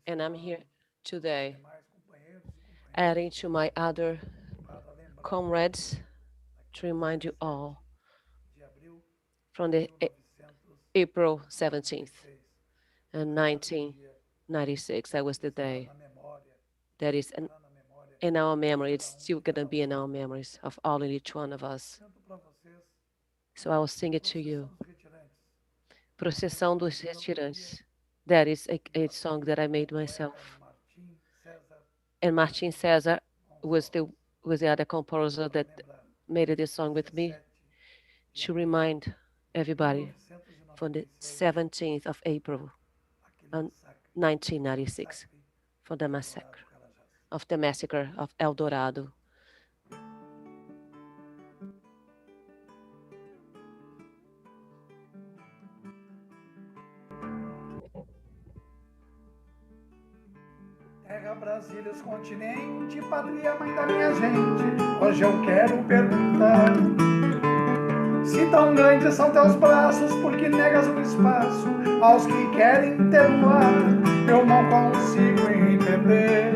And I'm here today adding to my other comrades to remind you all from the April 17th and 1996. That was the day that is in our memory. It's still going to be in our memories of all and each one of us. So I will sing it to you. Procissão dos Retirantes. That is a song that I made myself. And Martin Cesar was the other composer that made this song with me to remind everybody from the 17th of April 1996 for the massacre of Eldorado. Terra, Brasília, os continente, pátria, mãe da minha gente. Hoje eu quero perguntar: se tão grandes são teus braços, por que negas um espaço aos que querem ter no ar? Eu não consigo entender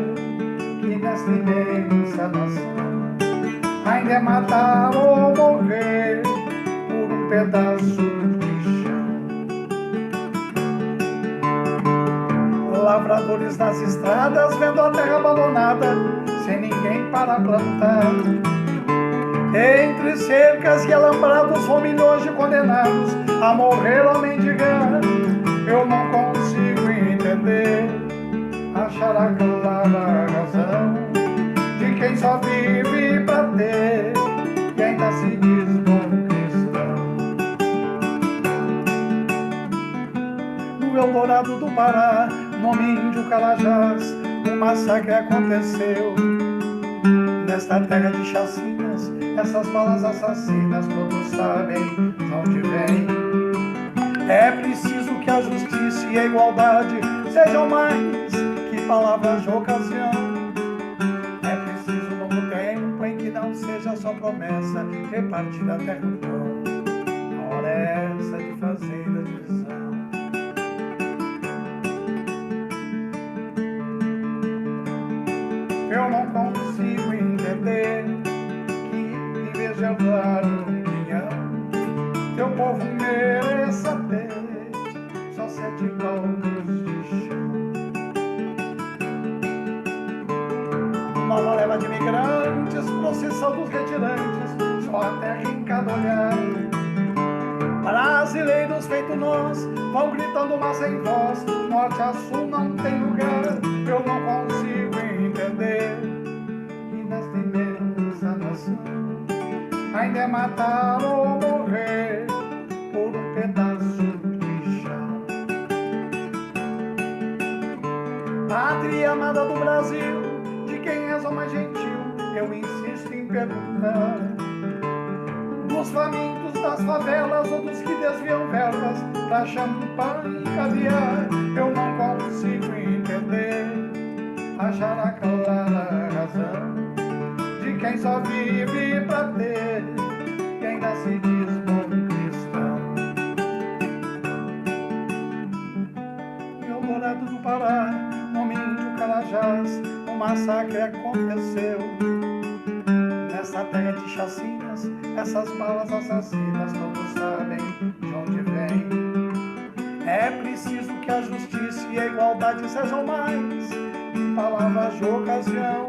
que nesta imensa nação ainda é matar ou morrer por um pedaço de chão. Lavradores nas estradas, vendo a terra abandonada, sem ninguém para plantar. Entre cercas e alambrados vão milhões de condenados a morrer ou mendigar. Eu não consigo entender, achar a clara razão de quem só vive pra ter e ainda se diz bom cristão. No Eldorado do Pará, nome índio Carajás, um massacre aconteceu. Nesta terra de chacinas, essas balas assassinas, todos sabem de onde vem. É preciso que a justiça e a igualdade sejam mais que palavras de ocasião. É preciso um novo tempo em que não seja só promessa repartir a terra no pão. A hora é essa de fazer a divisão. Eu não consigo entender que, em vez de andar um pinhão, teu povo mereça ter só 7 palmos de chão. Nova leva de imigrantes, procissão dos retirantes, só a terra em cada olhar. Brasileiros feito nós, vão gritando mas sem voz, norte a sul não tem lugar. Eu não consigo entender que nesta imensa nação ainda é matar ou morrer por um pedaço de chão. Pátria amada do Brasil, de quem és o mais gentil, eu insisto em perguntar. Dos famintos das favelas ou dos que desviam verbas pra champanhe e caviar, eu não consigo entender, achar a clara razão de quem só vive pra ter e ainda se diz bom cristão. Em Eldorado do Pará, nome índio Carajás, um massacre aconteceu. Nessa terra de chacinas, essas balas assassinas, todos sabem de onde vem. É preciso que a justiça e a igualdade sejam mais que palavras de ocasião.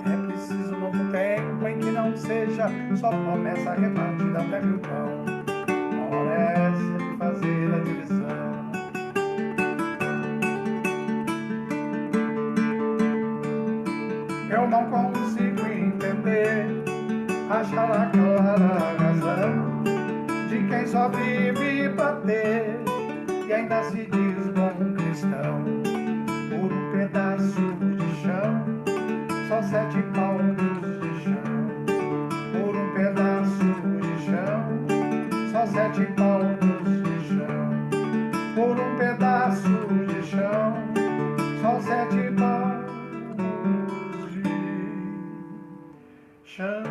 É preciso um novo tempo em que não seja só promessa repartida até o pão. A hora é essa de fazer a divisão. Eu não consigo entender, achar a clara razão de quem só vive pra ter e ainda se diz bom cristão. Por um pedaço de chão, só 7 palmos de chão. Por um pedaço de chão, só 7 palmos de chão. Por um pedaço de chão, só 7 palmos de chão.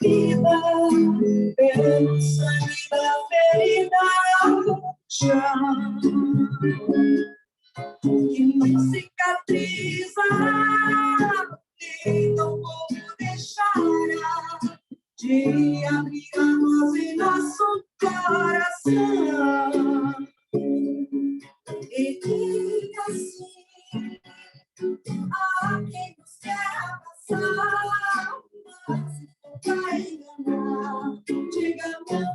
vida, pelo sangue da ferida no chão, que não cicatriza, então como deixará de abrir a nós em nosso coração. E diga assim a quem nos quer abraçar, mas não vai enganar. Diga não.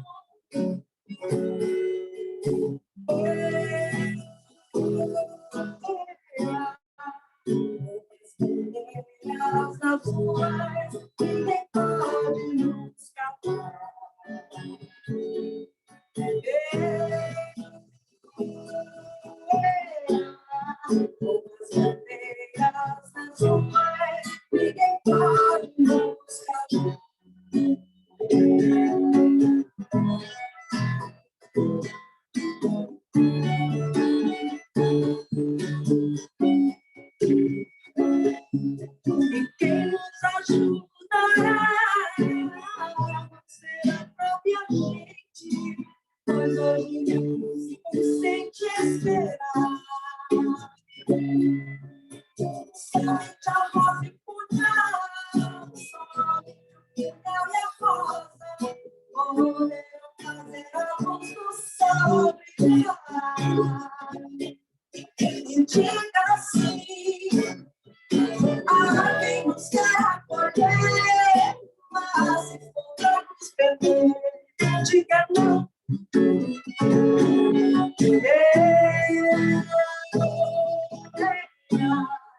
As nações ninguém pode nos calar. As nações ninguém pode nos calar. E quem nos ajudará será a própria gente, pois hoje não se consente esperar. Somente a rosa e punhal, somente o final e a rosa poderão fazer a luz do sol brilhar. E diga assim a quem nos quer acolher, mas se for nos perder, diga não.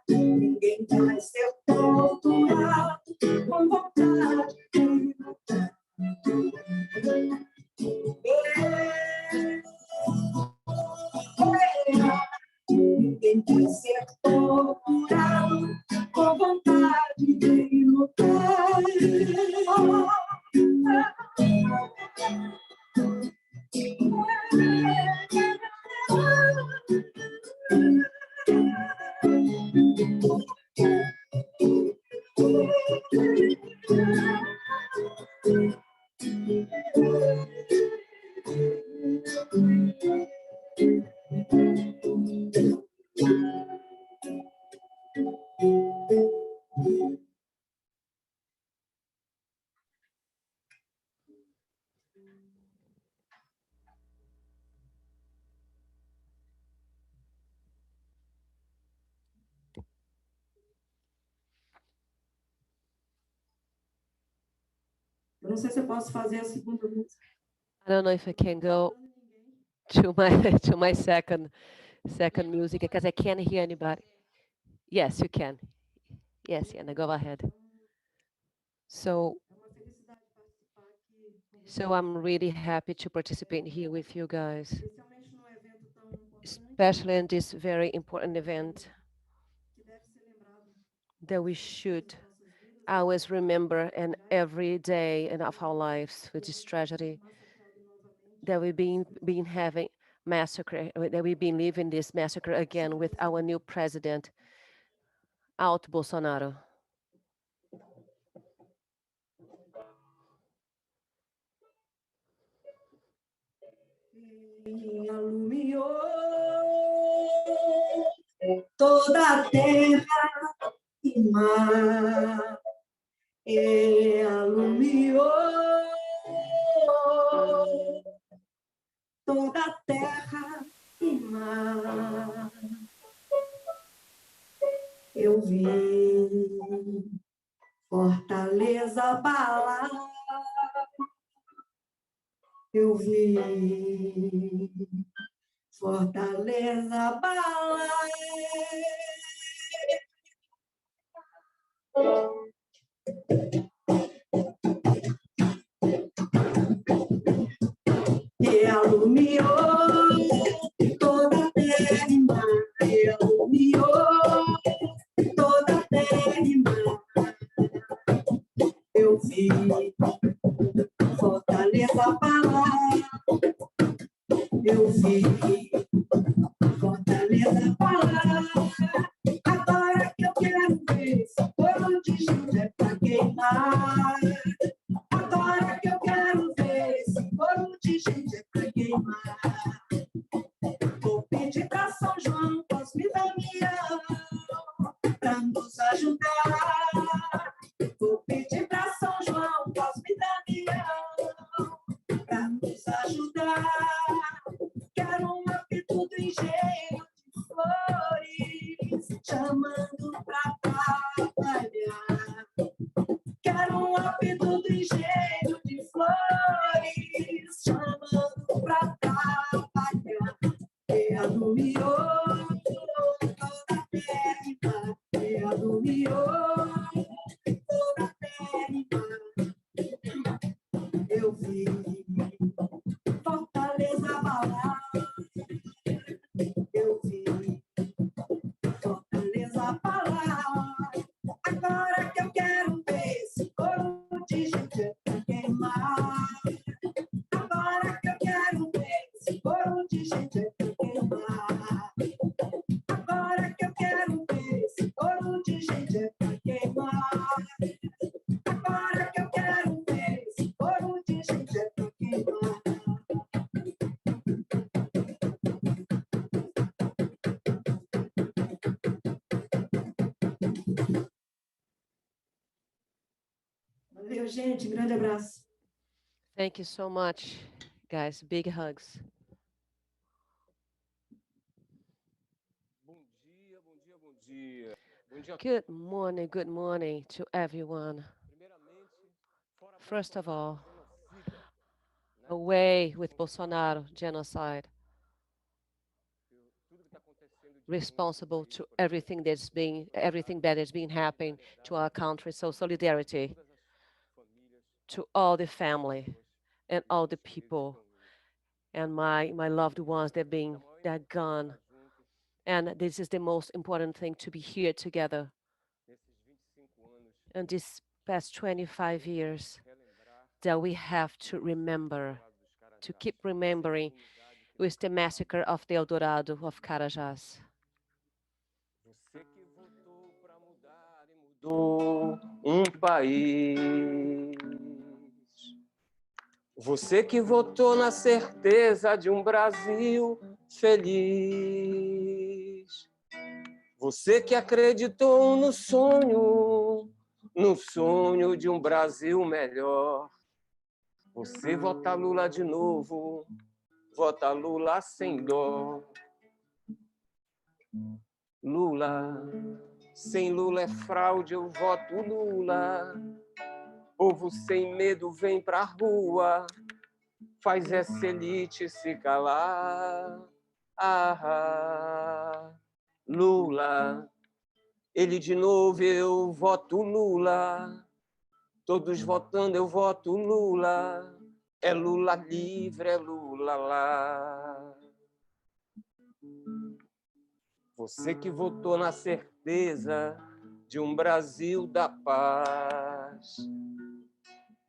Ninguém vai ser torturado com vontade de lutar. Ninguém vai ser torturado com vontade de lutar. Eu não sei se eu posso fazer a segunda música. I don't know if I can go to my second music because I can't hear anybody. Yes, you can. Yes, Yana, go ahead. So I'm really happy to participate here with you guys, especially in this very important event that we should always remember in every day of our lives with this tragedy that we've been having massacre, that we've been living this massacre again with our new president, Ato Bolsonaro. Alumiou toda a terra e mar, alumiou toda a terra e mar. Eu vi Fortaleza abalar, eu vi Fortaleza abalar. E alumiou toda a terra e mar, e alumiou toda a terra e mar. Eu vi Fortaleza abalar, eu vi Fortaleza abalar. Agora que eu quero ver, onde José pra queimar. o apito do engenho de flores, chamando pra trabalhar. Terra do miolo, toda terra e mar. Terra do miolo, toda terra e mar. Eu vi Fortaleza abalar. Eu vi Fortaleza abalar. Agora que eu quero ver esse coro de gente pra queimar. Agora que eu quero ver esse coro de gente pra queimar. Agora que eu quero ver esse coro de gente pra queimar. Agora que eu quero ver esse coro de gente pra queimar. Valeu, gente. Grande abraço. Thank you so much, guys. Big hugs. Bom dia, bom dia, bom dia. Bom dia. Good morning to everyone. Primeiramente, fora First of all, Bolsonaro, genocida, né? away with Bolsonaro genocide, Tudo que está acontecendo de ruim responsible no país, to por exemplo, everything that has been happening to our country. So solidarity todas as famílias, to all the family pessoas and e all the entes queridos people estão juntos. and my loved ones that É a been maior that emoção gone. estar juntos And this is the most important thing, to be here together. nesses 25 anos. And this past 25 years Relembrar that we have to remember, Eldorado dos to Carajás, keep essa remembering impunidade que with the massacre of the Eldorado of Carajás. você que votou para mudar e mudou um país. Você que votou na certeza de um Brasil feliz. Você que acreditou no sonho de um Brasil melhor. Você vota Lula de novo, vota Lula sem dó. Lula, sem Lula é fraude, eu voto Lula. Povo sem medo vem pra rua, faz essa elite se calar. Lula, ele de novo, eu voto Lula. Todos votando, eu voto Lula. É Lula livre, é Lula lá. Você que votou na certeza de um Brasil da paz.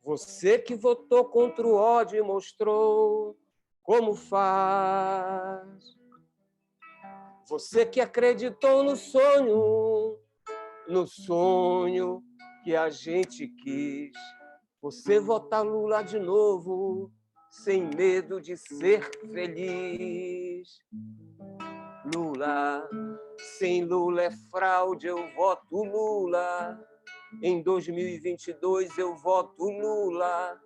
Você que votou contra o ódio e mostrou como faz. Você que acreditou no sonho que a gente quis. Você vota Lula de novo, sem medo de ser feliz. Lula, sem Lula é fraude, eu voto Lula. Em 2022 eu voto Lula.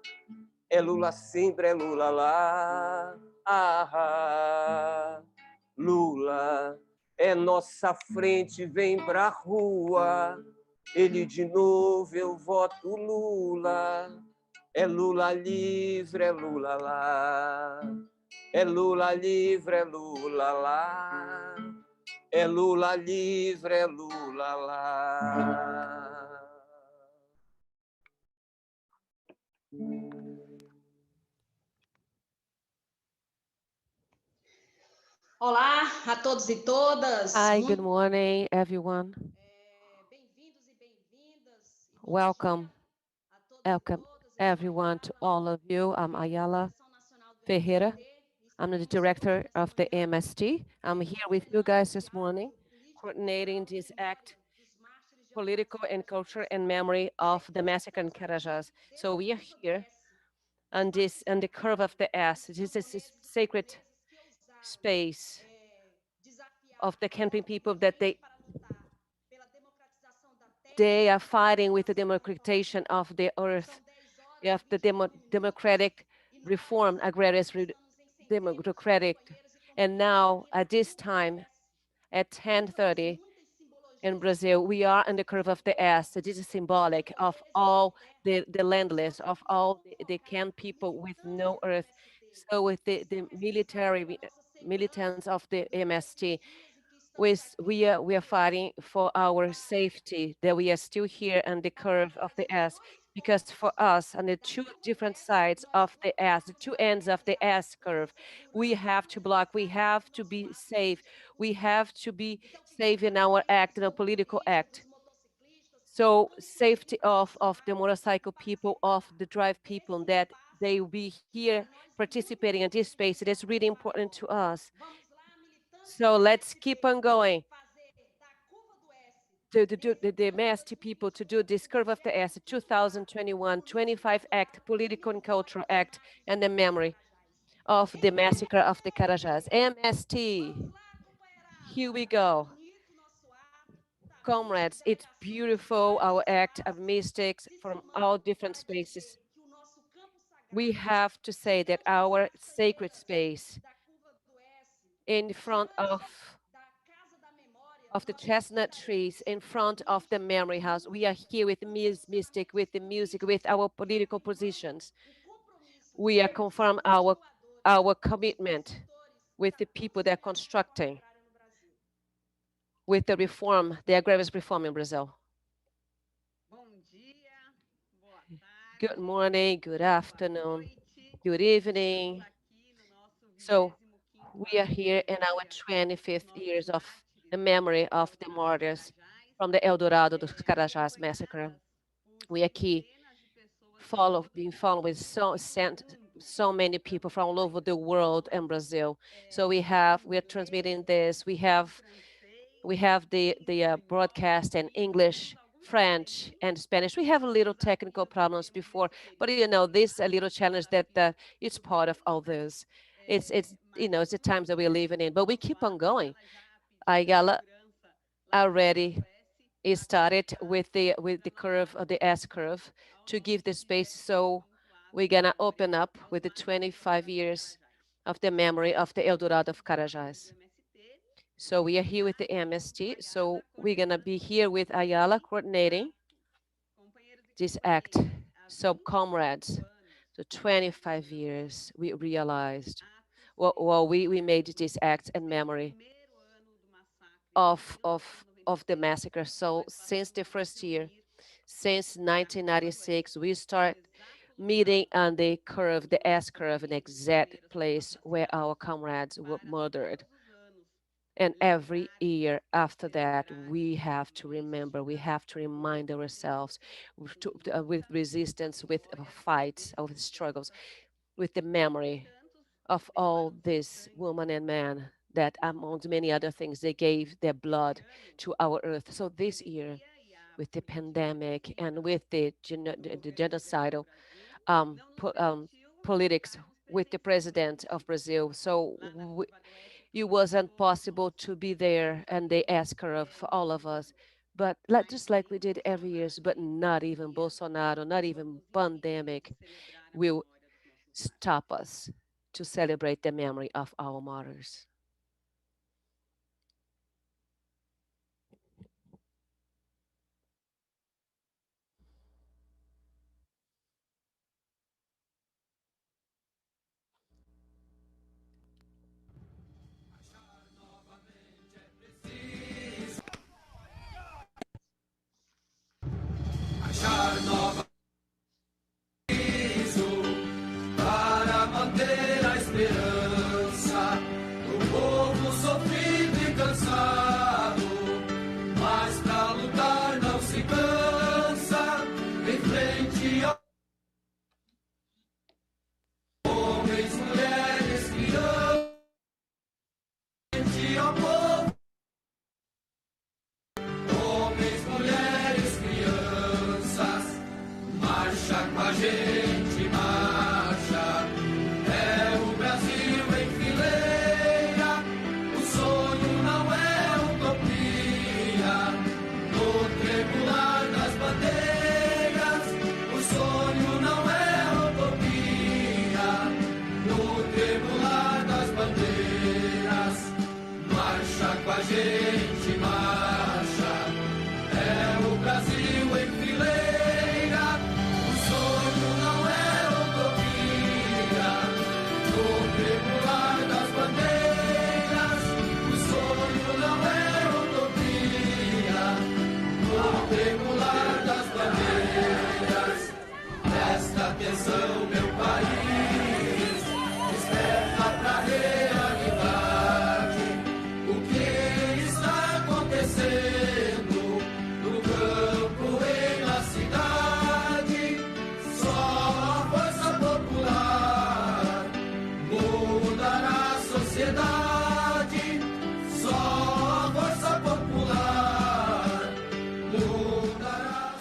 É Lula sempre, é Lula lá. Lula é nossa frente, vem pra rua. Ele de novo, eu voto Lula. É Lula livre, é Lula lá. É Lula livre, é Lula lá. É Lula livre, é Lula lá. Olá a todos e todas. Hi, good morning, everyone. Bem-vindos e bem-vindas. Welcome, everyone, to all of you. I'm Ayala Ferreira. I'm the director of the MST. I'm here with you guys this morning, coordinating this act, political and culture and memory of the massacre in Carajás. So we are here on the curve of the S. This is this sacred space of the camping people that they are fighting with the democratization of the earth, of the democratic reform, agrarian democratic. And now at this time, at 10:30 in Brazil, we are on the curve of the S. This is symbolic of all the landless, of all the can people with no earth. So with the militants of the MST, we are fighting for our safety, that we are still here on the curve of the S, because for us on the two different sides of the S, the two ends of the S curve, we have to block, we have to be safe, we have to be safe in our act, in a political act. So safety of the motorcycle people, of the drive people, that they will be here participating in this space. It is really important to us. So let's keep on going. The MST people to do this curve of the S, 2021, 25 Act, Political and Cultural Act, and the memory of the massacre of the Carajás. MST, here we go. Comrades, it's beautiful, our act of mystics from all different spaces. We have to say that our sacred space in front of the chestnut trees, in front of the memory house. We are here with mystic, with the music, with our political positions. We are confirm our commitment with the people that are constructing, with the reform, the agrarian reform in Brazil. Good morning, good afternoon, good evening. So we are here in our 25th years of the memory of the martyrs from the Eldorado dos Carajás massacre. We are here being followed with so many people from all over the world and Brazil. So we are transmitting this. We have the broadcast in English, French, and Spanish. We have a little technical problems before, but this a little challenge that it's part of all this. It's it's the times that we're living in, but we keep on going. Ayala already started with the curve of the S curve to give the space. So we're gonna open up with the 25 years of the memory of the Eldorado of Carajás. So we are here with the MST. So we're gonna be here with Ayala coordinating this act. So comrades, so 25 years we realized, well we made this act in memory of the massacre. So since the first year, since 1996, we start meeting on the curve, the S curve, an exact place where our comrades were murdered. And every year after that, we have to remember, we have to remind ourselves with resistance, with fights, with struggles, with the memory of all these women and men that, among many other things, they gave their blood to our earth. So this year, with the pandemic and with the genocidal politics with the president of Brazil, so it wasn't possible to be there, and they asked her of all of us. But just like we did every year, but not even Bolsonaro, not even pandemic will stop us to celebrate the memory of our martyrs. Achar nova para manter a esperança do povo sofrido e cansado, mas pra lutar não se cansa, em frente ao homens, mulheres, crianças, em frente ao povo, homens, mulheres, crianças, marcha com a gente, marcha, é o Brasil em fileira, o sonho não é utopia, no tremular das bandeiras, o sonho não é utopia, no tremular das bandeiras, marcha com a gente, marcha, é o Brasil em fileira, o Atenção, meu país, desperta pra realidade. O que está acontecendo no campo e na cidade? Só a força popular mudará a sociedade. Só a força popular mudará a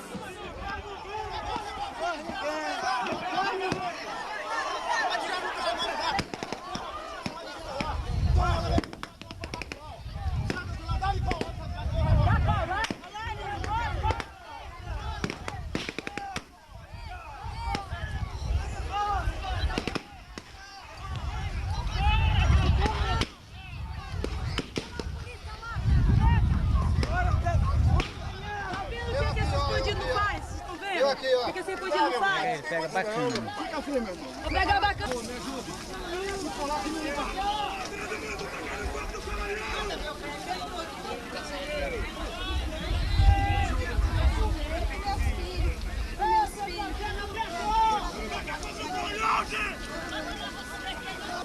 O que esse bandido faz? Pega bacana. Fica firme, meu irmão. Vou pegar bacana. Me ajuda.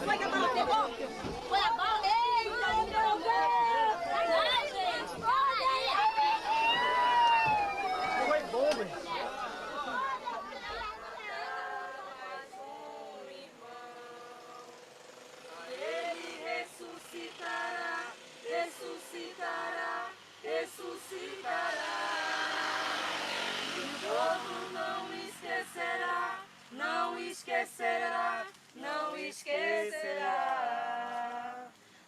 Vai que a bala pegou? Foi a bala? Eita, meu Deus! Ai, gente, foi bom, velho. Ressuscitará. O povo não esquecerá, não esquecerá, não esquecerá.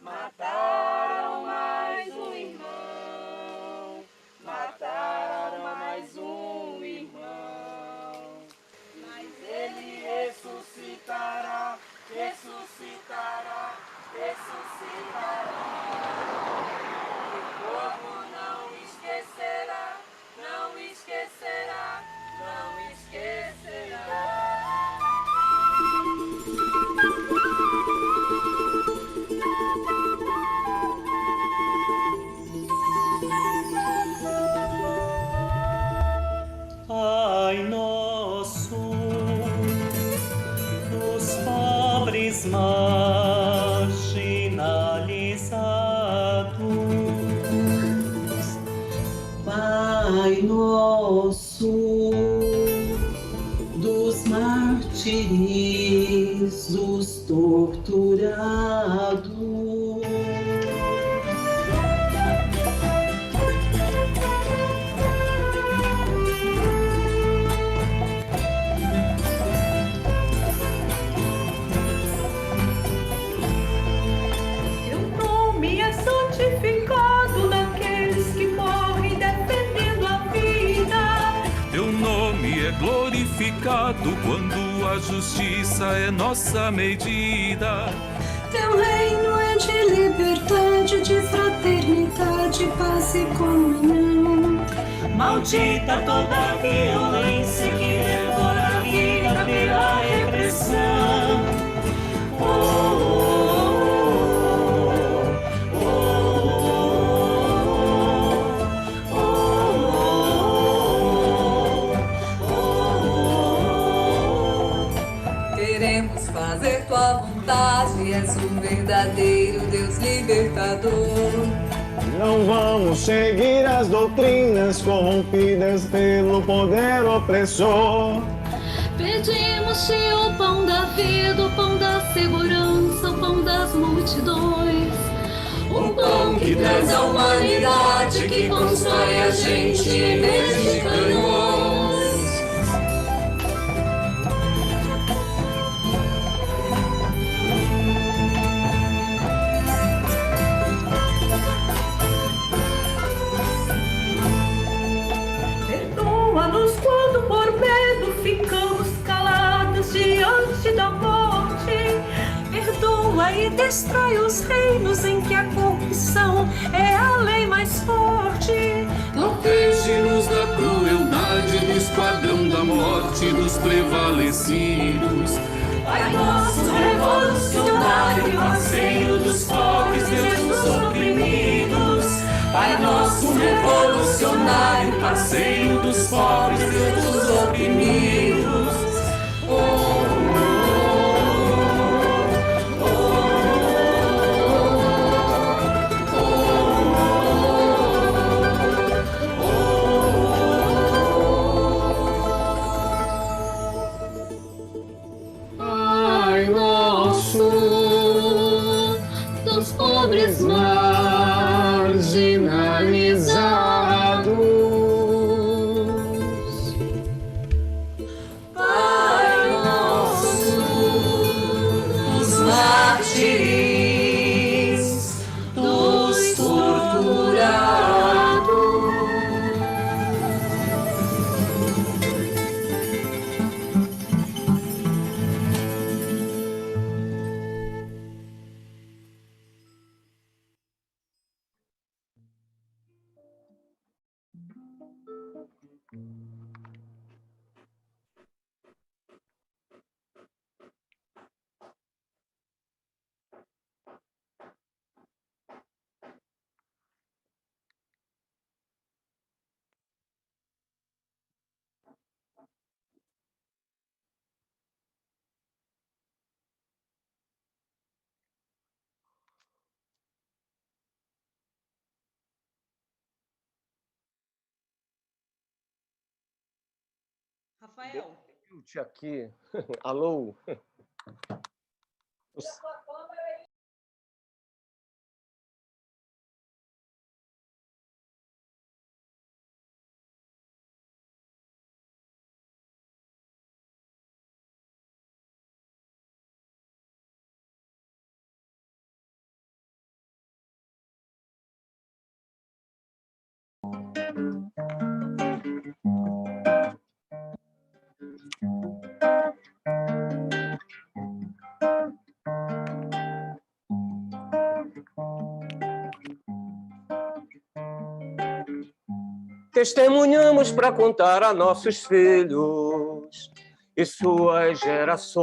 Mataram mais um irmão, mataram mais um irmão. Mas ele ressuscitará, ressuscitará, ressuscitará. O povo não esquecerá, não esquecerá, não esquecerá. Pai nosso, dos pobres marginalizados. Pai nosso, dos mártires, dos torturados. Teu nome é santificado naqueles que morrem defendendo a vida. Teu nome é glorificado quando a justiça é nossa medida. Teu reino é de liberdade, de fraternidade, paz e comunhão. Maldita toda a violência que devora a vida pela repressão. Oh, oh, oh, oh, oh. Queremos fazer tua vontade, és o verdadeiro Deus libertador. Não vamos seguir as doutrinas corrompidas pelo poder opressor. Pedimos-te o pão da vida, o pão da segurança, o pão das multidões. Um pão que traz a humanidade, que constrói a gente em vez de canhões. Perdoa-nos quando por medo ficamos calados diante da morte. Perdoa e destrói os reinos em que a corrupção é a lei mais forte. Protege-nos da crueldade do esquadrão da morte dos prevalecidos. Pai nosso revolucionário, parceiro dos pobres, Deus dos oprimidos. Pai nosso revolucionário, parceiro dos pobres, Deus dos oprimidos. Oh, Rafael. Aqui. Alô? Testemunhamos para contar a nossos filhos e suas gerações.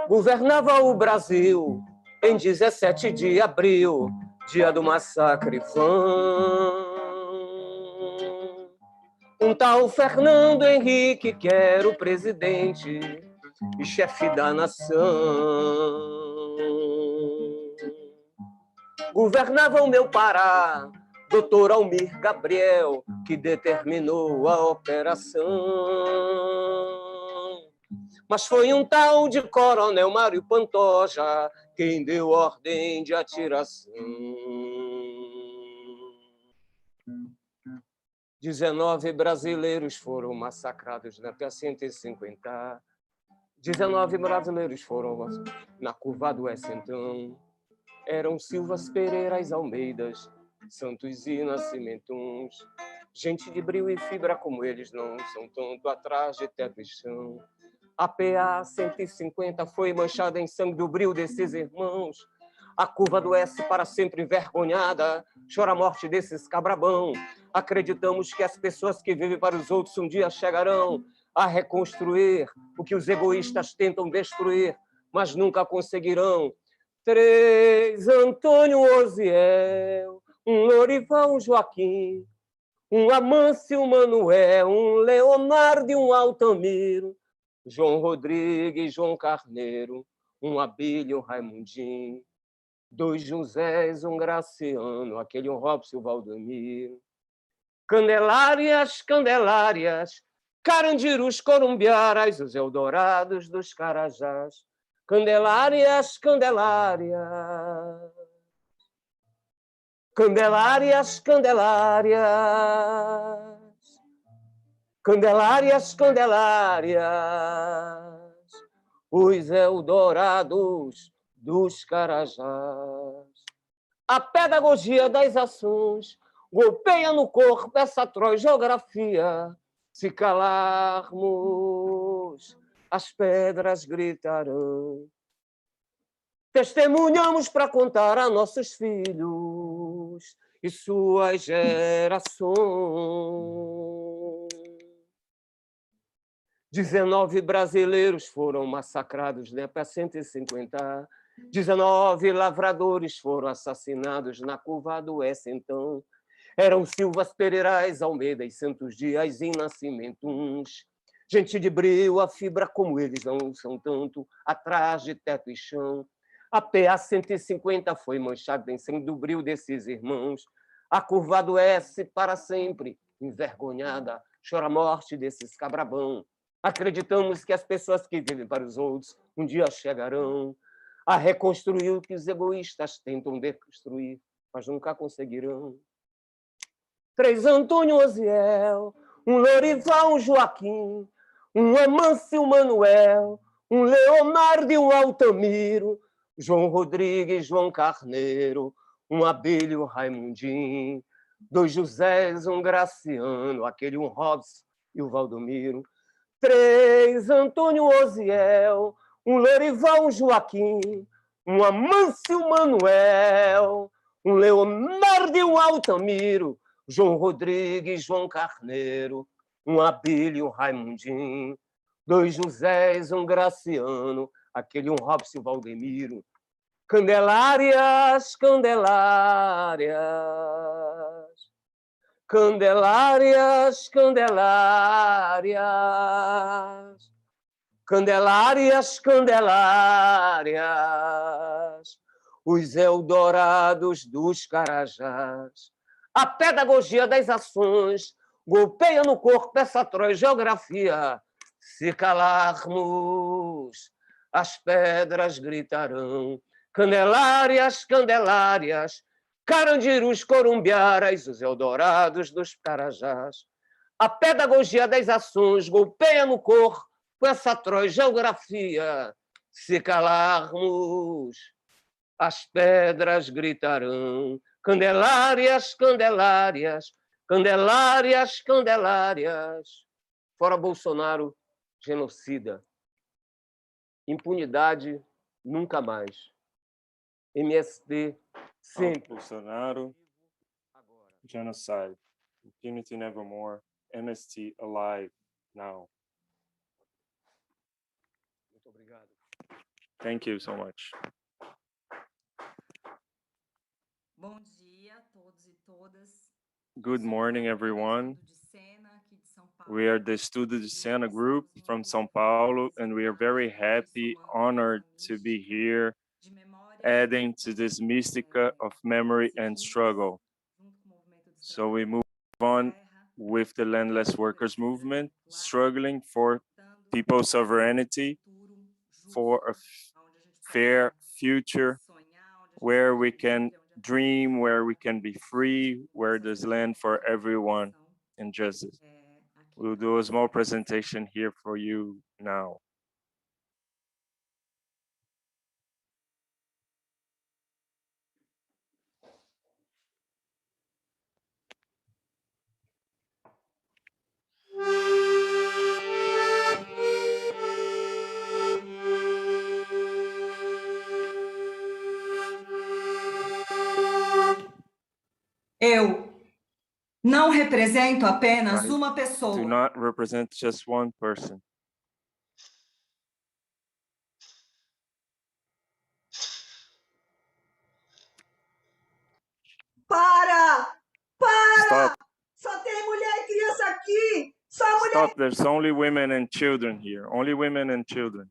Governava o Brasil em 17 de abril, dia do massacre vã. Um tal Fernando Henrique, que era o presidente e chefe da nação. Governava o meu Pará, doutor Almir Gabriel, que determinou a operação. Mas foi um tal de Coronel Mário Pantoja quem deu ordem de atiração. 19 brasileiros foram massacrados na P150. 19 brasileiros foram na curva do S, então. Eram Silvas, Pereiras, Almeidas, Santos e Nascimentos. Gente de brio e fibra como eles não são tanto, atrás de teto e chão. A PA 150 foi manchada em sangue do brio desses irmãos. A curva do S para sempre envergonhada, chora a morte desses cabrabão. Acreditamos que as pessoas que vivem para os outros um dia chegarão a reconstruir o que os egoístas tentam destruir, mas nunca conseguirão. 3, Antônio Osiel, um Lorival, um Joaquim, um Amâncio Manuel, um Leonardo e um Altamiro, João Rodrigues, João Carneiro, um Abílio, um Raimundinho, 2 Josés, um Graciano, aquele um Robson, o Valdemiro. Candelárias, Candelárias, Carandirus, Corumbiaras, os Eldorados dos Carajás. Candelárias, Candelárias, Candelárias, Candelárias, Candelárias, Candelárias, os Eldorados dos Carajás. A pedagogia das ações golpeia no corpo essa atroz geografia. Se calarmos, as pedras gritarão. Testemunhamos para contar a nossos filhos e suas gerações. 19 brasileiros foram massacrados na P150. 19 lavradores foram assassinados na curva do S, então. Eram Silvas, Pereiras, Almeida e Santos Dias e Nascimentos. Gente de brio, a fibra como eles não são tanto, atrás de teto e chão. A PA 150 foi manchada em sangue do brio desses irmãos. A curva do S para sempre, envergonhada, chora a morte desses cabrabão. Acreditamos que as pessoas que vivem para os outros um dia chegarão a reconstruir o que os egoístas tentam destruir, mas nunca conseguirão. 3, Antônio Osiel, um Lorival, um Joaquim, um Amâncio Manuel, um Leonardo e um Altamiro, João Rodrigues, João Carneiro, um Abílio, Raimundinho, 2 Josés, um Graciano, aquele um Robson e o Valdomiro. 3, Antônio Osiel, um Lorival, um Joaquim, um Amâncio Manuel, um Leonardo e um Altamiro, João Rodrigues, João Carneiro, um Abílio, um Raimundinho, 2 Josés, um Graciano, aquele um Robson Valdemiro. Candelárias, Candelárias, Candelárias, Candelárias, Candelárias, Candelárias, os Eldorados dos Carajás. A pedagogia das ações golpeia no corpo essa atroz geografia. Se calarmos, as pedras gritarão. Candelárias, candelárias, carandirus, corumbiaras, os Eldorados dos Carajás. A pedagogia das ações golpeia no corpo essa atroz geografia. Se calarmos, as pedras gritarão. Candelárias, candelárias, candelárias, candelárias. Fora Bolsonaro, genocida. Impunidade, nunca mais. MST, sempre. Bolsonaro, genocide. Impunity nevermore. MST, alive, now. Muito obrigado. Thank you so much. Bom dia a todos e todas. Good morning, everyone. We are the Estudo de Cena group from São Paulo, and we are very happy, honored to be here, adding to this mystica of memory and struggle. So we move on with the landless workers movement, struggling for people's sovereignty, for a fair future where we can dream, where we can be free, where there's land for everyone and justice. We'll do a small presentation here for you now. Eu não represento apenas uma pessoa. Do not represent just one person. Para! Stop. Só tem mulher e criança aqui! Só mulher. Stop, there's only women and children here. Only women and children.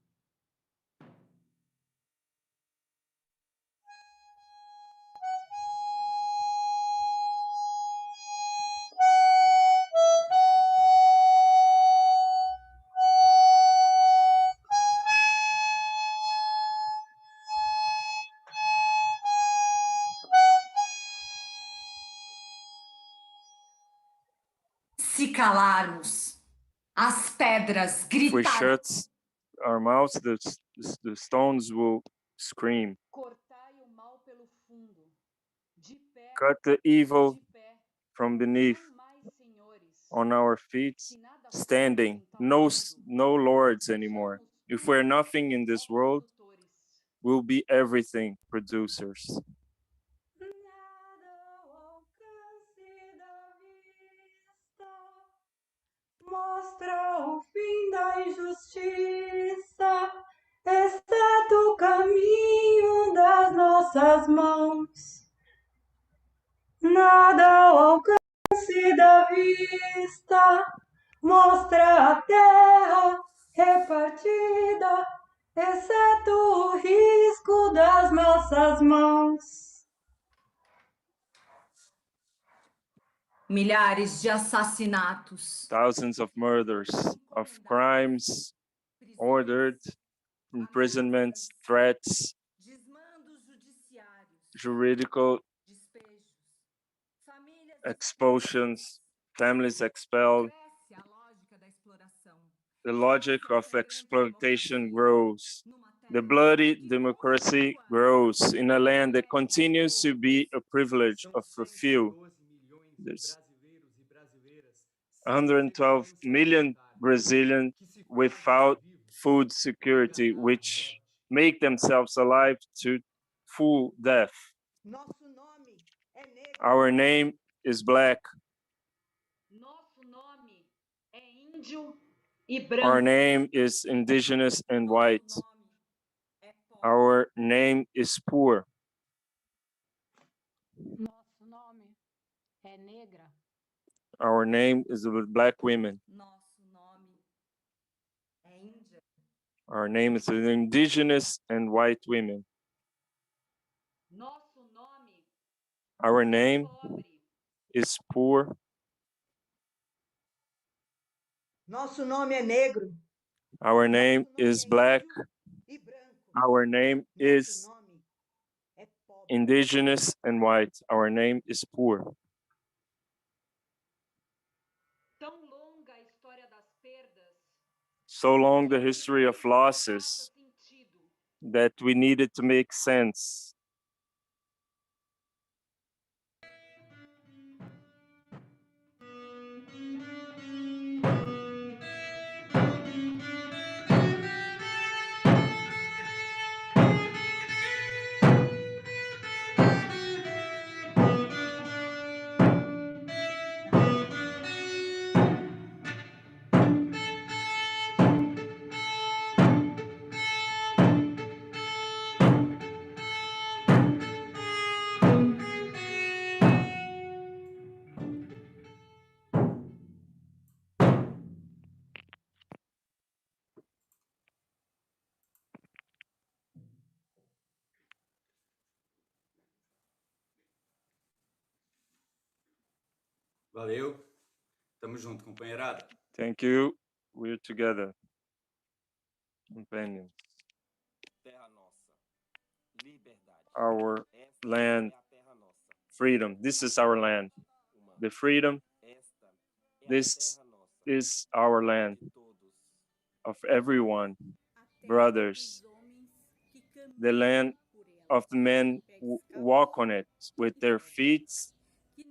Se calarmos, as pedras If we gritarão. shut our mouths, the stones will scream. Cortai o mal pelo fundo. De pé, Cut the evil de pé. from beneath. Não mais senhores. On our feet, standing, no lords anymore. If we're nothing in this world, we'll be everything, producers. Mostra o fim da injustiça, exceto o caminho das nossas mãos. Nada ao alcance da vista, mostra a terra repartida, exceto o risco das nossas mãos. Milhares de assassinatos. Thousands of murders, of crimes ordered, imprisonments, threats, Desmandos judiciários. juridical Despejos. Famílias expulsions, families expelled. cresce a lógica da exploração. The logic of exploitation grows. The bloody democracy grows in a land that continues to be a privilege of a few. There's 112 million Brazilians without food security, which make themselves alive to full death. Our name is Black. Nosso nome é índio e branco. Our name is indigenous and white. Our name is poor. Nosso nome é negra. Our name is the Black women. Nosso nome é Índia. Our name is the indigenous and white women. Nosso nome Our name pobre. is poor. Nosso nome é negro. Our name is black. Our name is indigenous and white. Our name is poor. So long the history of losses that we needed to make sense. Valeu. Tamo junto, companheirada. Thank you. We're together. Companions. Our land, freedom. This is our land. The freedom, this is our land of everyone, brothers. The land of the men who walk on it with their feet,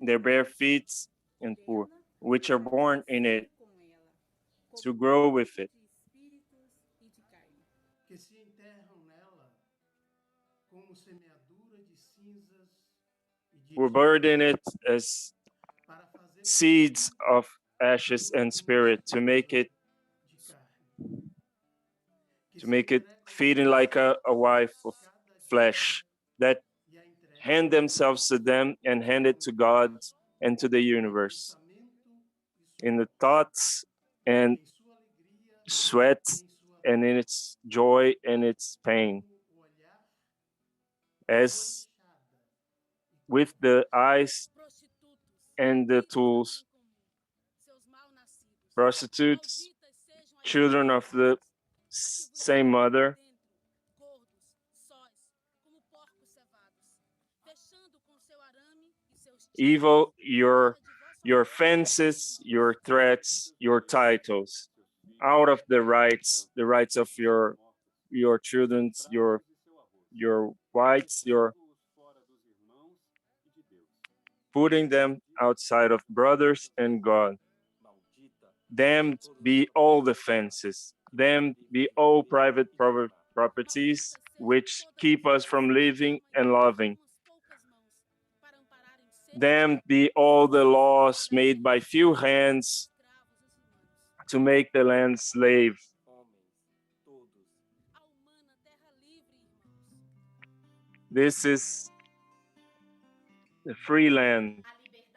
their bare feet, and poor, which are born in it, to grow with it. Que se enterram nela como semeadura de cinzas e de We're buried in it as seeds of ashes and spirit to make it feeding like a wife of flesh, that hand themselves to them and hand it to God and to the universe in the thoughts and sweat and in its joy and its pain, as with the eyes and the tools, prostitutes, children of the same mother, evil, your fences, your threats, your titles, out of the rights of your children, your whites, your putting them outside of brothers and God. Damned be all the fences, damned be all private properties which keep us from living and loving. Damned be all the laws made by few hands to make the land slave. This is the free land,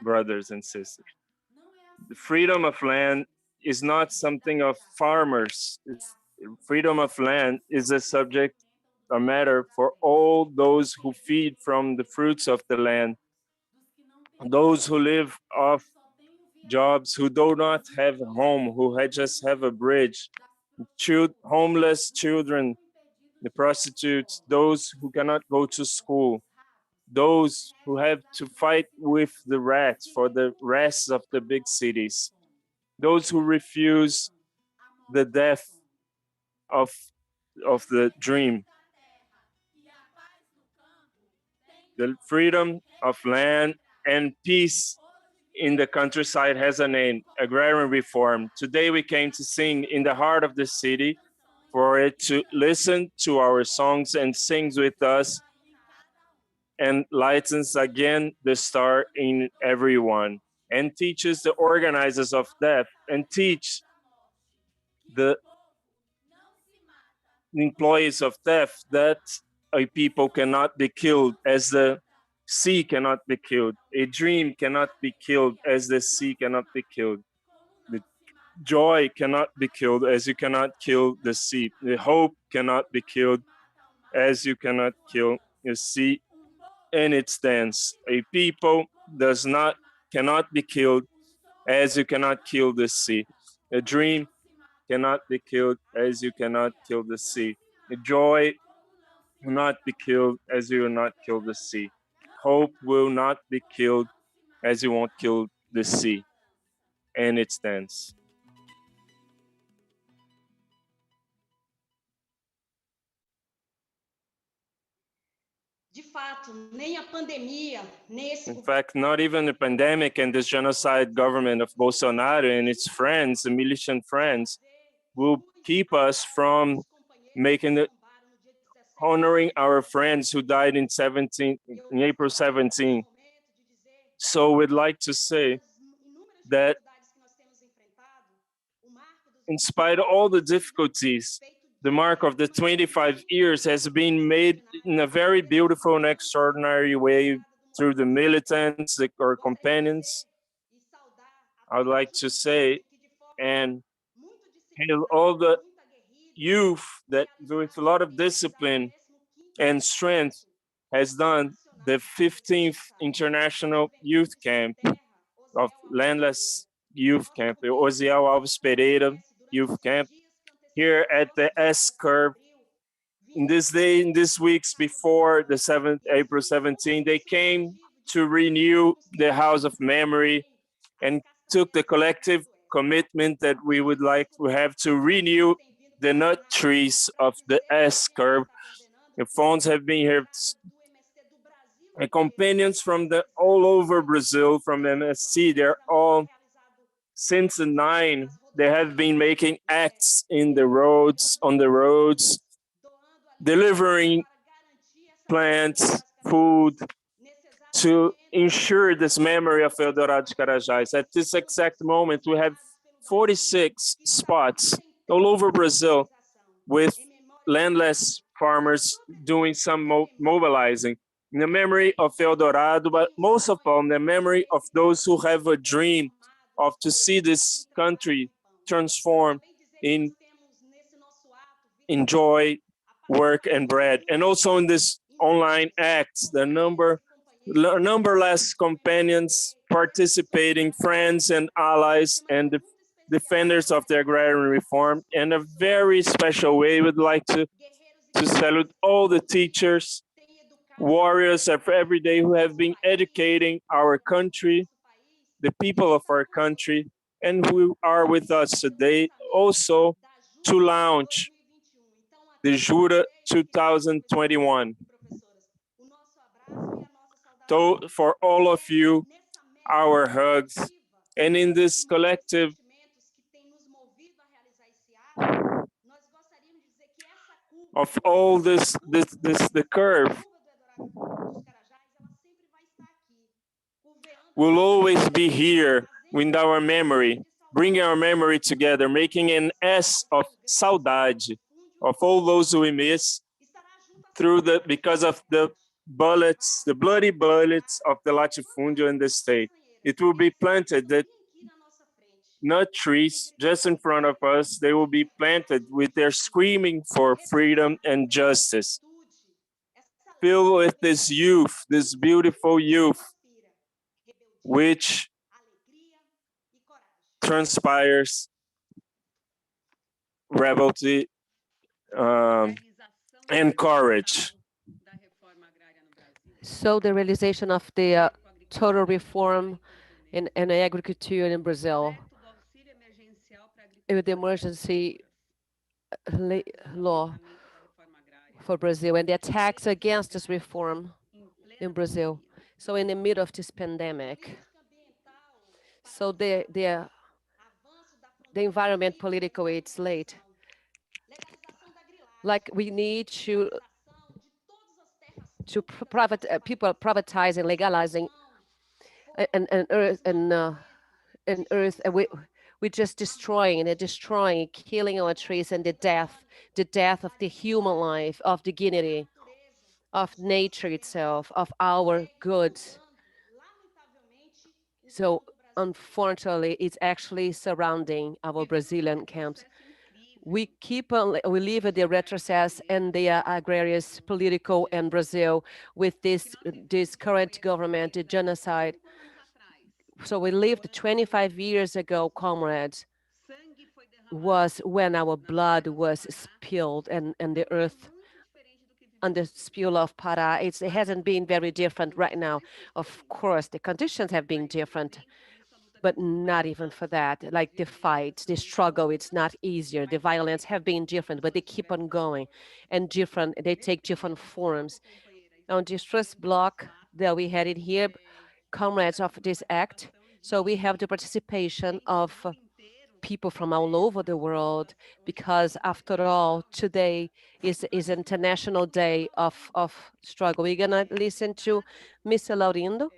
brothers and sisters. The freedom of land is not something of farmers. Freedom of land is a subject, a matter for all those who feed from the fruits of the land, those who live off jobs, who do not have a home, who just have a bridge, homeless children, the prostitutes, those who cannot go to school, those who have to fight with the rats for the rest of the big cities, those who refuse the death of the dream. The freedom of land and peace in the countryside has a name, agrarian reform. Today we came to sing in the heart of the city for it to listen to our songs and sings with us and lightens again the star in everyone and teaches the organizers of death and teach the employees of death that a people cannot be killed as the sea cannot be killed. A dream cannot be killed as the sea cannot be killed. The joy cannot be killed as you cannot kill the sea. The hope cannot be killed as you cannot kill the sea and its dance. A people cannot be killed as you cannot kill the sea. A dream cannot be killed as you cannot kill the sea. A joy will not be killed as you will not kill the sea. Hope will not be killed as you won't kill the sea. And it stands. De fato, nem a pandemia, nem esse In fact, not even the pandemic and this genocide government of Bolsonaro and its friends, the militant friends, will keep us from honoring our friends who died in April 17. So we'd like to say that in spite of all the difficulties, the mark of the 25 years has been made in a very beautiful and extraordinary way through the militants, our companions. I would like to say and hail all the youth that with a lot of discipline and strength has done the 15th International Youth Camp of Landless Youth Camp, the Osiel Alves Pereira Youth Camp, here at the S Curve. In these weeks before the April 17, they came to renew the House of Memory and took the collective commitment that we would like to have to renew the nut trees of the S Curve. The phones have been here, and companions from all over Brazil, from MSC, they're all, since the 9, they have been making acts on the roads, delivering plants, food, to ensure this memory of Eldorado de Carajás. At this exact moment, we have 46 spots all over Brazil with landless farmers doing some mobilizing in the memory of Eldorado, but most of all, in the memory of those who have a dream of to see this country transform in joy, work, and bread. And also in this online acts, the numberless companions participating, friends and allies and defenders of the agrarian reform. In a very special way, we'd like to salute all the teachers, warriors of every day who have been educating our country, the people of our country, and who are with us today also to launch the JURA 2021. So for all of you, our hugs, and in this collective of all the curve will always be here with our memory, bringing our memory together, making an S of saudade of all those we miss because of the bullets, the bloody bullets of the latifundio in the state. It will be planted, that nut trees just in front of us, they will be planted with their screaming for freedom and justice. Filled with this youth, this beautiful youth, which transpires rebellion and courage. So the realization of the total reform in agriculture in Brazil, with the emergency law for Brazil and the attacks against this reform in Brazil. So in the middle of this pandemic, so the environment political, it's late. Like we need to people privatizing, legalizing, and earth and we're just destroying, killing our trees, and the death of the human life, of dignity, of nature itself, of our goods. So unfortunately, it's actually surrounding our Brazilian camps. We live at the retrocess and the agrarian political in Brazil with this current government, the genocide. So we lived 25 years ago, comrades, was when our blood was spilled and the earth on the spill of Pará. It hasn't been very different right now. Of course, the conditions have been different, but not even for that. Like the fight, the struggle, it's not easier. The violence have been different, but they keep on going and different. They take different forms. On this first block that we had it here, comrades of this act. So we have the participation of people from all over the world, because after all, today is International Day of Struggle. We're gonna listen to Mr. Laurindo.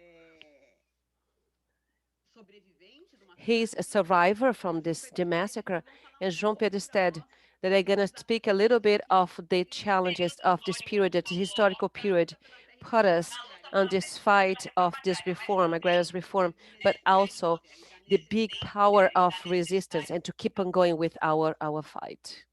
He's a survivor from the massacre, and João Pedro said that they're gonna speak a little bit of the challenges of this period, that the historical period put us on this fight of this reform, agrarian reform, but also the big power of resistance and to keep on going with our fight.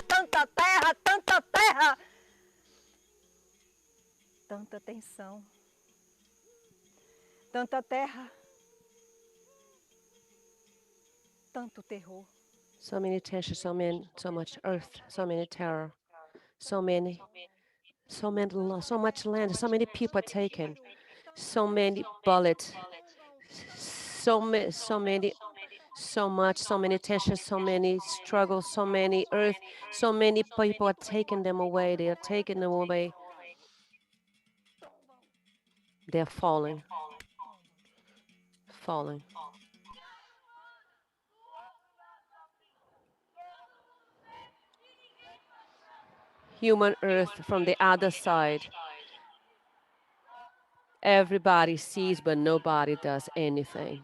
Tanta terra, tanta terra. Tanta tensão. Tanta terra. Tanto terror. So many tensions, so much earth, so many terror, so much land, so many people taken, so many bullets, so many tensions, so many struggles, so many earth, so many people are taking them away. They are taking them away. They're falling. Human earth from the other side. Everybody sees, but nobody does anything.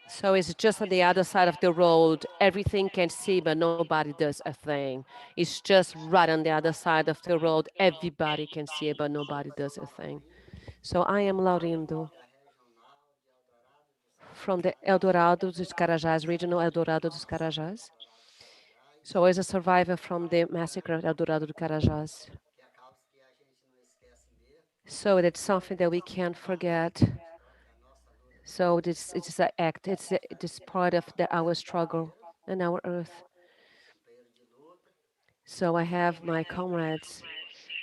So it's just on the other side of the road. Everything can see, but nobody does a thing. It's just right on the other side of the road. Everybody can see it, but nobody does a thing. So I am Laurindo from the Eldorado dos Carajás, regional Eldorado dos Carajás. So as a survivor from the massacre of Eldorado do Carajás. So that's something that we can't forget. So it's an act, it's part of our struggle and our earth. So I have my comrades,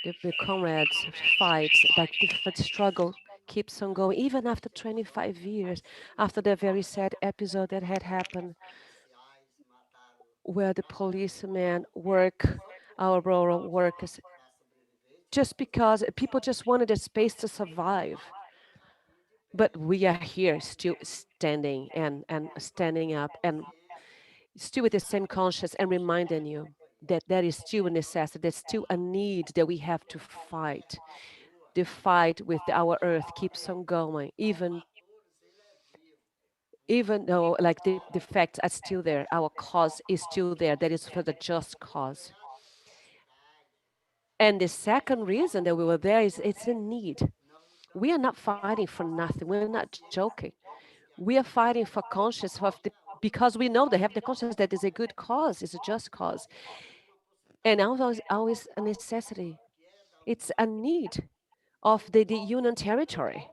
the comrades fights, that the struggle keeps on going, even after 25 years, after the very sad episode that had happened, where the policemen work, our rural workers, just because people just wanted a space to survive. But we are here still standing and standing up and still with the same conscience and reminding you that there is still a necessity, there's still a need that we have to fight. The fight with our earth keeps on going, even though like the facts are still there, our cause is still there, that is for the just cause. And the second reason that we were there is it's a need. We are not fighting for nothing. We're not joking. We are fighting for conscience because we know they have the conscience that is a good cause, is a just cause. And always a necessity. It's a need of the Union territory.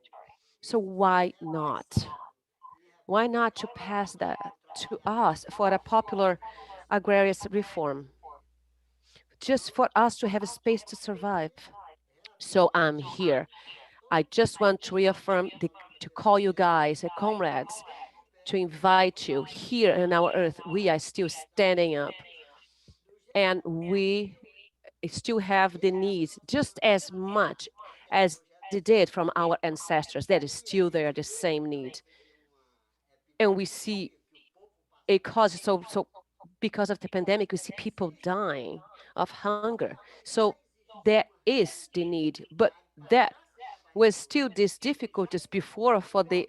So why not? Why not to pass that to us for a popular agrarian reform? Just for us to have a space to survive. So I'm here. I just want to reaffirm, to call you guys, comrades, to invite you here in our earth. We are still standing up, and we still have the needs just as much as it did from our ancestors. That is still there, the same need. And we see a cause so because of the pandemic, we see people dying of hunger. So there is the need, but that was still these difficulties before for the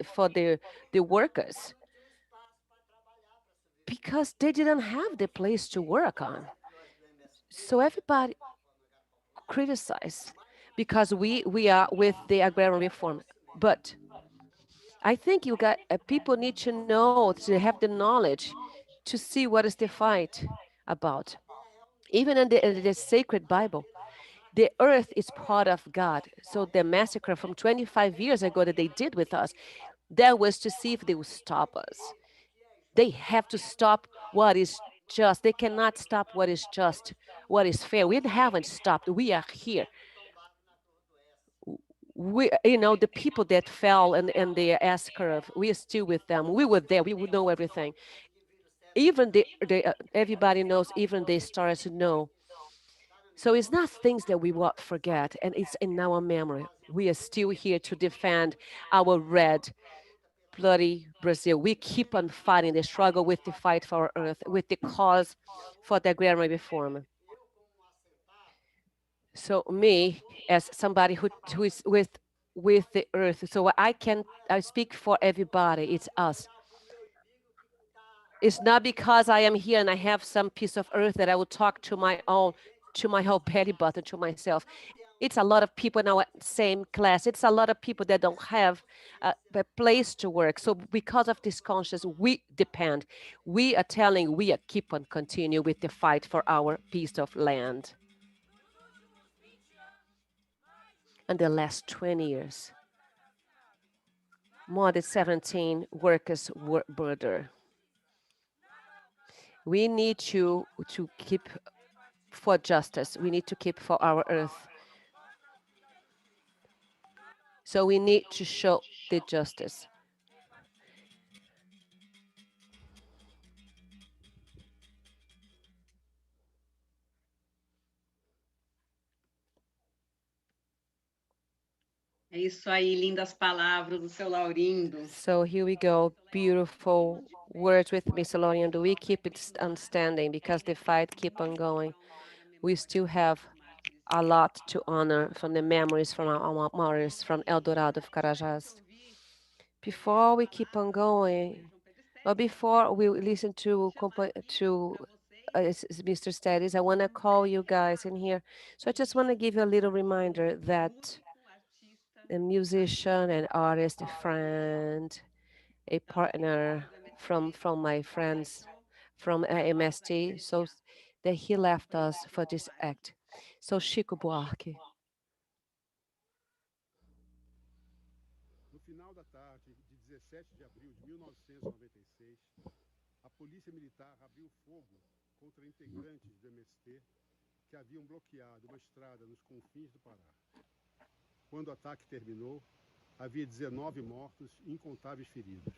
workers because they didn't have the place to work on. So everybody criticized because we are with the agrarian reform. But I think you got people need to know to have the knowledge to see what is the fight about. Even in the sacred Bible, the earth is part of God. So the massacre from 25 years ago that they did with us, that was to see if they would stop us. They have to stop what is just. They cannot stop what is just, what is fair. We haven't stopped. We are here. We, the people that fell in the S curve, we are still with them. We were there. We would know everything. Even everybody knows. Even the stars know. So it's not things that we will forget, and it's in our memory. We are still here to defend our red, bloody Brazil. We keep on fighting the struggle with the fight for our earth, with the cause for the agrarian reform. So me, as somebody who is with the earth, so I speak for everybody. It's us. It's not because I am here and I have some piece of earth that I will talk to my whole belly button, to myself. It's a lot of people in our same class. It's a lot of people that don't have a place to work. So because of this conscience, we depend. We are telling, we are keep on continue with the fight for our piece of land. In the last 20 years, more than 17 workers were murdered. We need to keep for justice. We need to keep for our earth. So we need to show the justice. É isso aí, lindas palavras do seu Laurindo. So here we go, beautiful words with Mr. Laurindo. We keep it on standing because the fight keep on going. We still have a lot to honor from the memories from our maiores, from Eldorado of Carajás. Before we keep on going, or before we listen to Mr. Steadies, I want to call you guys in here. So I just want to give you a little reminder that a musician, an artist, a friend, a partner from my friends from MST, so that he left us for this act. So Chico Buarque. No final da tarde de 17 de abril de 1996, a Polícia Militar abriu fogo contra integrantes do MST que haviam bloqueado uma estrada nos confins do Pará. Quando o ataque terminou, havia 19 mortos e incontáveis feridos.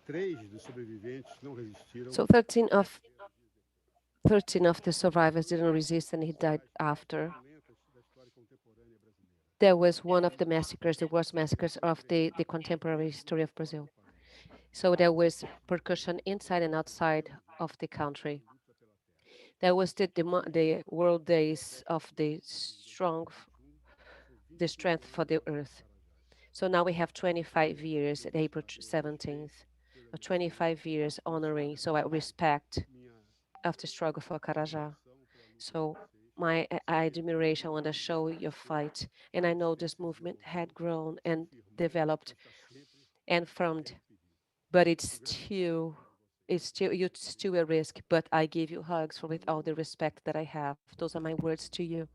3 dos sobreviventes não resistiram. So 13 of the survivors didn't resist and he died after. There was one of the massacres, the worst massacres of the contemporary history of Brazil. So there was percussion inside and outside of the country. There was the World Days of the strength for the earth. So now we have 25 years at April 17th, 25 years honoring, so I respect of the struggle for Carajás. So my admiration, I want to show your fight. And I know this movement had grown and developed and formed, but it's still a risk, but I give you hugs with all the respect that I have. Those are my words to you.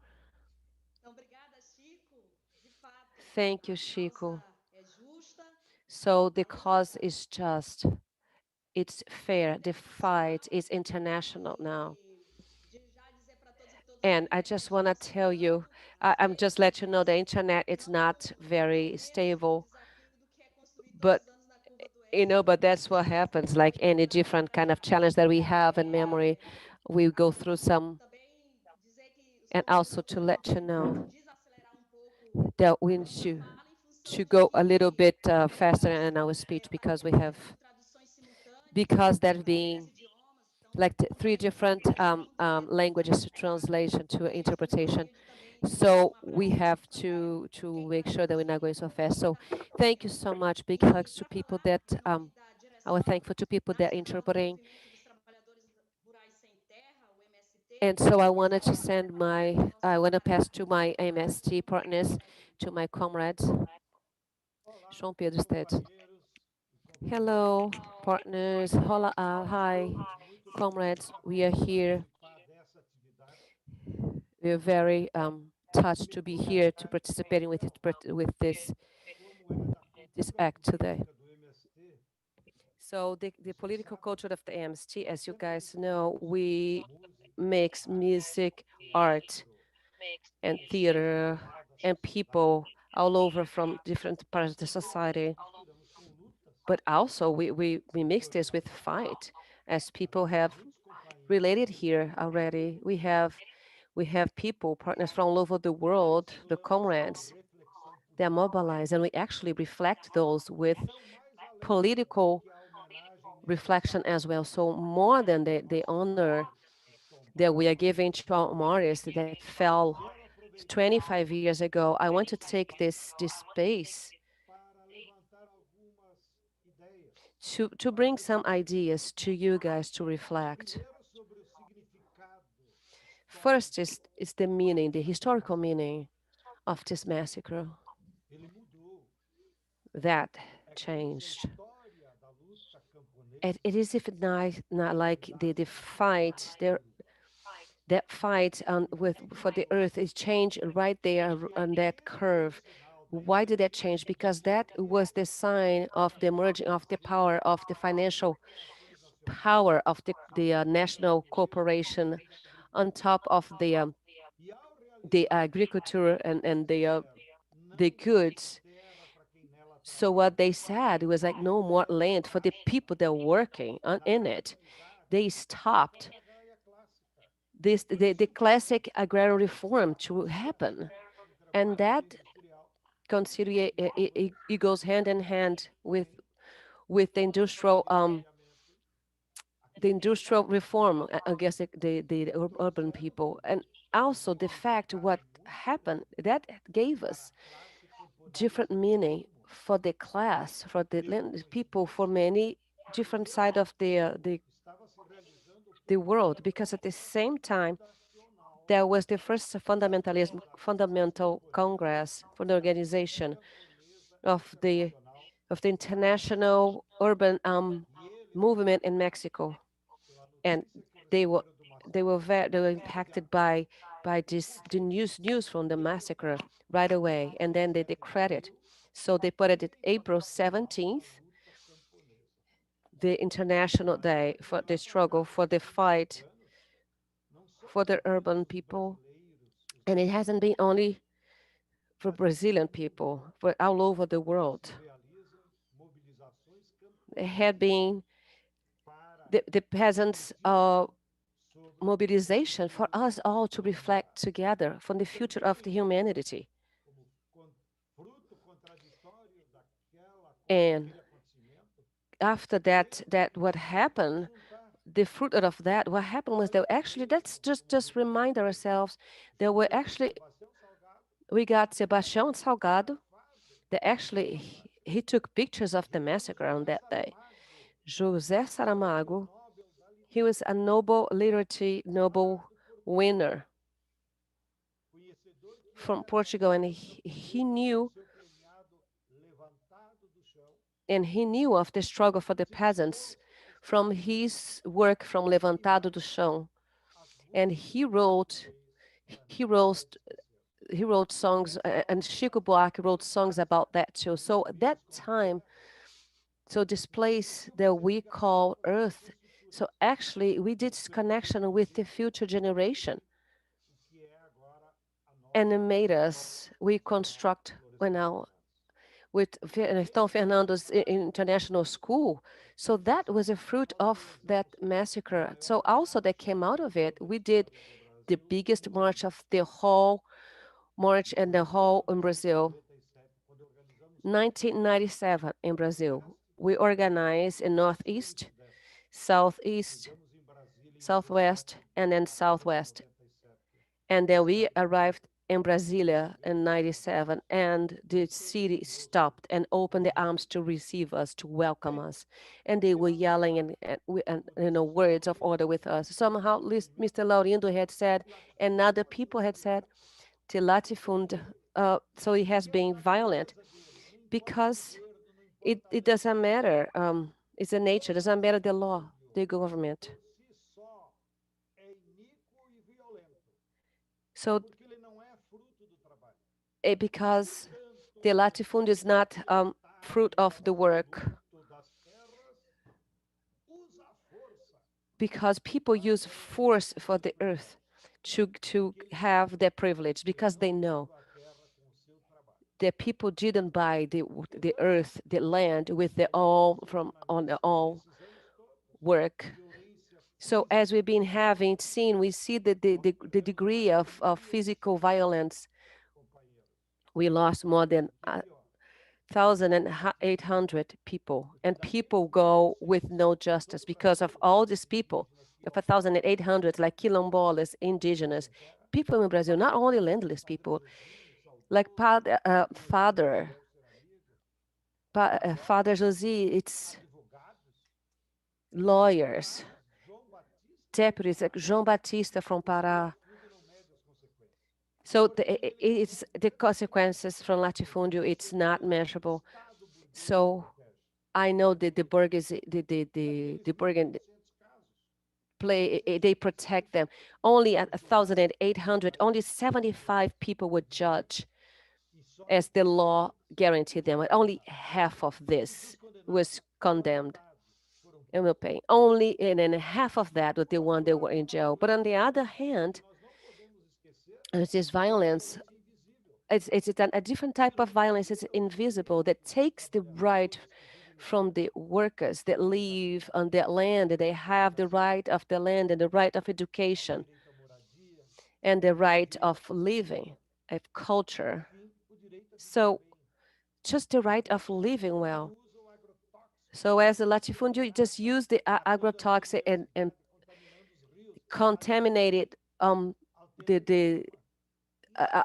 Thank you, Chico. So the cause is just, it's fair. The fight is international now. And I just want to tell you, I'm just let you know the internet is not very stable, but but that's what happens. Like any different kind of challenge that we have in memory, we go through some. And also to let you know that we need to go a little bit faster in our speech because we have, because there being like three different languages to translation to interpretation. So we have to make sure that we're not going so fast. So thank you so much. Big hugs to people that I was thankful to people that interpreting. And so I wanted to send I want to pass to my MST partners, to my comrades. João Pedro Stead. Hello, partners. Hola, hi, comrades. We are here. We are very touched to be here to participating with this act today. So the political culture of the MST, as you guys know, we mix music, art, and theater, and people all over from different parts of the society. But also we mix this with fight, as people have related here already. We have people, partners from all over the world, the comrades, they're mobilized, and we actually reflect those with political reflection as well. So more than the honor that we are giving to our martyrs that fell 25 years ago, I want to take this space to bring some ideas to you guys to reflect. First is the meaning, the historical meaning of this massacre. That changed. It is if not like the fight there. That fight for the earth is changed right there on that curve. Why did that change? Because that was the sign of the merging of the power of the financial power of the national corporation on top of the agriculture and the goods. So what they said was like no more land for the people that are working in it. They stopped the classic agrarian reform to happen, and that consider it goes hand in hand with the industrial reform against the urban people, and also the fact what happened that gave us different meaning for the class, for the people, for many different side of the world, because at the same time there was the first fundamental congress for the organization of the international urban movement in Mexico, and they were they were impacted by the news from the massacre right away, and then they declared it. So they put it at April 17th, the International Day for the struggle for the fight for the urban people, and it hasn't been only for Brazilian people, but all over the world. There had been the peasants' mobilization for us all to reflect together for the future of the humanity. And after that what happened, the fruit of that, what happened was that actually, let's just remind ourselves, there were actually, we got Sebastião Salgado, that actually, he took pictures of the massacre on that day. José Saramago, he was a Nobel winner from Portugal, and he knew of the struggle for the peasants from his work from Levantado do Chão, and he wrote songs, and Chico Buarque wrote songs about that too. So at that time, so this place that we call Earth, so actually we did this connection with the future generation, and it made us, we construct now with Tom Fernando's International School. So that was a fruit of that massacre. So also that came out of it, we did the biggest march of the whole march and the whole in Brazil. 1997 in Brazil. We organized in Northeast, Southeast, southwest, and then southwest. And then we arrived in Brasilia in 97, and the city stopped and opened their arms to receive us, to welcome us. And they were yelling and words of order with us. Somehow, Mr. Laurindo had said, and other people had said, the latifund, so it has been violent because it doesn't matter. It's the nature, doesn't matter the law, the government. So because the latifund is not fruit of the work, because people use force for the earth to have their privilege, because they know that people didn't buy the earth, the land with the all work. So as we've been seen, we see that the degree of physical violence. We lost more than 1,800 people, and people go with no justice because of all these people, of 1,800, like quilombolas, indigenous, people in Brazil, not only landless people, like Father Josie, it's lawyers, deputies like João Batista from Pará. So it's the consequences from latifúndio, it's not measurable. So I know that the burghers, the Bergen they protect them. Only at 1,800, only 75 people were judged as the law guaranteed them. Only half of this was condemned and will pay. Only and then half of that was the one that were in jail. But on the other hand, this violence, it's a different type of violence. It's invisible, that takes the right from the workers that live on that land. They have the right of the land and the right of education and the right of living, of culture. So just the right of living well. So as a latifúndio, you just use the agrotoxic and contaminated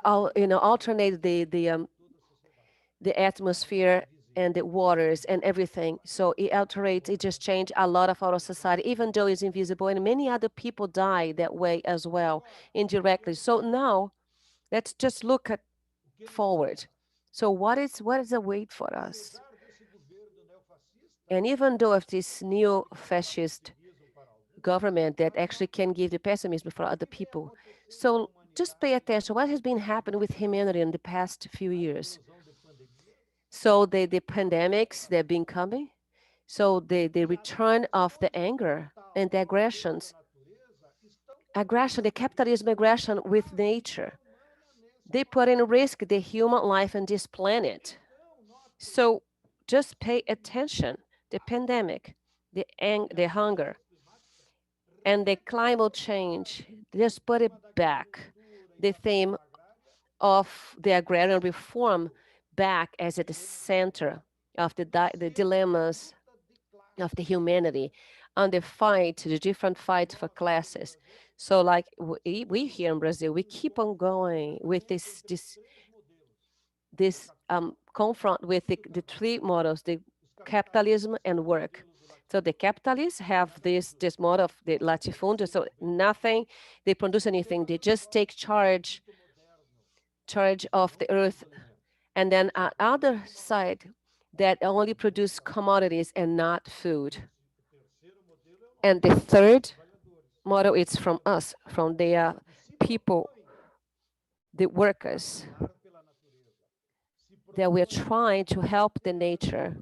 alternate the atmosphere and the waters and everything. So it alterates, it just changed a lot of our society, even though it's invisible, and many other people die that way as well, indirectly. So now, let's just look at forward. So what is the wait for us? And even though of this neo-fascist government that actually can give the pessimism for other people, so just pay attention what has been happening with humanity in the past few years. So the pandemics, they've been coming. So the return of the anger and the aggressions, the capitalism aggression with nature, they put in risk the human life on this planet. So just pay attention, the pandemic, the hunger, and the climate change, just put it back, the theme of the agrarian reform back as at the center of the dilemmas of the humanity, and the different fights for classes. So like we here in Brazil, we keep on going with this confront with the three models, the capitalism and work. So the capitalists have this model of the latifúndio, so nothing, they produce anything, they just take charge of the earth. And then on the other side, that only produce commodities and not food. And the third model is from us, from the people, the workers, that we're trying to help the nature.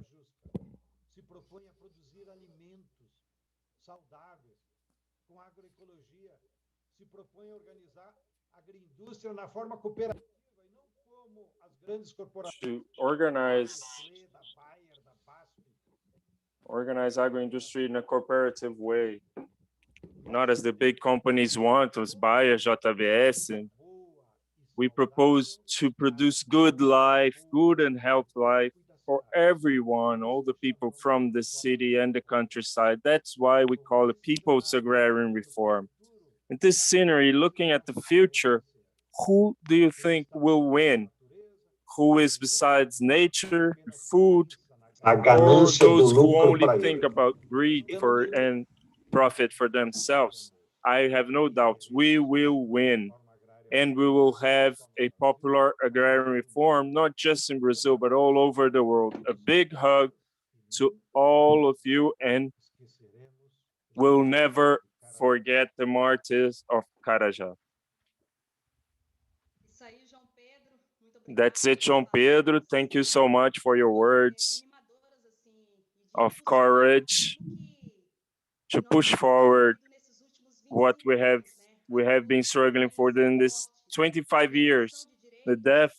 To organize agroindustry in a cooperative way, not as the big companies want, as Bayer, JVS. We propose to produce good and health life for everyone, all the people from the city and the countryside. That's why we call it people's agrarian reform. In this scenery, looking at the future, who do you think will win? Who is besides nature, food, A or ganância do those who lucro only para think ele. about greed for and profit for themselves? I have no doubt we will win, and we will have a popular agrarian reform, not just in Brazil, but all over the world. A big hug to all of you, and we'll never forget the martyrs of Carajás. That's it, João Pedro. Thank you so much for your words of courage to push forward what we have been struggling for in this 25 years, the death,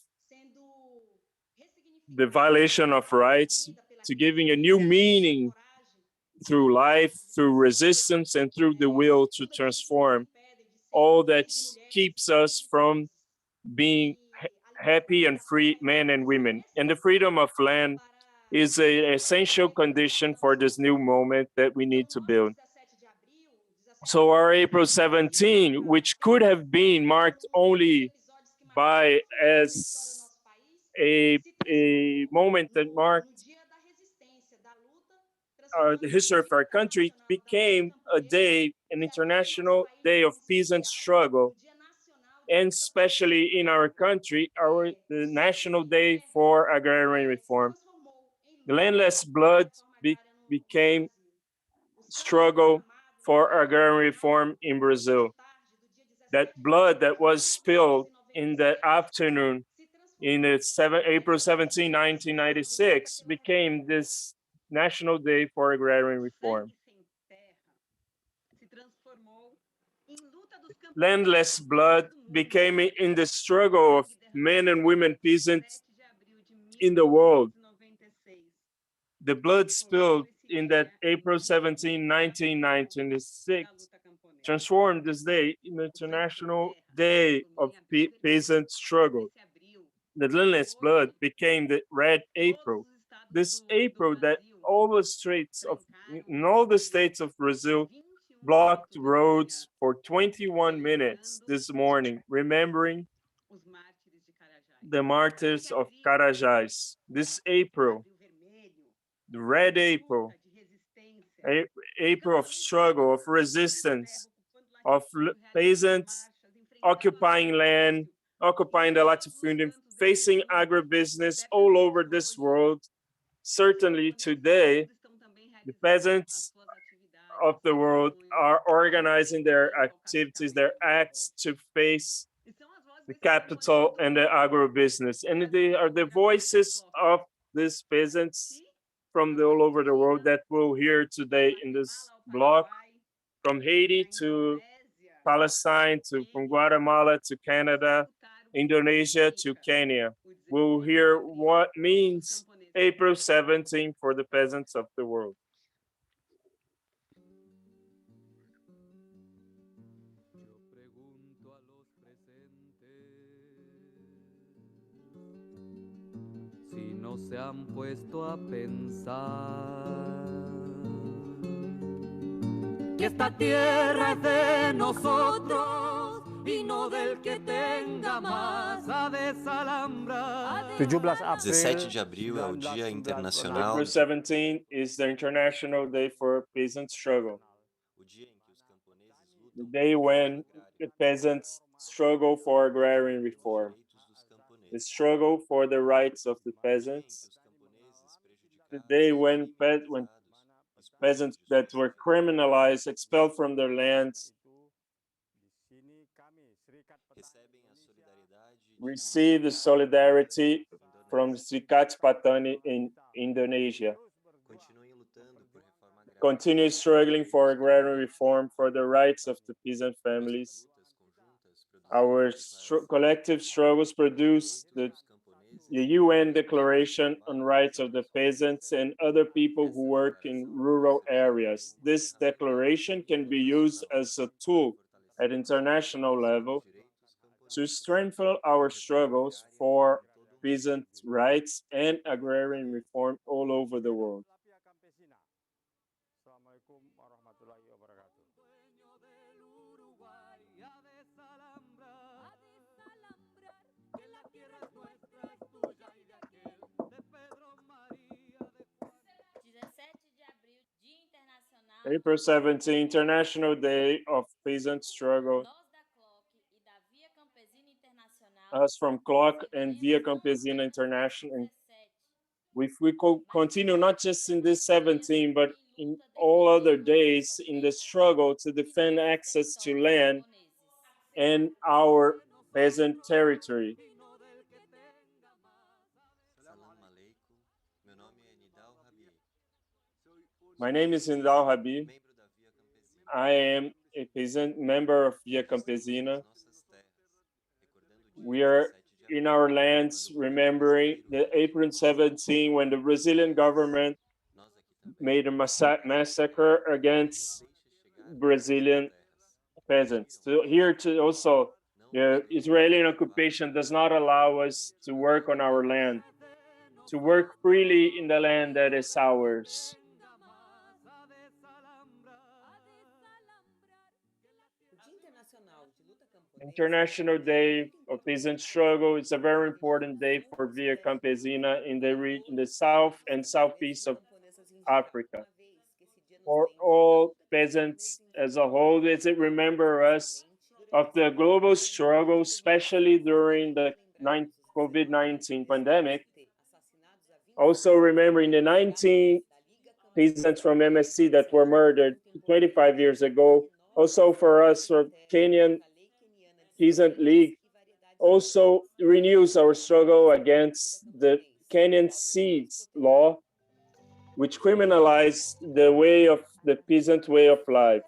the violation of rights, to giving a new meaning through life, through resistance, and through the will to transform all that keeps us from being happy and free men and women. And the freedom of land is an essential condition for this new moment that we need to build. So our April 17, which could have been marked only by as a moment that marked the history of our country, became a day, an international day of peace and struggle, and especially in our country, the National Day for Agrarian Reform. The landless blood became struggle for agrarian reform in Brazil. That blood that was spilled in the afternoon in April 17, 1996, became this National Day for Agrarian Reform. Landless blood became in the struggle of men and women peasants in the world. The blood spilled in that April 17, 1996, transformed this day in the International Day of Peasant Struggle. The landless blood became the Red April. This April that in all the states of Brazil blocked roads for 21 minutes this morning, remembering the martyrs of Carajás. This April, the Red April, April of struggle, of resistance, of peasants occupying land, occupying the latifunding, facing agribusiness all over this world. Certainly today, the peasants of the world are organizing their activities, their acts to face the capital and the agribusiness. And they are the voices of these peasants from all over the world that we'll hear today in this block, from Haiti to Palestine, from Guatemala to Canada, Indonesia to Kenya. We'll hear what means April 17 for the peasants of the world. Si no se han puesto a pensar que esta tierra es de nosotros y no del que tenga más a desalambrar. 17 de abril é o Dia Internacional. April 17 is the International Day for Peasant Struggle. The day when the peasants struggle for agrarian reform. The struggle for the rights of the peasants. The day when peasants that were criminalized, expelled from their lands, receive the solidarity from Srikat Patani in Indonesia. Continue struggling for agrarian reform, for the rights of the peasant families. Our collective struggles produce the UN Declaration on Rights of the Peasants and other people who work in rural areas. This declaration can be used as a tool at international level to strengthen our struggles for peasant rights and agrarian reform all over the world. April 17, International Day of Peasant Struggle. Us from Clock and Via Campesina International. If we continue not just in this 17, but in all other days in the struggle to defend access to land and our peasant territory. My name is Indal Habib. I am a peasant member of Via Campesina. We are in our lands remembering the April 17 when the Brazilian government made a massacre against Brazilian peasants. So here to also, the Israeli occupation does not allow us to work on our land, to work freely in the land that is ours. International Day of Peasant Struggle is a very important day for Via Campesina in the south and southeast of Africa. For all peasants as a whole, as it remember us of the global struggle, especially during the COVID-19 pandemic. Also remembering the 19 peasants from MSC that were murdered 25 years ago. Also for us, for Kenyan Peasant League, also renews our struggle against the Kenyan Seeds law, which criminalized the peasant way of life.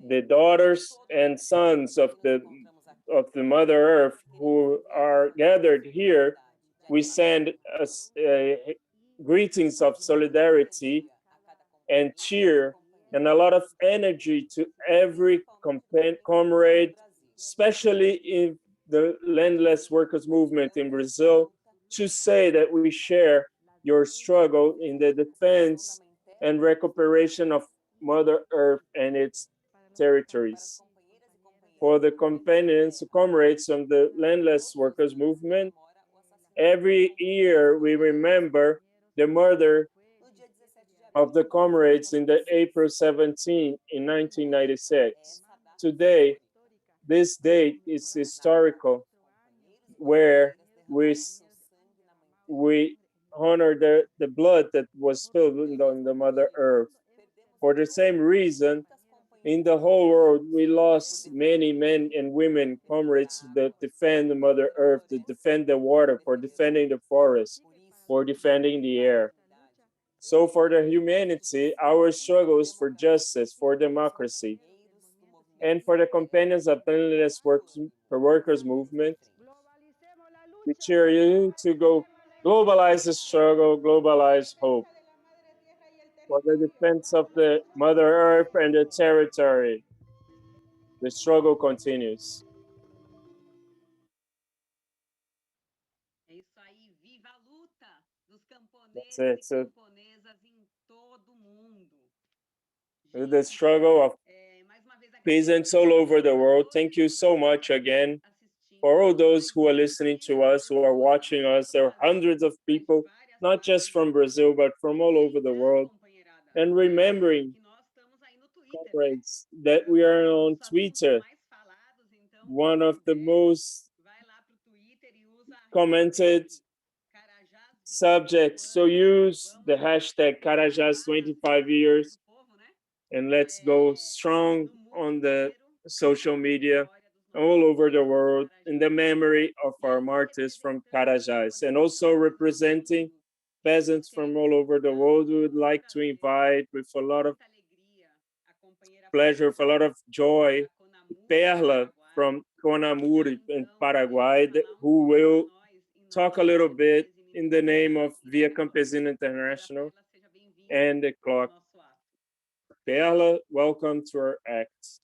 The daughters and sons of the Mother Earth who are gathered here, we send greetings of solidarity and cheer and a lot of energy to every comrade, especially in the landless workers movement in Brazil, to say that we share your struggle in the defense and recuperation of Mother Earth and its territories. For the companions, comrades of the landless workers movement, every year we remember the murder of the comrades in the April 17 in 1996. Today, this date is historical, where we honor the blood that was spilled on the Mother Earth. For the same reason, in the whole world, we lost many men and women, comrades that defend the Mother Earth, that defend the water, for defending the forest, for defending the air. So for the humanity, our struggles for justice, for democracy, and for the companions of the landless workers movement, we cheer you to go globalize the struggle, globalize hope. For the defense of the Mother Earth and the territory, the struggle continues. That's it. So, the struggle of peasants all over the world. Thank you so much again for all those who are listening to us, who are watching us. There are hundreds of people, not just from Brazil, but from all over the world. And remembering, comrades, that we are on Twitter, one of the most commented subjects. So use the hashtag Carajás 25 years and let's go strong on the social media all over the world in the memory of our martyrs from Carajás, and also representing peasants from all over the world. We would like to invite with a lot of pleasure, with a lot of joy, Pela from Conamuri in Paraguay, who will talk a little bit in the name of Via Campesina International and the Clock. Pela, welcome to our act.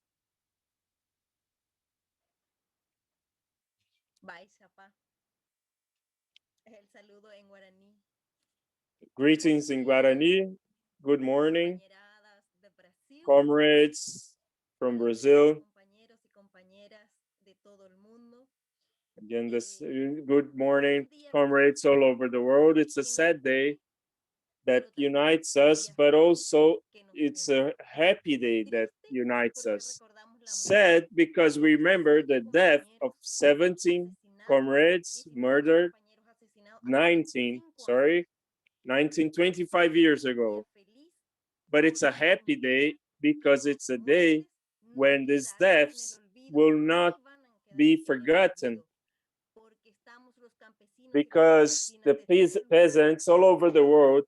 Greetings in Guarani. Good morning, comrades from Brazil. Again, good morning, comrades all over the world. It's a sad day that unites us, but also it's a happy day that unites us. Sad because we remember the death of 17 comrades murdered 25 years ago. But it's a happy day because it's a day when these deaths will not be forgotten, because the peasants all over the world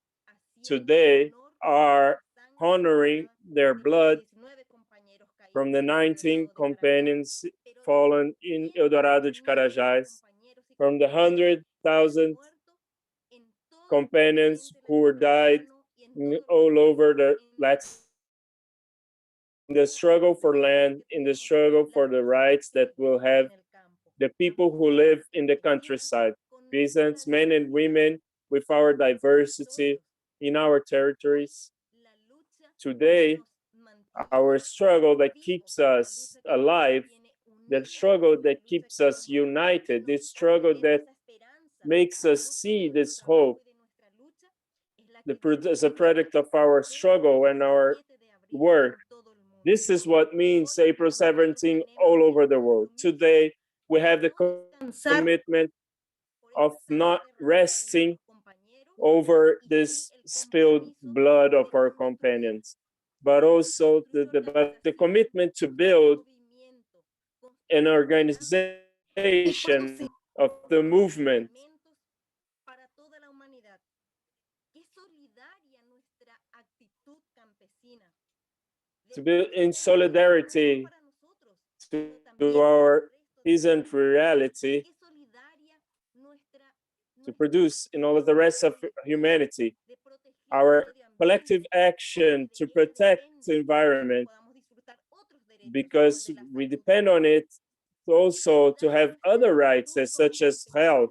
today are honoring their blood from the 19 companions fallen in Eldorado de Carajás, from the 100,000 companions who died all over the Latin, in the struggle for land, in the struggle for the rights that will have the people who live in the countryside, peasants, men and women, with our diversity in our territories. Today, our struggle that keeps us alive, the struggle that keeps us united, this struggle that makes us see this hope, as a product of our struggle and our work. This is what means April 17 all over the world. Today, we have the commitment of not resting over this spilled blood of our companions, but also the commitment to build an organization of the movement to build in solidarity to our peasant reality, to produce in all of the rest of humanity, our collective action to protect the environment, because we depend on it also to have other rights such as health.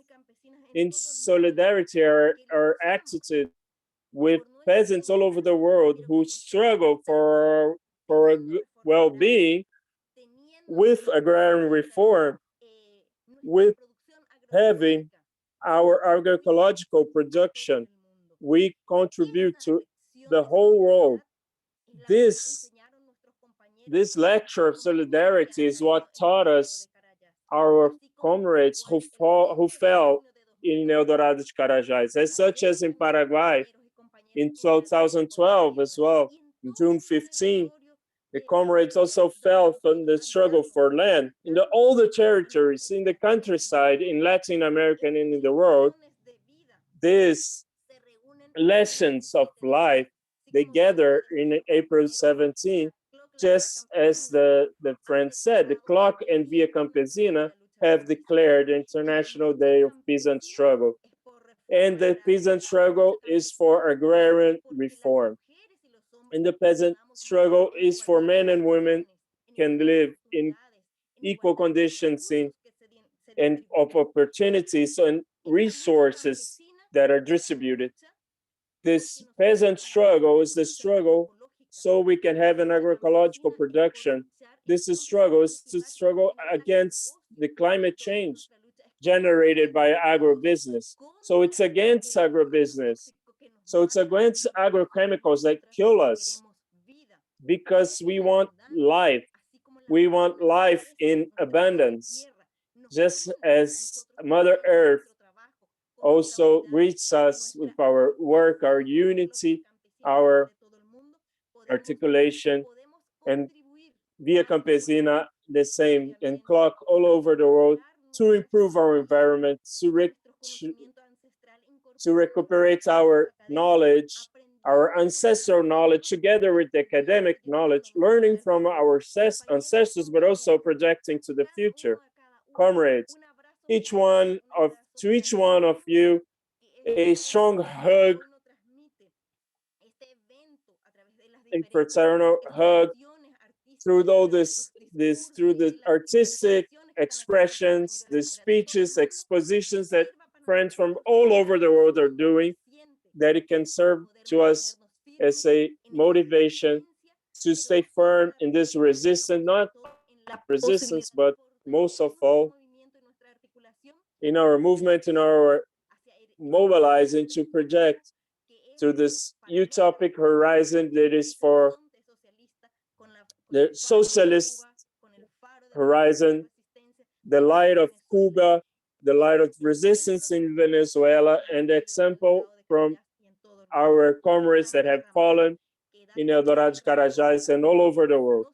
In solidarity, our attitude with peasants all over the world who struggle for a well-being, with agrarian reform, with having our agroecological production. We contribute to the whole world. This lecture of solidarity is what taught us our comrades who fell in Eldorado de Carajás, as such as in Paraguay in 2012 as well. In June 15, the comrades also fell from the struggle for land in all the territories, in the countryside, in Latin America and in the world. These lessons of life, they gather in April 17, just as the friend said, the clock and Via Campesina have declared the International Day of Peasant Struggle. And the peasant struggle is for agrarian reform. And the peasant struggle is for men and women can live in equal conditions and of opportunities and resources that are distributed. This peasant struggle is the struggle so we can have an agroecological production. This struggle is to struggle against the climate change generated by agribusiness. So it's against agribusiness. So it's against agrochemicals that kill us, because we want life. We want life in abundance, just as Mother Earth also greets us with our work, our unity, our articulation, and Via Campesina the same, and clock all over the world to improve our environment, to recuperate our knowledge, our ancestral knowledge, together with the academic knowledge, learning from our ancestors, but also projecting to the future. Comrades, to each one of you, a strong hug, a fraternal hug through all through the artistic expressions, the speeches, expositions that friends from all over the world are doing, that it can serve to us as a motivation to stay firm in this resistance, not resistance, but most of all, in our movement, in our mobilizing to project to this utopic horizon that is for the socialist horizon, the light of Cuba, the light of resistance in Venezuela, and the example from our comrades that have fallen in Eldorado, Carajás, and all over the world.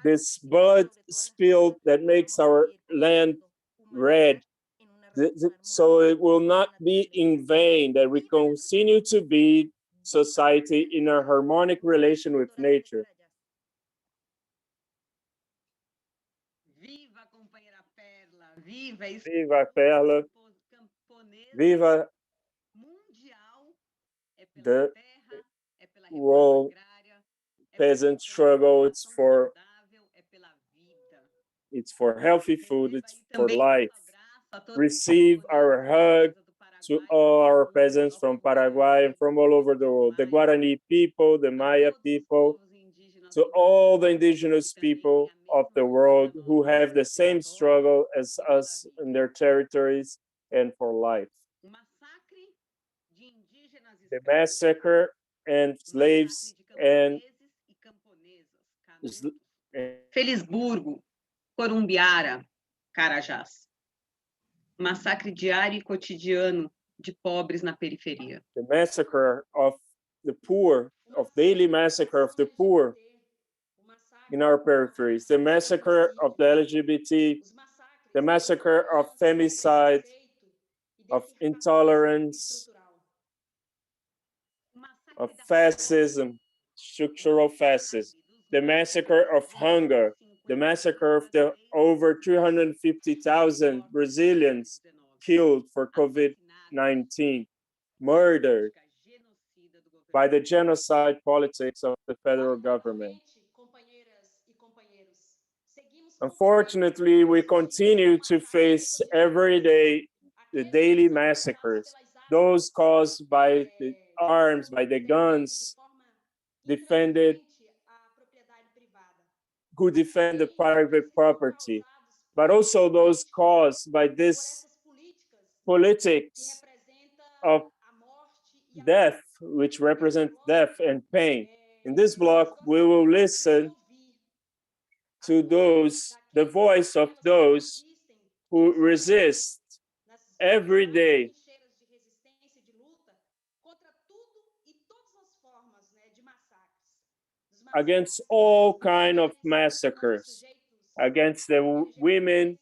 This blood spilled that makes our land red. So it will not be in vain that we continue to be society in a harmonic relation with nature. Viva Pela, viva the world peasant struggle. It's for healthy food, it's for life. Receive our hug to all our peasants from Paraguay and from all over the world, the Guarani people, the Maya people, to all the indigenous people of the world who have the same struggle as us in their territories and for life. The massacre and slaves and Felisburgo, Corumbiara, Carajás. Massacre diário e cotidiano de pobres na periferia. The massacre of the poor, of daily massacre of the poor in our peripheries, the massacre of the LGBT, the massacre of femicide, of intolerance, of fascism, structural fascism, the massacre of hunger, the massacre of the over 350,000 Brazilians killed for COVID-19, murdered by the genocide politics of the federal government. Unfortunately, we continue to face every day the daily massacres, those caused by the arms, by the guns, who defend the private property, but also those caused by this politics of death, which represent death and pain. In this block, we will listen to the voice of those who resist every day against all kinds of massacres, against the women,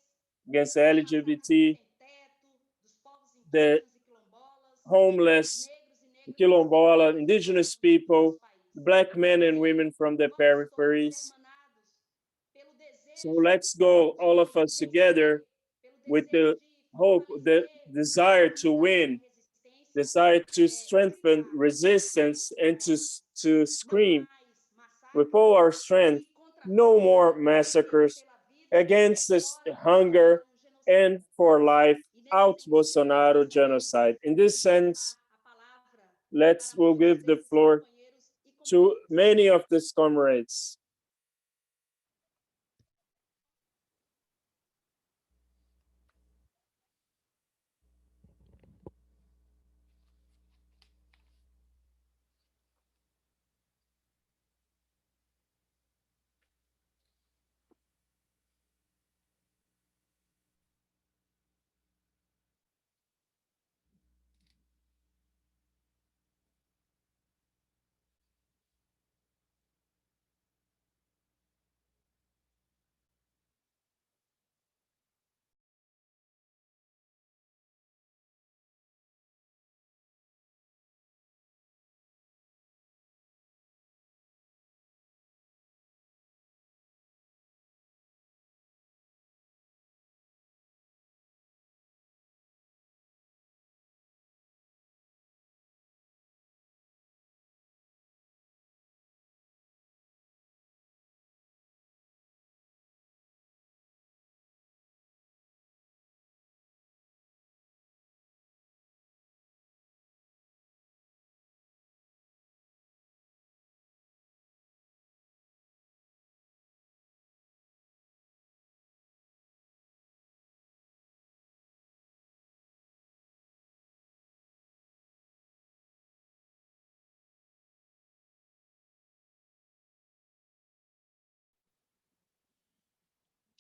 against the LGBT, the homeless, the quilombola, indigenous people, Black men and women from the peripheries. So let's go, all of us together, with the hope, the desire to win, desire to strengthen resistance, and to scream with all our strength, no more massacres, against this hunger, and for life, out Bolsonaro genocide. In this sense, we'll give the floor to many of these comrades.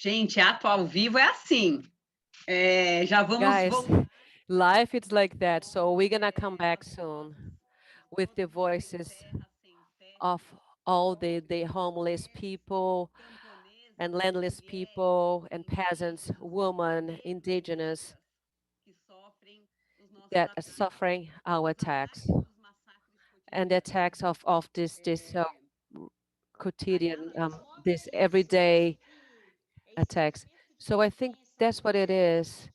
Gente, ato ao vivo é assim. Já vamos... Guys, life is like that, so we're gonna come back soon with the voices of all the homeless people and landless people and peasants, women, indigenous that are suffering our attacks and the attacks of this quotidian, this everyday attacks. So I think that's what it is.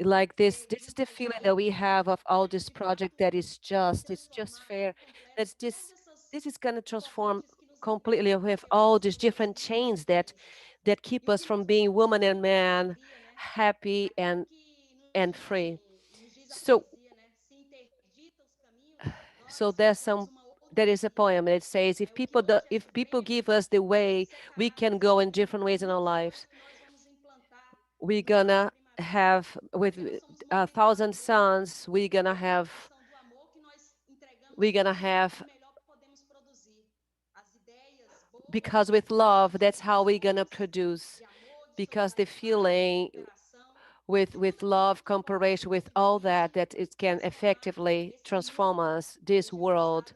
Like this is the feeling that we have of all this project that is just, it's just fair. That's this is gonna transform completely with all these different chains that keep us from being woman and man, happy and free. So there is a poem that says, if people give us the way we can go in different ways in our lives, we're gonna have with 1,000 suns, we're gonna have because with love, that's how we're gonna produce, because the feeling with love, comparison, with all that it can effectively transform us, this world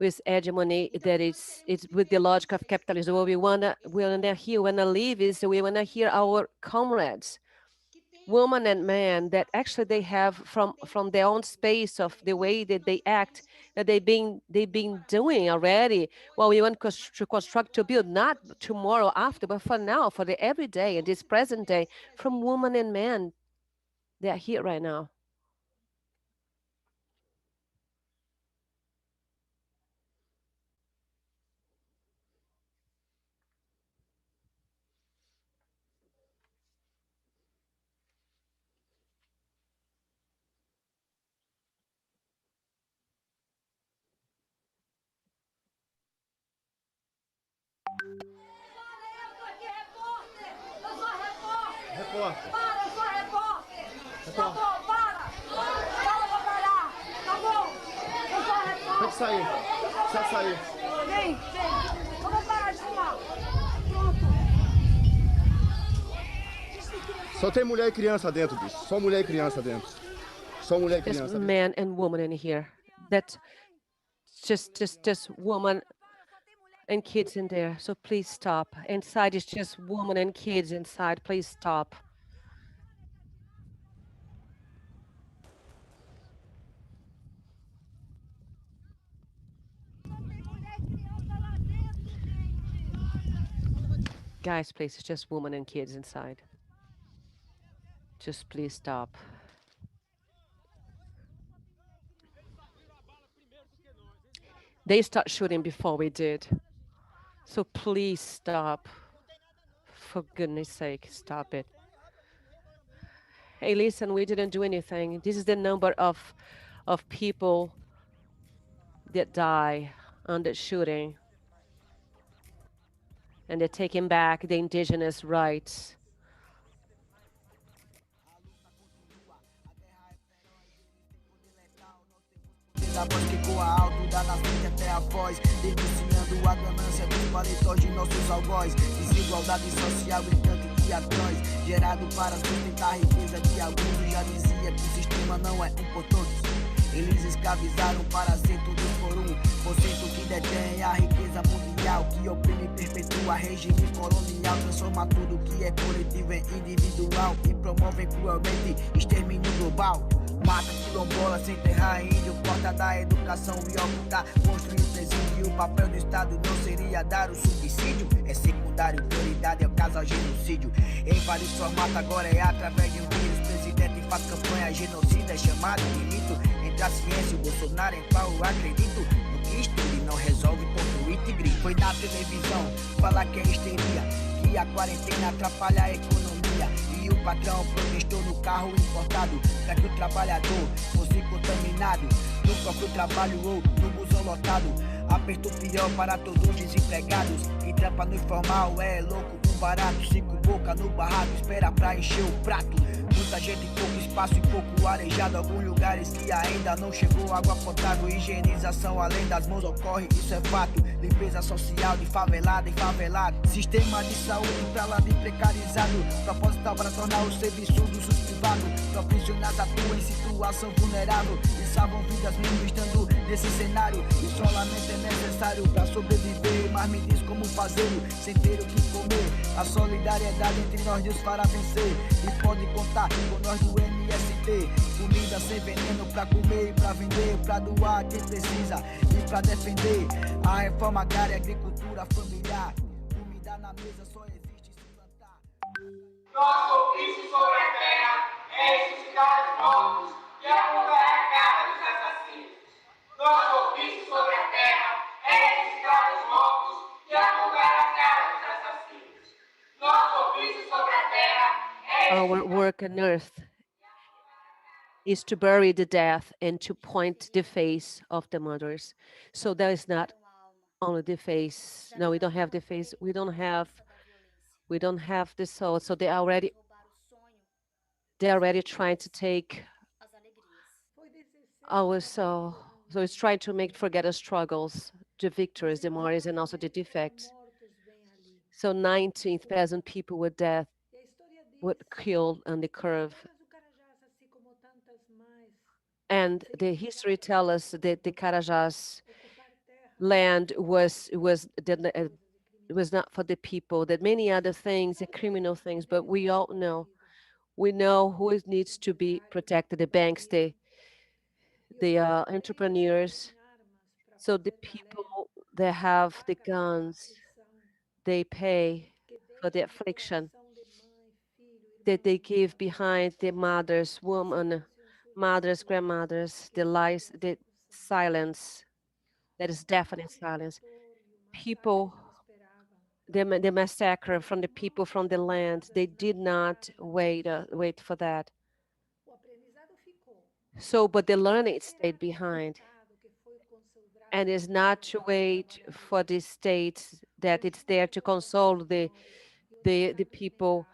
with hegemony, that it's with the logic of capitalism. What we wanna live is we wanna hear our comrades, woman and man, that actually they have from their own space of the way that they act, that they've been doing already. Well, we want to construct, to build, not tomorrow after, but for now, for the everyday and this present day, from woman and man. They are here right now. Repórter. Para, eu sou repórter. Tá bom, para. Para pra parar. Tá bom. Eu sou repórter. Pode sair. Precisa sair. Vem. Vamos parar de fumar. Pronto. Só tem mulher e criança dentro disso. Só mulher e criança dentro. Só mulher e criança. Just man and woman in here. That's just woman and kids in there. So please stop. Inside is just woman and kids inside. Please stop. Guys, please, it's just women and kids inside. Just please stop. They start shooting before we did. So please stop. For goodness sake, stop it. Hey, listen, we didn't do anything. This is the number of people that die under shooting. And they're taking back the indigenous rights. Da voz que coa alto, da nascente até a voz, denunciando a ganância dos paletós de nossos algozes. Desigualdade social gritante e atroz, gerado para sustentar a riqueza de alguns. Já dizia que o sistema não é um por todos. Eles escravizaram para ser todos por um. Porcento que detém a riqueza mundial, que oprime e perpetua regime colonial. Transforma tudo que é coletivo em individual e promove cruelmente extermínio global. Mata quilombola, sem terra índio, corta da educação e optar construir o presídio. O papel do Estado não seria dar o subsídio, é secundário, prioridade é o caso ao genocídio. Em vários formatos agora é através de um vírus. O presidente faz campanha genocida, é chamado de mito. Entre a ciência e o Bolsonaro, em qual eu acredito. No Cristo ele não resolve por tweet e grito. Foi na televisão falar que é histeria, que a quarentena atrapalha a economia. E o patrão protestou no carro importado, pra que o trabalhador fosse contaminado. No próprio trabalho ou no busão lotado, aperto pior para todos os desempregados. Quem trampa no informal é louco, um barato. 5 boca no barraco, espera pra encher o prato. No Muita gente, pouco espaço e pouco arejado. Alguns lugares que ainda não chegou água potável. Higienização além das mãos ocorre, isso é fato. Limpeza social de favelada em favelado. Sistema de saúde pra lá de precarizado. Proposital para tornar o serviço do SUS privado. Profissionais atuam em situação vulnerável e salvam vidas mesmo estando nesse cenário. Isolamento é necessário pra sobreviver, mas me diz como fazer sem ter o que comer. A solidariedade entre nós Deus fará vencer. E pode contar com nós do MST. Comida sem veneno pra comer e pra vender, pra doar quem precisa e pra defender a reforma agrária, agricultura familiar. Comida na mesa só existe se plantar. Nosso ofício sobre a terra é ressuscitar os mortos e apontar a cara dos assassinos. Nosso ofício sobre a terra é ressuscitar os mortos e apontar a cara dos assassinos. Nosso ofício sobre a terra é Our work on earth is to bury the death and to point the face of the murderers. So there is not only the face. No, we don't have the face. We don't have the soul. So they're already trying to take our soul. So it's trying to make forget the struggles, the victories, the mores, and also the defects. So 19,000 people were dead, were killed on the curve. And the history tells us that the Carajás land was not for the people, that many other things, the criminal things, but we all know. We know who needs to be protected, the banks, the entrepreneurs. So the people that have the guns, they pay for the affliction that they give behind the mothers, women, mothers, grandmothers, the lies, the silence, that is deafening silence. People, the massacre from the people from the land, they did not wait for that. So, but the learning stayed behind. And is not to wait for the state that it's there to console the people,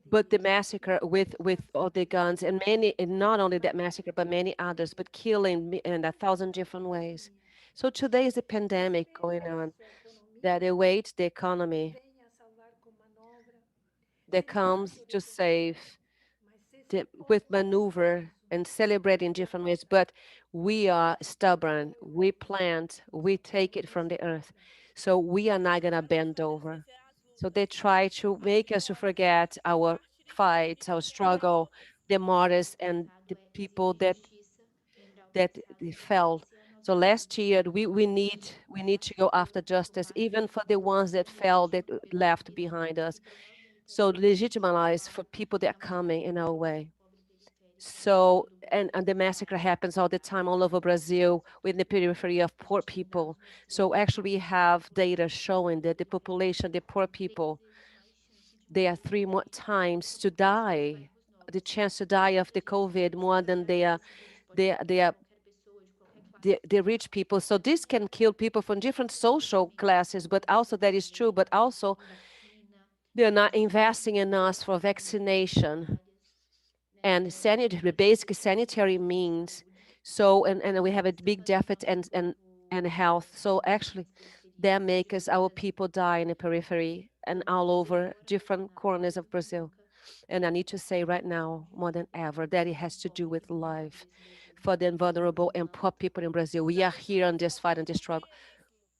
but the massacre with all the guns and many, and not only that massacre, but many others, but killing in 1,000 different ways. So today is a pandemic going on that awaits the economy, that comes to save with maneuver and celebrate in different ways, but we are stubborn. We plant, we take it from the earth. So we are not gonna bend over. So they try to make us to forget our fights, our struggle, the martyrs and the people that they fell. So last year we need to go after justice, even for the ones that fell, that left behind us. So legitimize for people that are coming in our way. So, and the massacre happens all the time all over Brazil with the periphery of poor people. So actually we have data showing that the population, the poor people, they are 3 more times to die, the chance to die of the COVID more than the rich people. So this can kill people from different social classes, but also that is true, but also they're not investing in us for vaccination and sanitary, basic sanitary means. So, and we have a big deficit and health. So actually, that makes our people die in the periphery and all over different corners of Brazil. And I need to say right now, more than ever, that it has to do with life for the vulnerable and poor people in Brazil. We are here on this fight and this struggle.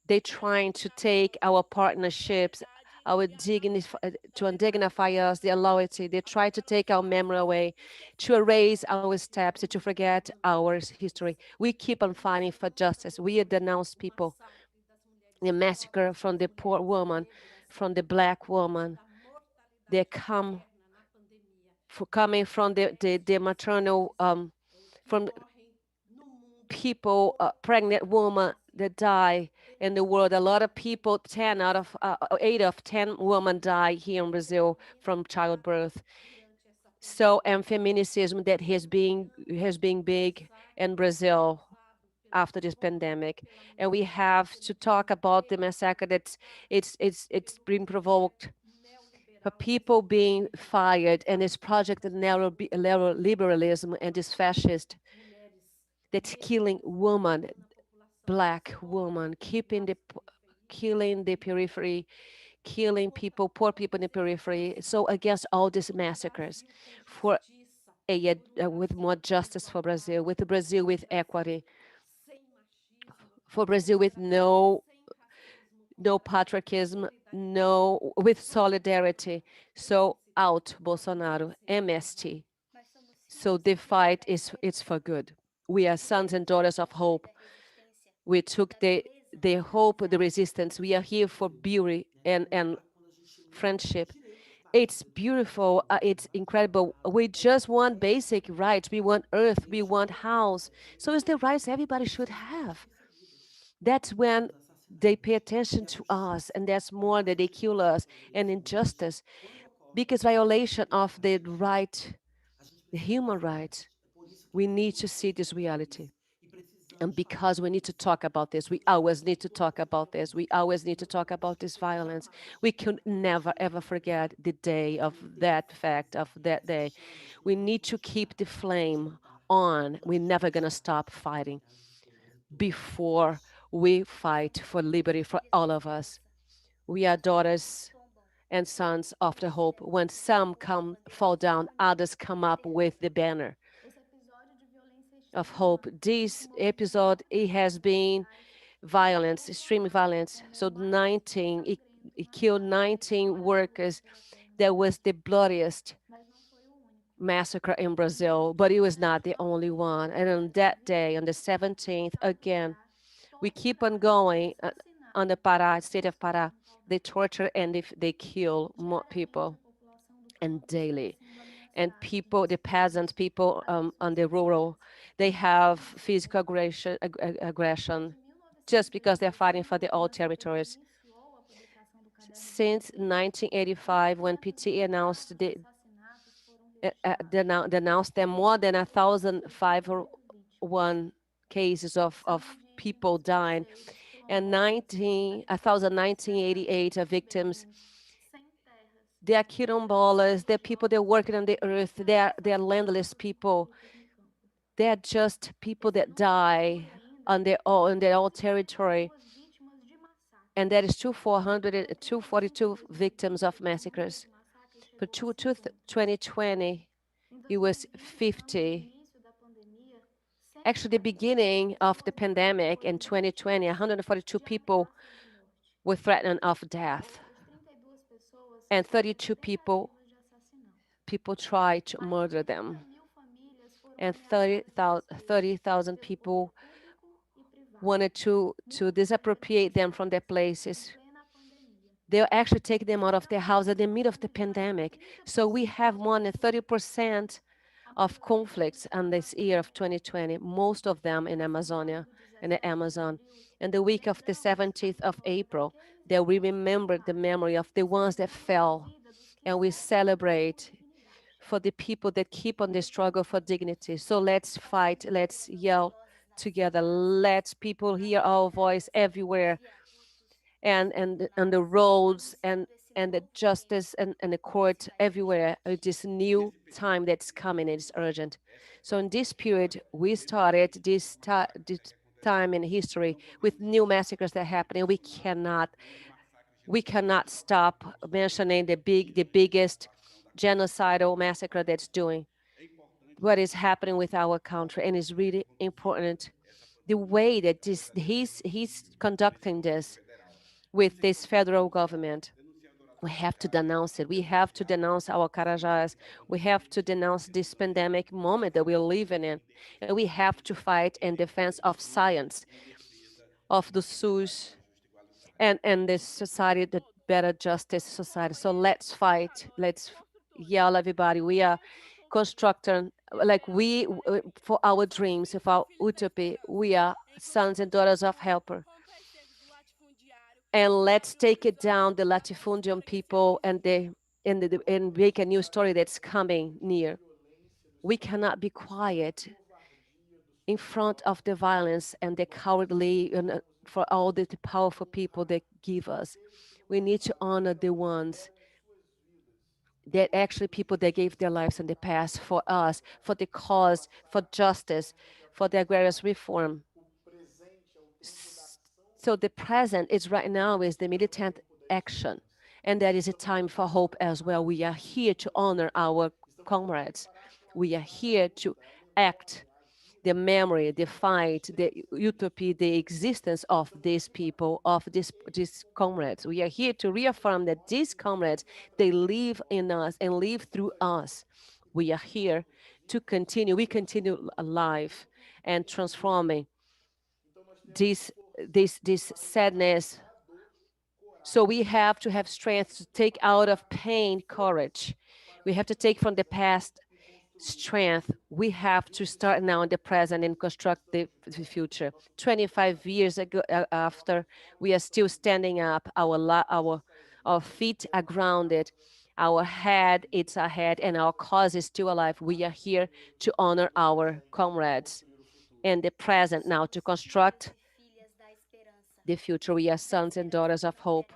They're trying to take our partnerships, our dignity, to undignify us, their loyalty. They try to take our memory away, to erase our steps, to forget our history. We keep on fighting for justice. We denounce people. The massacre from the poor woman, from the Black woman. They coming from the maternal, from people, pregnant woman that die in the world. A lot of people, 8 of 10 women die here in Brazil from childbirth. So, and feminicism that has been big in Brazil after this pandemic. And we have to talk about the massacre that's it's being provoked for people being fired, and this project of neoliberalism and this fascist that's killing women, black women, killing the periphery, killing people, poor people in the periphery. So against all these massacres, for with more justice for Brazil, with Brazil with equity, for Brazil with no patriarchism, no with solidarity. So out Bolsonaro, MST. So the fight is it's for good. We are sons and daughters of hope. We took the hope, the resistance. We are here for beauty and friendship. It's beautiful. It's incredible. We just want basic rights. We want earth. We want house. So it's the rights everybody should have. That's when they pay attention to us, and that's more that they kill us and injustice, because violation of the right, the human rights. We need to see this reality. And because we need to talk about this, we always need to talk about this. We always need to talk about this violence. We can never, ever forget the day of that fact, of that day. We need to keep the flame on. We're never going to stop fighting before we fight for liberty for all of us. We are daughters and sons of the hope. When some fall down, others come up with the banner of hope. This episode, it has been violence, extreme violence. So it killed 19 workers. That was the bloodiest massacre in Brazil, but it was not the only one. And on that day, on the 17th, again, we keep on going on the Pará, state of Pará. They torture and they kill more people, and daily. And people, the peasant people on the rural, they have physical aggression just because they're fighting for the old territories. Since 1985, when PT announced announced that more than 1,051 cases of people dying, and 1,988 victims. They are quilombolas, they're people that are working on the earth, they're landless people. They're just people that die on their own territory. And that is 242 victims of massacres. For 2020, it was 50. Actually, the beginning of the pandemic in 2020, 142 people were threatened of death. And 32 people tried to murder them. And 30,000 people wanted to disappropriate them from their places. They'll actually take them out of their house at the middle of the pandemic. So we have more than 30% of conflicts in this year of 2020, most of them in Amazonia, in the Amazon. And the week of the 17th of April, that we remember the memory of the ones that fell, and we celebrate for the people that keep on the struggle for dignity. So let's fight, let's yell together, let people hear our voice everywhere, and the roads and the justice and the court everywhere. This new time that's coming, it's urgent. So in this period, we started this time in history with new massacres that are happening. We cannot stop mentioning the biggest genocidal massacre that's doing what is happening with our country, and it's really important the way that he's conducting this with this federal government. We have to denounce it. We have to denounce our Carajás. We have to denounce this pandemic moment that we're living in. And we have to fight in defense of science, of the SUS, and this society, the better justice society. So let's fight. Let's yell, everybody. We are constructing, like for our dreams, for our utopia, we are sons and daughters of helper. And let's take it down, the latifundium people, and make a new story that's coming near. We cannot be quiet in front of the violence and the cowardly, and for all the powerful people that give us. We need to honor the ones that actually people that gave their lives in the past for us, for the cause, for justice, for the agrarian reform. So the present is right now is the militant action, and that is a time for hope as well. We are here to honor our comrades. We are here to act the memory, the fight, the utopia, the existence of these people, of these comrades. We are here to reaffirm that these comrades, they live in us and live through us. We are here to continue, we continue alive and transforming this sadness. So we have to have strength to take out of pain, courage. We have to take from the past strength. We have to start now in the present and construct the future. 25 years ago, after, we are still standing up. Our feet are grounded. Our head, it's ahead, and our cause is still alive. We are here to honor our comrades and the present now to construct the future. We are sons and daughters of hope,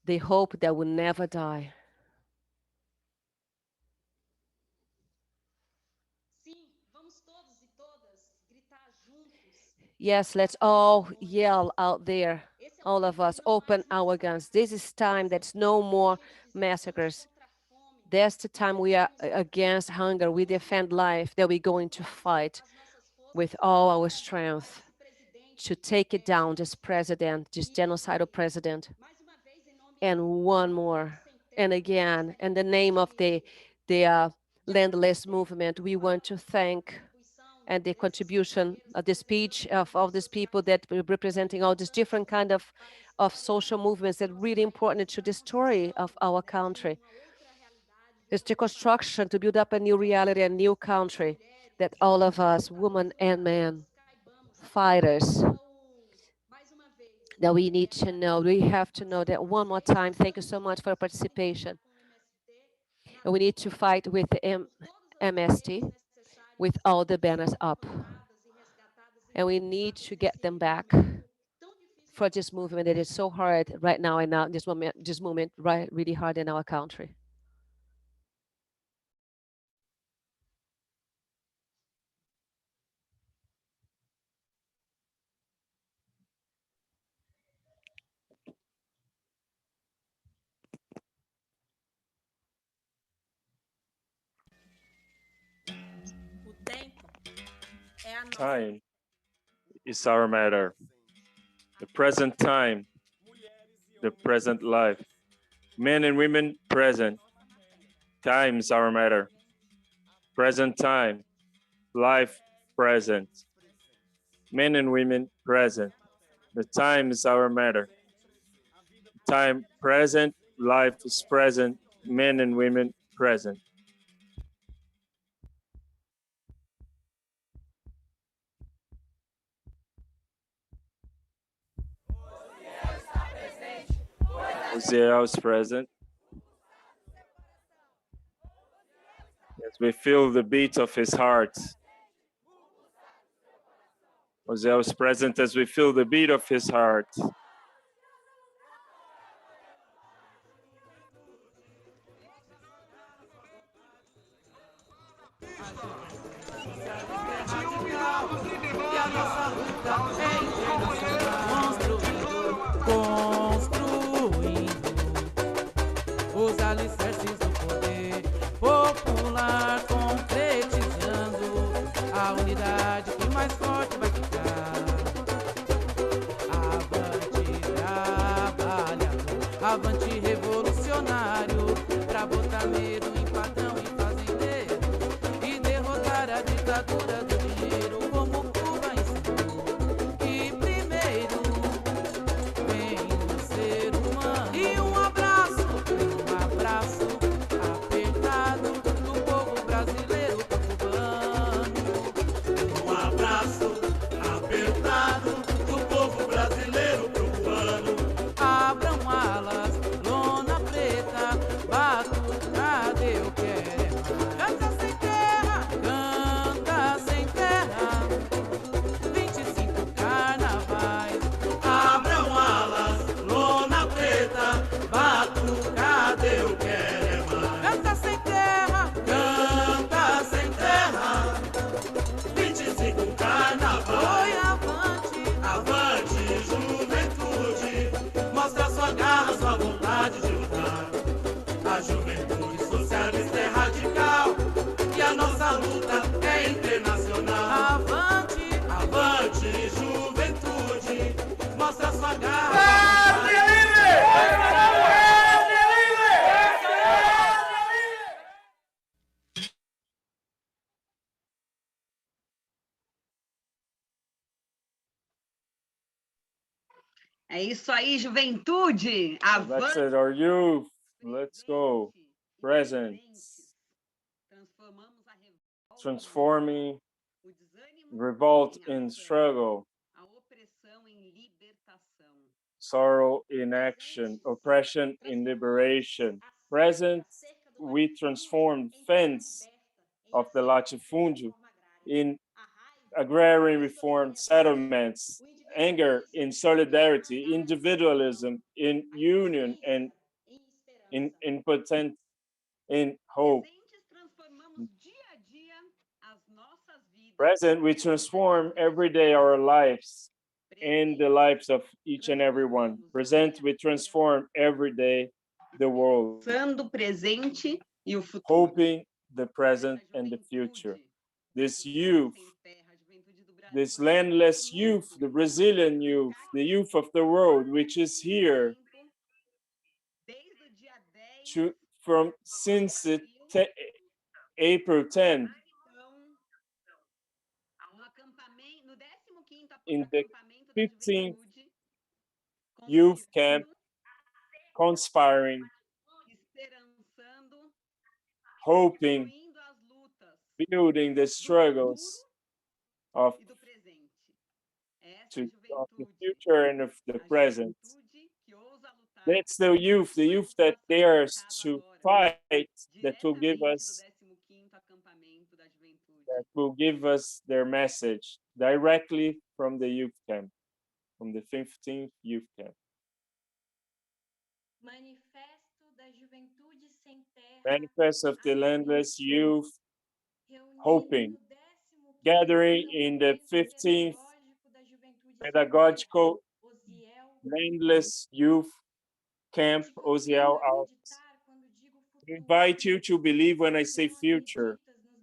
the hope that will never die. Yes, let's all yell out there, all of us, open our guns. This is time that's no more massacres. That's the time we are against hunger. We defend life, that we're going to fight with all our strength to take it down, this president, this genocidal president. And one more, and again, in the name of the landless movement, we want to thank and the contribution of the speech of all these people that were representing all these different kind of social movements that are really important to the story of our country. It's the construction to build up a new reality, a new country that all of us, women and men, fighters, that we need to know. We have to know that one more time. Thank you so much for your participation. And we need to fight with the MST, with all the banners up. And we need to get them back for this movement that is so hard right now and now, this moment, right, really hard in our country. Time is our matter. The present time, the present life. Men and women present. Time is our matter. Present time, life present. Men and women present. The time is our matter. Time present, life is present. Men and women present. Osiel is present. As we feel the beat of his heart. Osiel is present as we feel the beat of his heart. Os alicerces do poder popular, concretizando a unidade que mais forte vai ficar. Avante trabalhador, avante revolucionário, pra botar medo em patrão e fazendeiro e derrotar a ditadura do dinheiro, como Cuba ensinou. E primeiro vem o ser humano e um abraço apertado do povo brasileiro pro cubano. Um abraço apertado do povo brasileiro pro cubano. Abram alas, lona preta, batucada eu quero mais. Canta sem terra, canta sem É isso aí, juventude. That's it, our youth. Let's go. Present. Transforming revolt in struggle. Sorrow in action, oppression in liberation. Present, we transformed fence of the latifúndio in agrarian reform settlements, anger in solidarity, individualism in union, and in impotent in hope. Present, we transform every day our lives and the lives of each and every one. Present, we transform every day the world. Presente e o futuro. Hoping the present and the future. This youth, this landless youth, the Brazilian youth, the youth of the world, which is here since April 10th, in the 15th youth camp, conspiring, hoping, building the struggles of the future and of the present. That's the youth that dares to fight, that will give us their message directly from the youth camp, from the 15th youth camp. Manifest of the landless youth, hoping, gathering in the 15th pedagogical landless youth camp, Oziel Alves. I invite you to believe when I say future.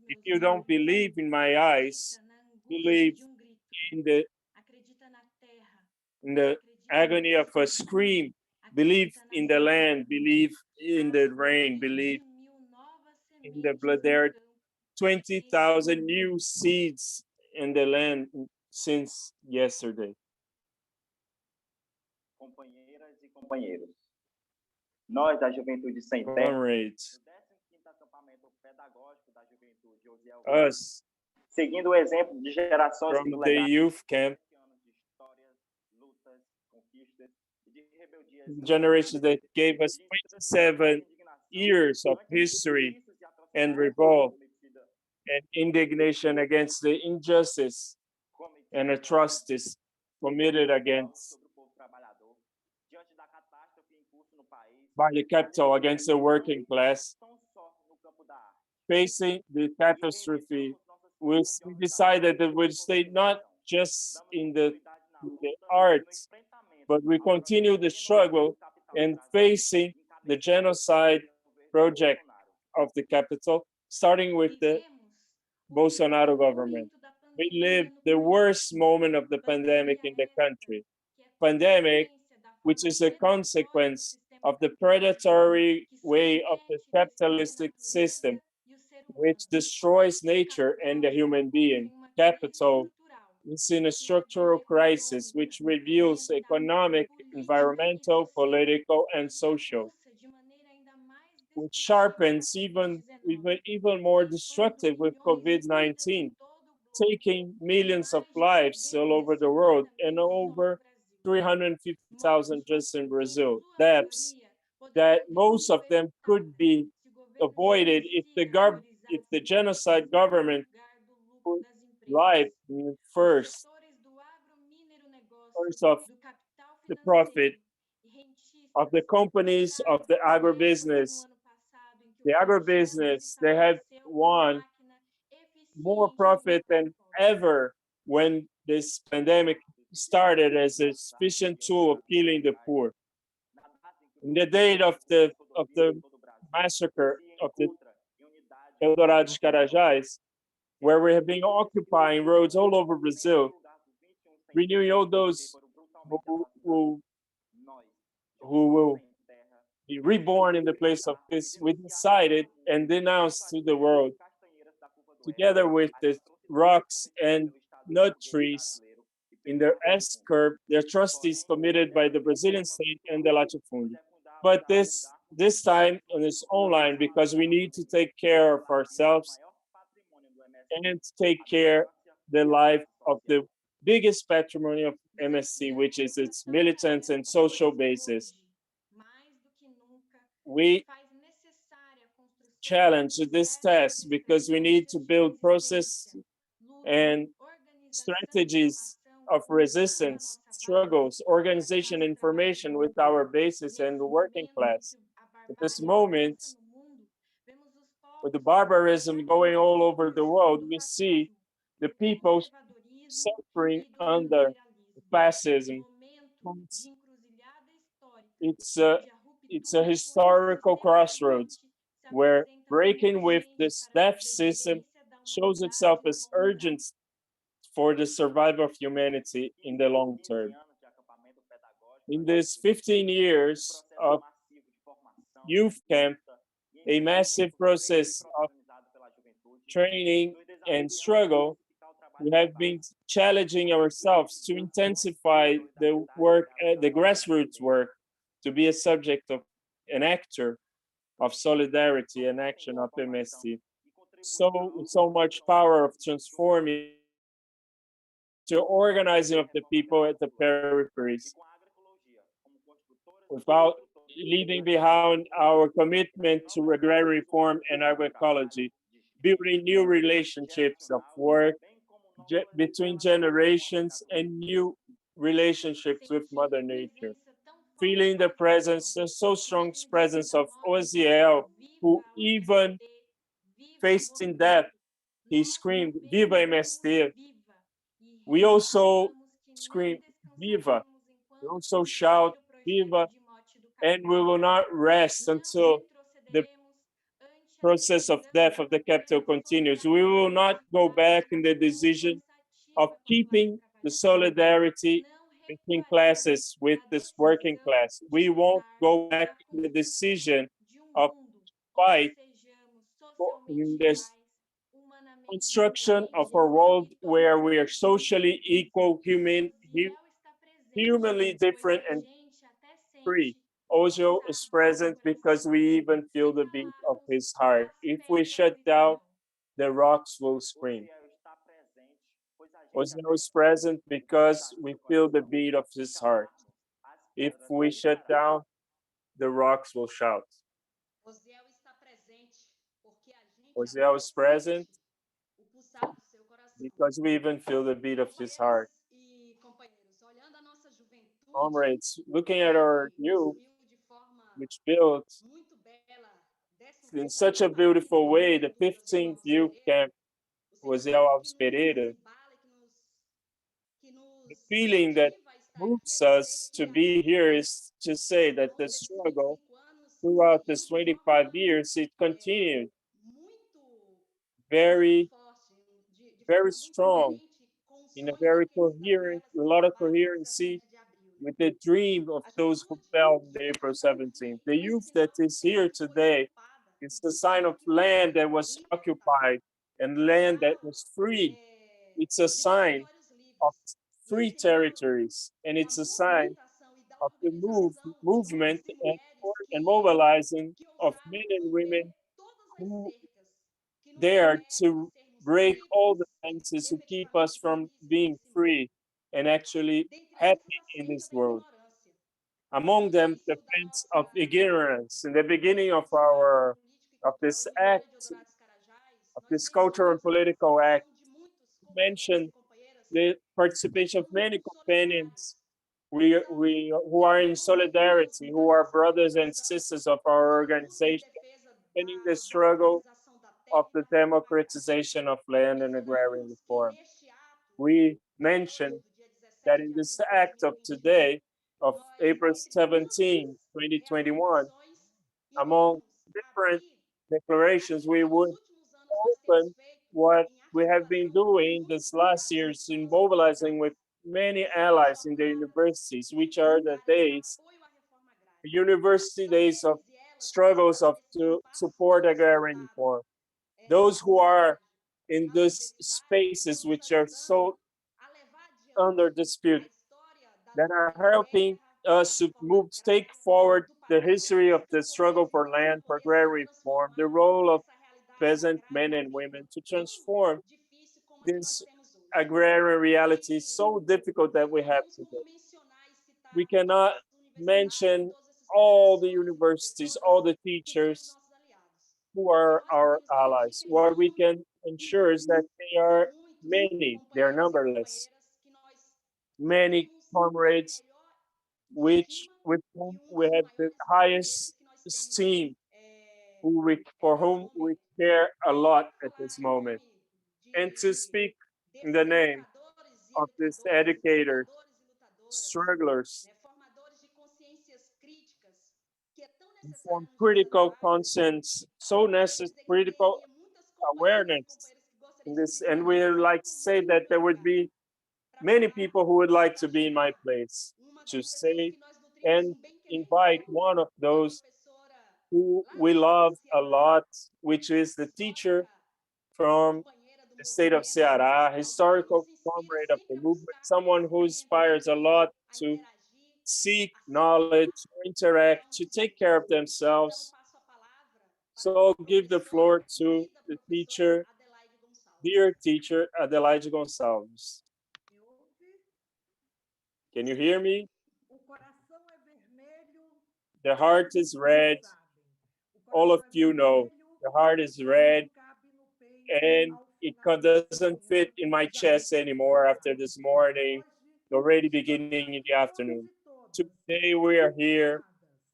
If you don't believe in my eyes, believe in the agony of a scream, believe in the land, believe in the rain, believe in the blood. There are 20,000 new seeds in the land since yesterday. Companheiras e companheiros, nós da Juventude Sem Terra, Comrades, us, seguindo o exemplo de gerações from the youth camp, generations that gave us 27 years of history and revolt and indignation against the injustice and atrocities committed against by the capital against the working class. Facing the catastrophe, we decided that we'd stay not just in the arts, but we continue the struggle and facing the genocide project of the capital, starting with the Bolsonaro government. We lived the worst moment of the pandemic in the country. Pandemic, which is a consequence of the predatory way of the capitalistic system, which destroys nature and the human being. Capital is in a structural crisis which reveals economic, environmental, political, and social, which sharpens even more destructive with COVID-19, taking millions of lives all over the world and over 350,000 just in Brazil. Deaths that most of them could be avoided if the genocide government put life first of the profit of the companies of the agribusiness. The agribusiness, they have won more profit than ever when this pandemic started as a sufficient tool of killing the poor. In the date of the massacre of the Eldorado Carajás, where we have been occupying roads all over Brazil, renewing all those who will be reborn in the place of this, we decided and denounced to the world, together with the rocks and nut trees in the S curve, the atrocities committed by the Brazilian state and the latifundio. But this time it's online because we need to take care of ourselves and take care the life of the biggest patrimony of MSC, which is its militants and social basis. We challenge this task because we need to build process and strategies of resistance, struggles, organization, information with our basis and the working class. At this moment, with the barbarism going all over the world, we see the people suffering under fascism. It's a historical crossroads where breaking with this death system shows itself as urgent for the survival of humanity in the long term. In these 15 years of youth camp, a massive process of training and struggle, we have been challenging ourselves to intensify the work, the grassroots work, to be a subject of an actor of solidarity and action of MST. So much power of transforming to organizing of the people at the peripheries without leaving behind our commitment to agrarian reform and agroecology, building new relationships of work between generations and new relationships with Mother Nature. Feeling the presence, the so strong presence of Oziel, who even facing death, he screamed, Viva MST. We also scream, Viva. We also shout, Viva, and we will not rest until the process of death of the capital continues. We will not go back in the decision of keeping the solidarity between classes with this working class. We won't go back in the decision of fight in this construction of a world where we are socially equal, humanly different and free. Ozio is present because we even feel the beat of his heart. If we shut down, the rocks will scream. Ozio is present because we feel the beat of his heart. If we shut down, the rocks will shout. Ozio is present because we even feel the beat of his heart. Comrades, looking at our youth, which built in such a beautiful way the 15th youth camp, José Alves Pereira, the feeling that moves us to be here is to say that the struggle throughout this 25 years, it continued very, very strong, in a very coherent, a lot of coherency with the dream of those who fell on April 17th. The youth that is here today is the sign of land that was occupied and land that was free. It's a sign of free territories, and it's a sign of the movement and mobilizing of men and women who dare to break all the fences to keep us from being free and actually happy in this world. Among them, the fence of ignorance. In the beginning of this act, of this cultural and political act, mentioned the participation of many companions who are in solidarity, who are brothers and sisters of our organization, and in the struggle of the democratization of land and agrarian reform. We mentioned that in this act of today, of April 17, 2021, among different declarations, we would open what we have been doing this last years in mobilizing with many allies in the universities, which are the university days of struggles to support agrarian reform. Those who are in these spaces which are so under dispute that are helping us to take forward the history of the struggle for land, for agrarian reform, the role of peasant men and women to transform this agrarian reality so difficult that we have today. We cannot mention all the universities, all the teachers who are our allies. What we can ensure is that they are many, they are numberless, many comrades with whom we have the highest esteem, for whom we care a lot at this moment. And to speak in the name of these educators, strugglers, form critical conscience, so necessary, critical awareness in this. And we like to say that there would be many people who would like to be in my place to say and invite one of those who we love a lot, which is the teacher from the state of Ceará, historical comrade of the movement, someone who inspires a lot to seek knowledge, to interact, to take care of themselves. So I'll give the floor to the teacher, dear teacher, Adelaide Gonçalves. Can you hear me? The heart is red. All of you know the heart is red, and it doesn't fit in my chest anymore after this morning, already beginning in the afternoon. Today we are here,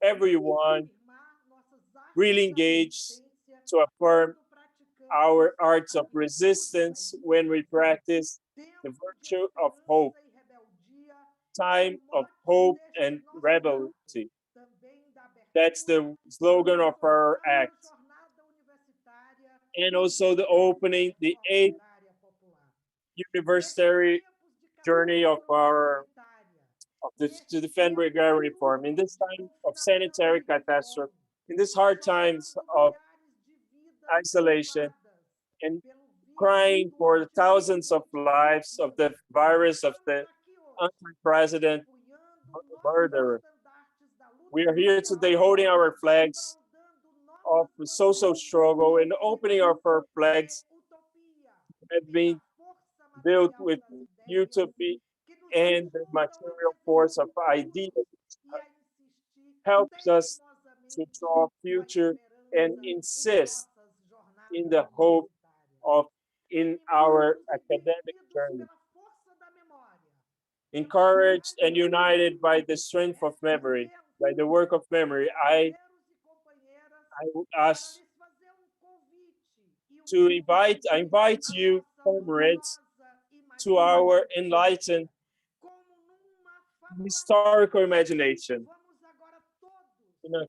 everyone really engaged to affirm our arts of resistance when we practice the virtue of hope, time of hope and rebellion. That's the slogan of our act. And also the opening, the 8th university journey of to defend agrarian reform. In this time of sanitary catastrophe, in these hard times of isolation, and crying for the thousands of lives of the virus of the anti-president murderer. We are here today holding our flags of the social struggle and opening of our flags have been built with utopia and the material force of ideas helps us to draw future and insist in the hope of in our academic journey. Encouraged and united by the strength of memory, by the work of memory, I would ask to invite you, comrades, to our enlightened historical imagination. In a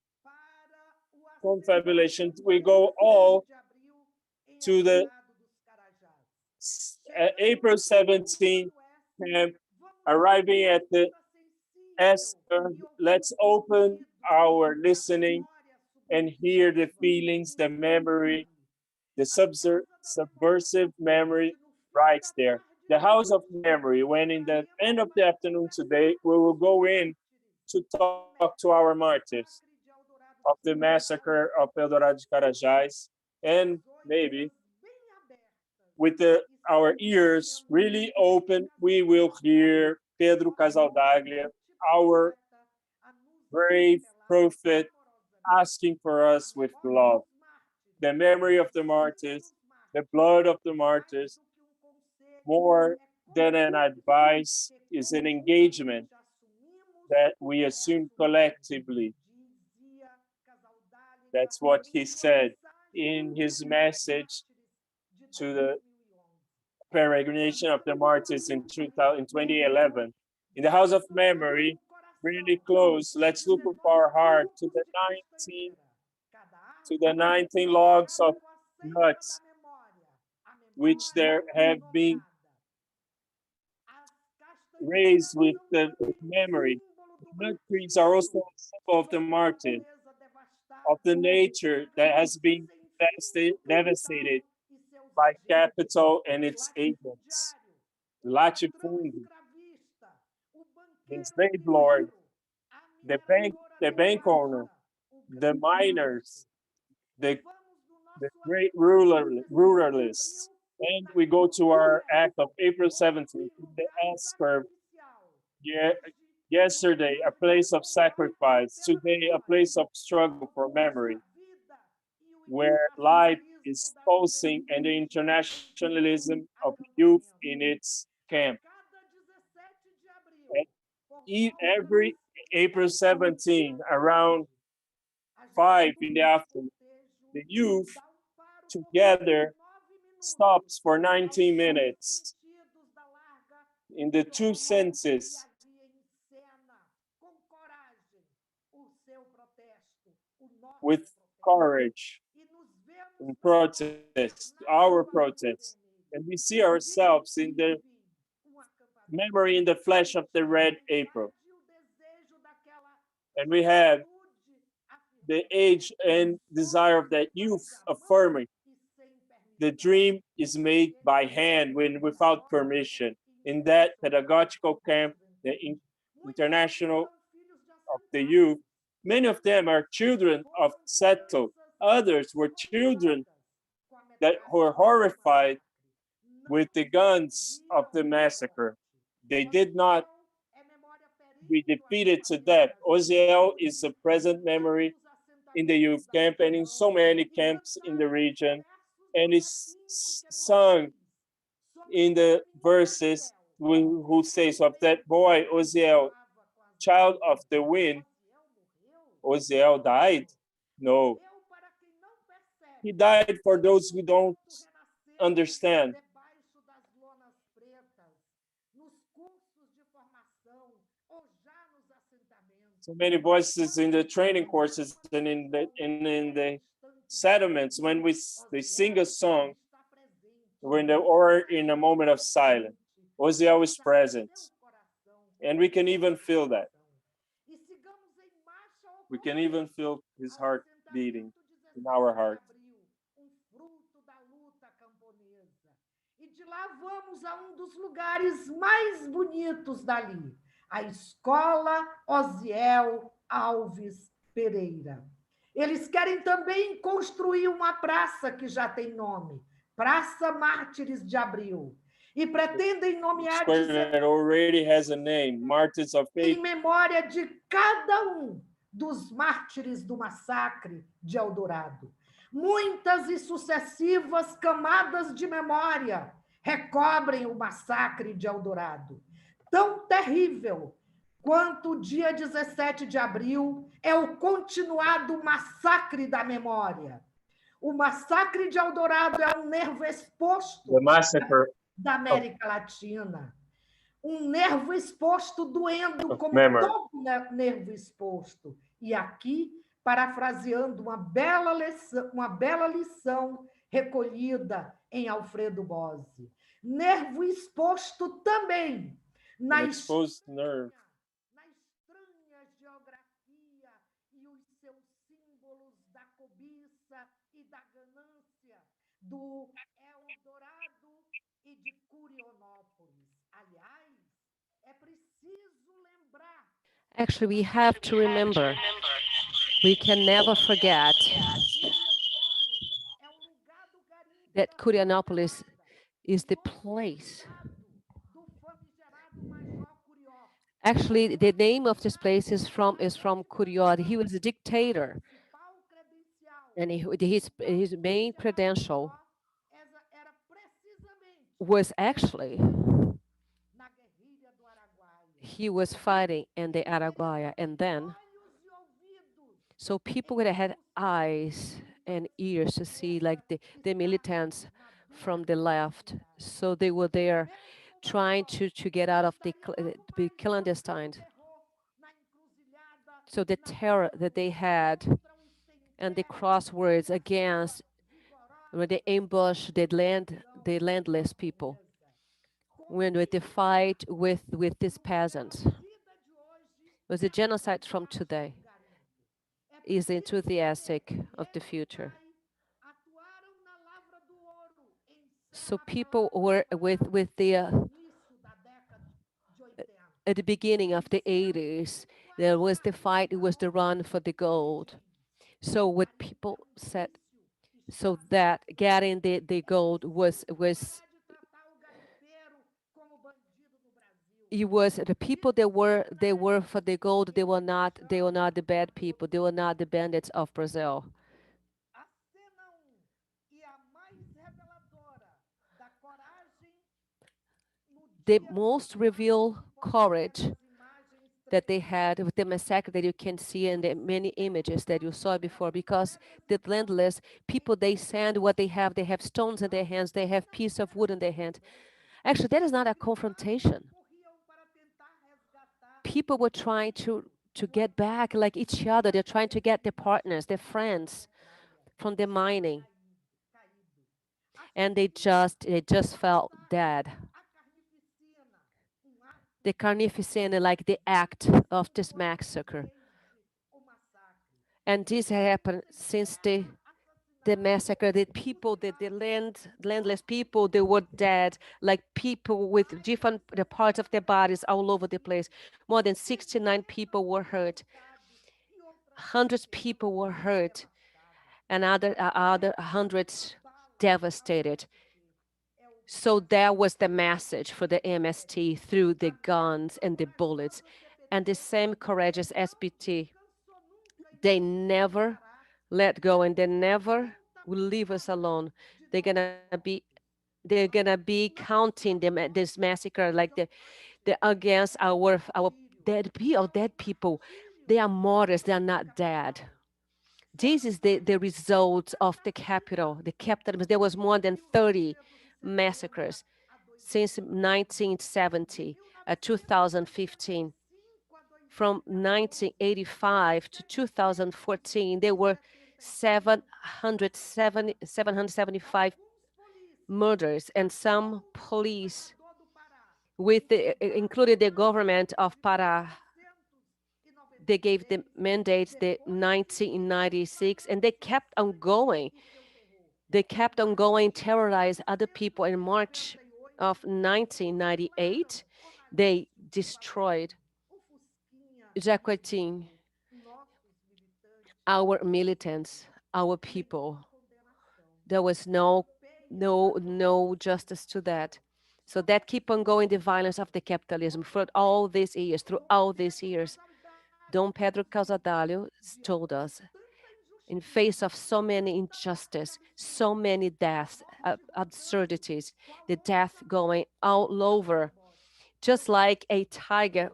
confabulation, we go all to the April 17th camp, arriving at the Esther. Let's open our listening and hear the feelings, the memory, the subversive memory right there. The House of Memory, when in the end of the afternoon today, we will go in to talk to our martyrs of the massacre of Eldorado de Carajás, and maybe with our ears really open, we will hear Pedro Casaldaglia, our brave prophet, asking for us with love. The memory of the martyrs, the blood of the martyrs, more than an advice, is an engagement that we assume collectively. That's what he said in his message to the peregrination of the martyrs in 2011. In the House of Memory, really close, let's look with our heart to the 19 logs of nuts, which there have been raised with the memory. The nut trees are also a symbol of the martyr, of the nature that has been devastated by capital and its agents, latifundio, the slave lord, the bank owner, the miners, the great ruralists. And we go to our act of April 17th, the S curve. Yesterday, a place of sacrifice. Today, a place of struggle for memory, where life is pulsing and the internationalism of youth in its camp. Every April 17, around 5 in the afternoon, the youth together stops for 19 minutes in the two senses with courage and protest, our protest. And we see ourselves in the memory in the flesh of the red April. And we have the age and desire of that youth affirming the dream is made by hand when without permission. In that pedagogical camp, the international of the youth, many of them are children of settled. Others were children that were horrified with the guns of the massacre. They did not be defeated to death. Oziel is a present memory in the youth camp and in so many camps in the region, and is sung in the verses who says of that boy, Oziel, child of the wind. Oziel died? No. He died for those who don't understand. So many voices in the training courses and in the settlements when they sing a song or in a moment of silence. Oziel is present. And we can even feel that. We can even feel his heart beating in our heart. E de lá vamos a dos lugares mais bonitos dali, a Escola Oziel Alves Pereira. Eles querem também construir uma praça que já tem nome, Praça Mártires de Abril. E pretendem nomear already has a name, Martyrs of Faith, em memória de cada dos mártires do massacre de Eldorado. Muitas e sucessivas camadas de memória recobrem o massacre de Eldorado. Tão terrível quanto o dia 17 de abril é o continuado massacre da memória. O massacre de Eldorado é um nervo exposto da América Latina. Um nervo exposto doendo como todo nervo exposto. E aqui, parafraseando uma bela lição recolhida em Alfredo Bose. Nervo exposto também na estranha geografia e os seus símbolos da cobiça e da ganância do Eldorado e de Curionópolis. Aliás, é preciso lembrar. Actually, we have to remember. We can never forget that Curionópolis is the place. Actually, the name of this place is from Curió. He was a dictator, and his main credential was actually he was fighting in the Araguaia, and then so people would have had eyes and ears to see like the militants from the left. So they were there trying to get out of the clandestine. So the terror that they had and the crosswords against when they ambush the landless people, when with the fight with these peasants, was a genocide from today. Is enthusiastic of the future. So people were with the at the beginning of the 80s, there was the fight, it was the run for the gold. So what people said, so that getting the gold was it was the people that were for the gold, they were not the bad people, they were not the bandits of Brazil. The most revealed courage that they had with the massacre that you can see in the many images that you saw before, because the landless people, they send what they have stones in their hands, they have piece of wood in their hand. Actually, that is not a confrontation. People were trying to get back like each other, they're trying to get their partners, their friends from the mining, and they just felt dead. The carnificina, like the act of this massacre. And this happened since the massacre. The people, landless people, they were dead, like people with different the parts of their bodies all over the place. More than 69 people were hurt. Hundreds people were hurt, and other hundreds devastated. So that was the message for the MST through the guns and the bullets. And the same courageous SBT, they never let go, and they never will leave us alone. They're gonna be counting them at this massacre like the against our dead people. They are martyrs, they are not dead. This is the result of the capitalism. There was more than 30 massacres since 1970 2015. From 1985 to 2014, there were 775 murders, and some police, including the government of Pará, they gave the mandates the 1996, and they kept on going. They kept on going, terrorize other people. In March of 1998, they destroyed Jacuetin, our militants, our people. There was no justice to that. So that keep on going, the violence of the capitalism for all these years, through all these years. Dom Pedro Casadalho told us, in face of so many injustice, so many deaths, absurdities, the death going all over, just like a tiger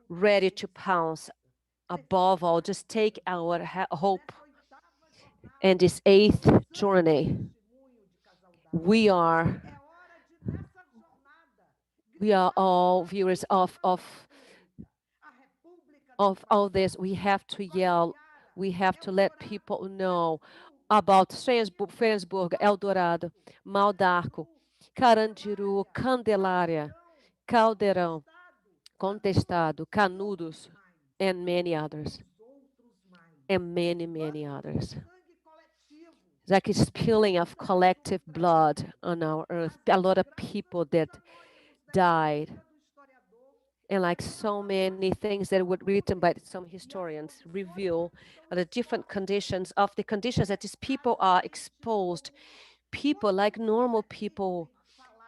ready to pounce. Above all, just take our hope. And this 8th journey, we are all viewers of all this. We have to yell, we have to let people know about Fensburg, Eldorado, Maldarco, Carandiru, Candelária, Caldeirão, Contestado, Canudos, and many others. And many, many others. It's like a spilling of collective blood on our earth. A lot of people that died. And like so many things that were written by some historians reveal the different conditions that these people are exposed. People like normal people.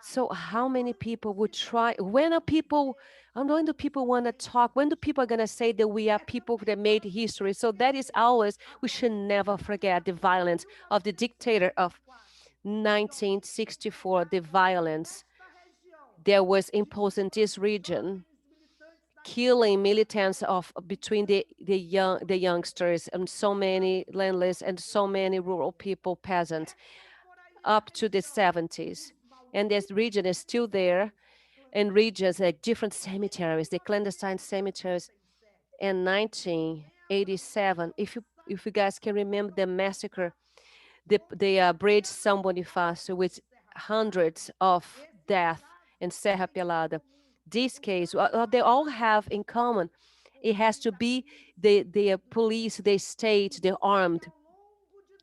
So how many people would try? When do people want to talk? When do people are going to say that we are people that made history? So that is ours. We should never forget the violence of the dictator of 1964, the violence that was imposed in this region, killing militants between the youngsters and so many landless and so many rural people, peasants, up to the 70s. And this region is still there, and regions like different cemeteries, the clandestine cemeteries. In 1987, if you guys can remember the massacre, the bridge São Bonifácio with hundreds of deaths in Serra Pelada. This case, they all have in common. It has to be the police, the state, the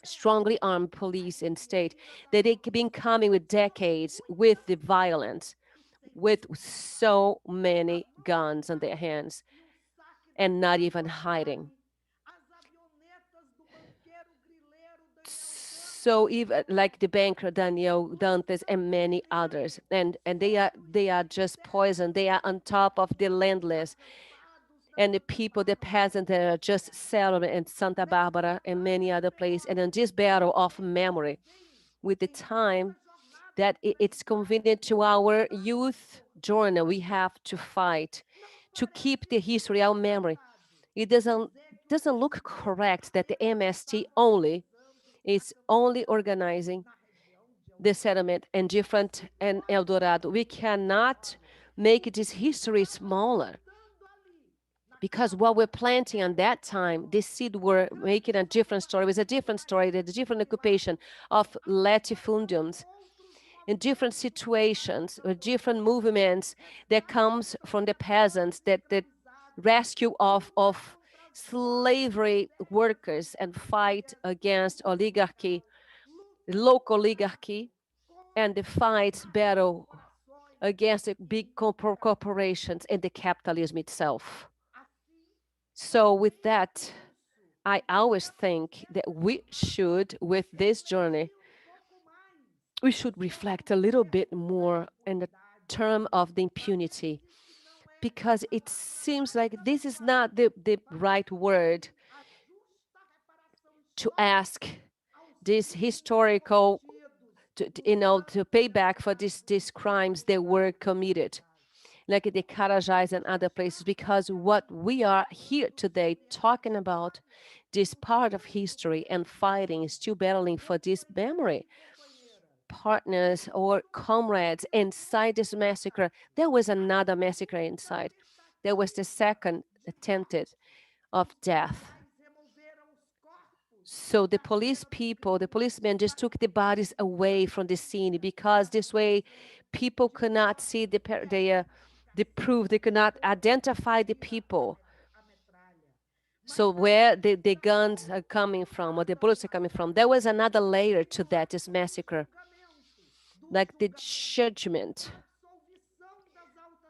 strongly armed police and state, that they've been coming with decades with the violence. with so many guns on their hands and not even hiding. So even like the banker Daniel Dantes and many others, and they are just poison. They are on top of the landless and the people, the peasants that are just settling in Santa Barbara and many other places. And in this battle of memory, with the time that it's convenient to our youth journey, we have to fight to keep the history, our memory. It doesn't look correct that the MST only is only organizing the settlement and different and Eldorado. We cannot make this history smaller, because what we're planting on that time, this seed we're making a different story. It was a different story, the different occupation of latifundiums in different situations, or different movements that comes from the peasants, that rescue of slavery workers and fight against oligarchy, local oligarchy, and the fight battle against the big corporations and the capitalism itself. So with that, I always think that we should, with this journey, we should reflect a little bit more in the term of the impunity, because it seems like this is not the right word to ask this historical, to pay back for these crimes that were committed, like the Carajás and other places, because what we are here today talking about, this part of history and fighting, still battling for this memory. Partners or comrades inside this massacre, there was another massacre inside. There was the second attempted of death. So the policemen just took the bodies away from the scene, because this way people could not see the proof, they could not identify the people. So where the guns are coming from, or the bullets are coming from, there was another layer to that, this massacre. Like the judgment.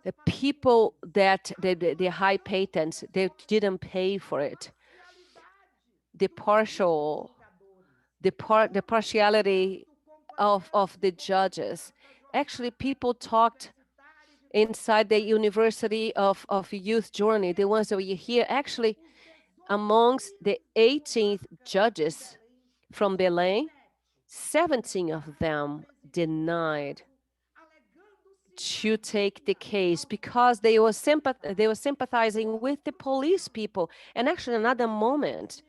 The people that, the high patents, they didn't pay for it. The partiality of the judges. Actually, people talked inside the University of Youth Journey, the ones that we hear, actually, amongst the 18 judges from Belém, 17 of them denied to take the case because they were sympathizing with the police people. And actually, another moment,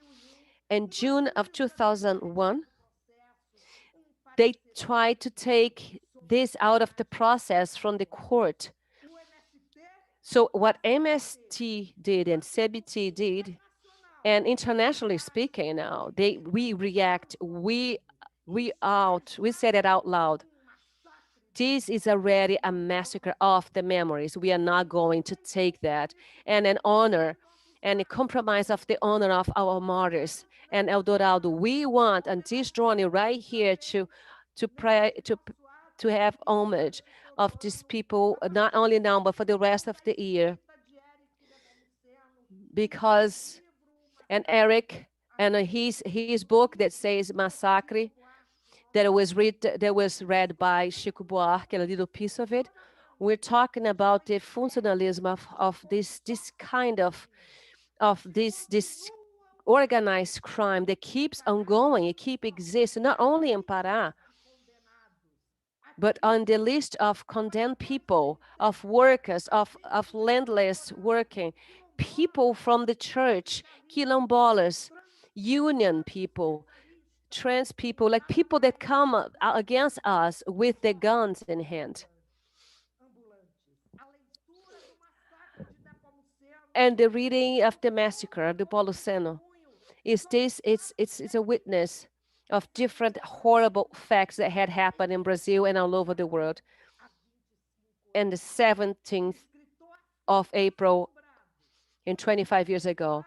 in June of 2001, they tried to take this out of the process from the court. So what MST did and CBT did, and internationally speaking now, we react, we said it out loud. This is already a massacre of the memories. We are not going to take that. And an honor and a compromise of the honor of our martyrs and Eldorado. We want on this journey right here to have homage of these people, not only now, but for the rest of the year. Because, and Eric, and his book that says Massacre, that was read by Chico Buarque, a little piece of it. We're talking about the functionalism of this kind of this organized crime that keeps on going, it keeps existing, not only in Pará, but on the list of condemned people, of workers, of landless working, people from the church, quilombolas, union people, trans people, like people that come against us with their guns in hand. And the reading of the massacre of the Nepomuceno it's a witness of different horrible facts that had happened in Brazil and all over the world. And the 17th of April, in 25 years ago.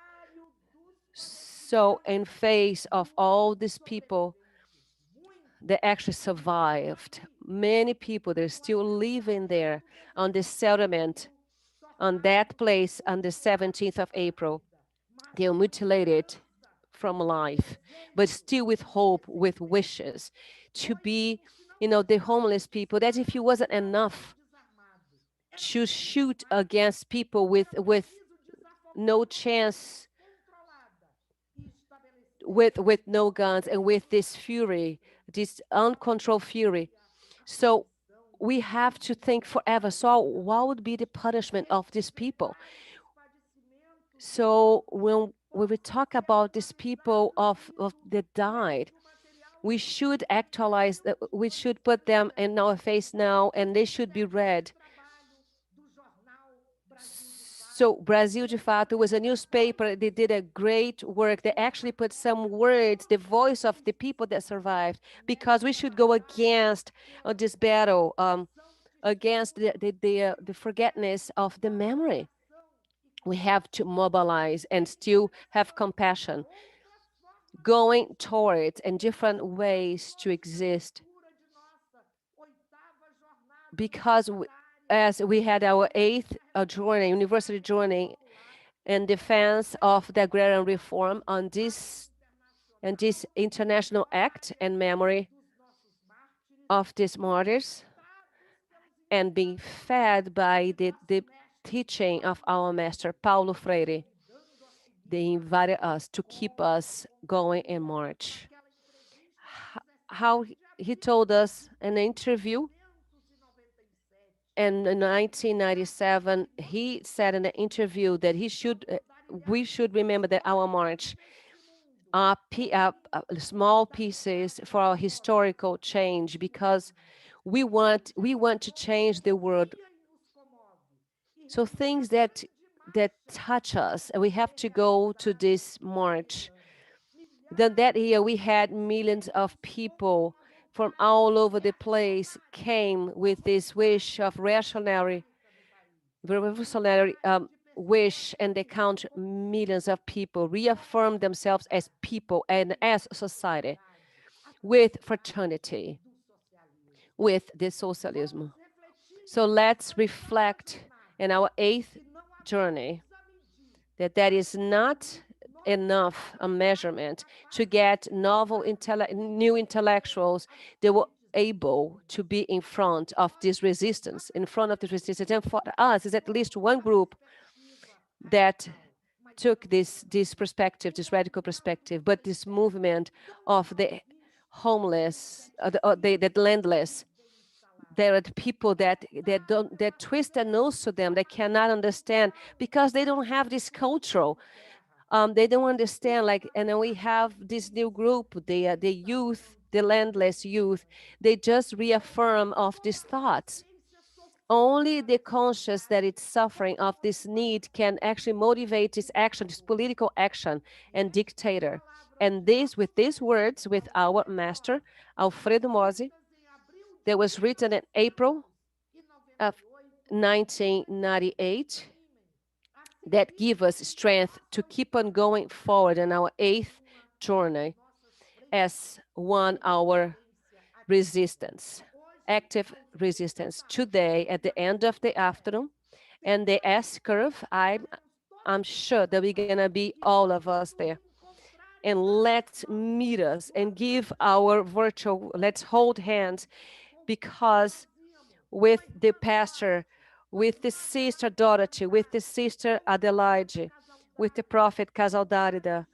So in face of all these people that actually survived, many people, they're still living there on the settlement, on that place on the 17th of April. They are mutilated from life, but still with hope, with wishes to be, the homeless people, that if it wasn't enough to shoot against people with no chance, with no guns, and with this fury, this uncontrolled fury. So we have to think forever. So what would be the punishment of these people? So when we talk about these people of that died, we should actualize that. We should put them in our face now, and they should be read. So Brasil de Fato was a newspaper. They did a great work. They actually put some words, the voice of the people that survived, because we should go against this battle, against the forgetfulness of the memory. We have to mobilize and still have compassion, going towards in different ways to exist. Because as we had our 8th journey, university journey, in defense of the agrarian reform on this international act and memory of these martyrs, and being fed by the teaching of our master, Paulo Freire. They invited us to keep us going in March. How he told us in an interview in 1997, he said in an interview that we should remember that our march are small pieces for our historical change, because we want to change the world. So things that touch us, and we have to go to this march. Then that year we had millions of people from all over the place came with this wish of revolutionary wish, and they count millions of people reaffirm themselves as people and as society, with fraternity, with the socialism. So let's reflect in our 8th journey that is not enough a measurement to get new intellectuals that were able to be in front of this resistance, And for us, is at least one group that took this perspective, this radical perspective, but this movement of the homeless, the landless. There are people that twist their nose to them. They cannot understand because they don't have this cultural. They don't understand. And then we have this new group, the youth, the landless youth. They just reaffirm of these thoughts. Only the conscious that it's suffering of this need can actually motivate this action, this political action and dictator. And with these words, with our master, Alfredo Mose, that was written in April of 1998, that give us strength to keep on going forward in our 8th journey as our resistance, active resistance. Today, at the end of the afternoon, and the S curve, I'm sure that we're gonna be all of us there. And let's meet us and give our virtual, let's hold hands, because with the pastor, with the sister Dorothy, with the sister Adelaide, with the prophet Casaldarida,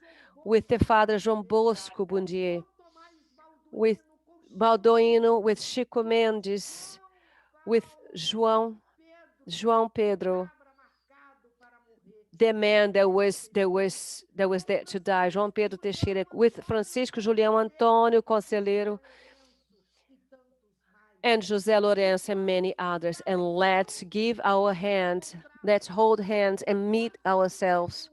with the father João Bosco Bundier, with Baldoino, with Chico Mendes, with João Pedro, the man that was there to die, João Pedro Teixeira, with Francisco Julião Antônio Conselheiro, and José Lourenço, and many others. And let's give our hands, let's hold hands and meet ourselves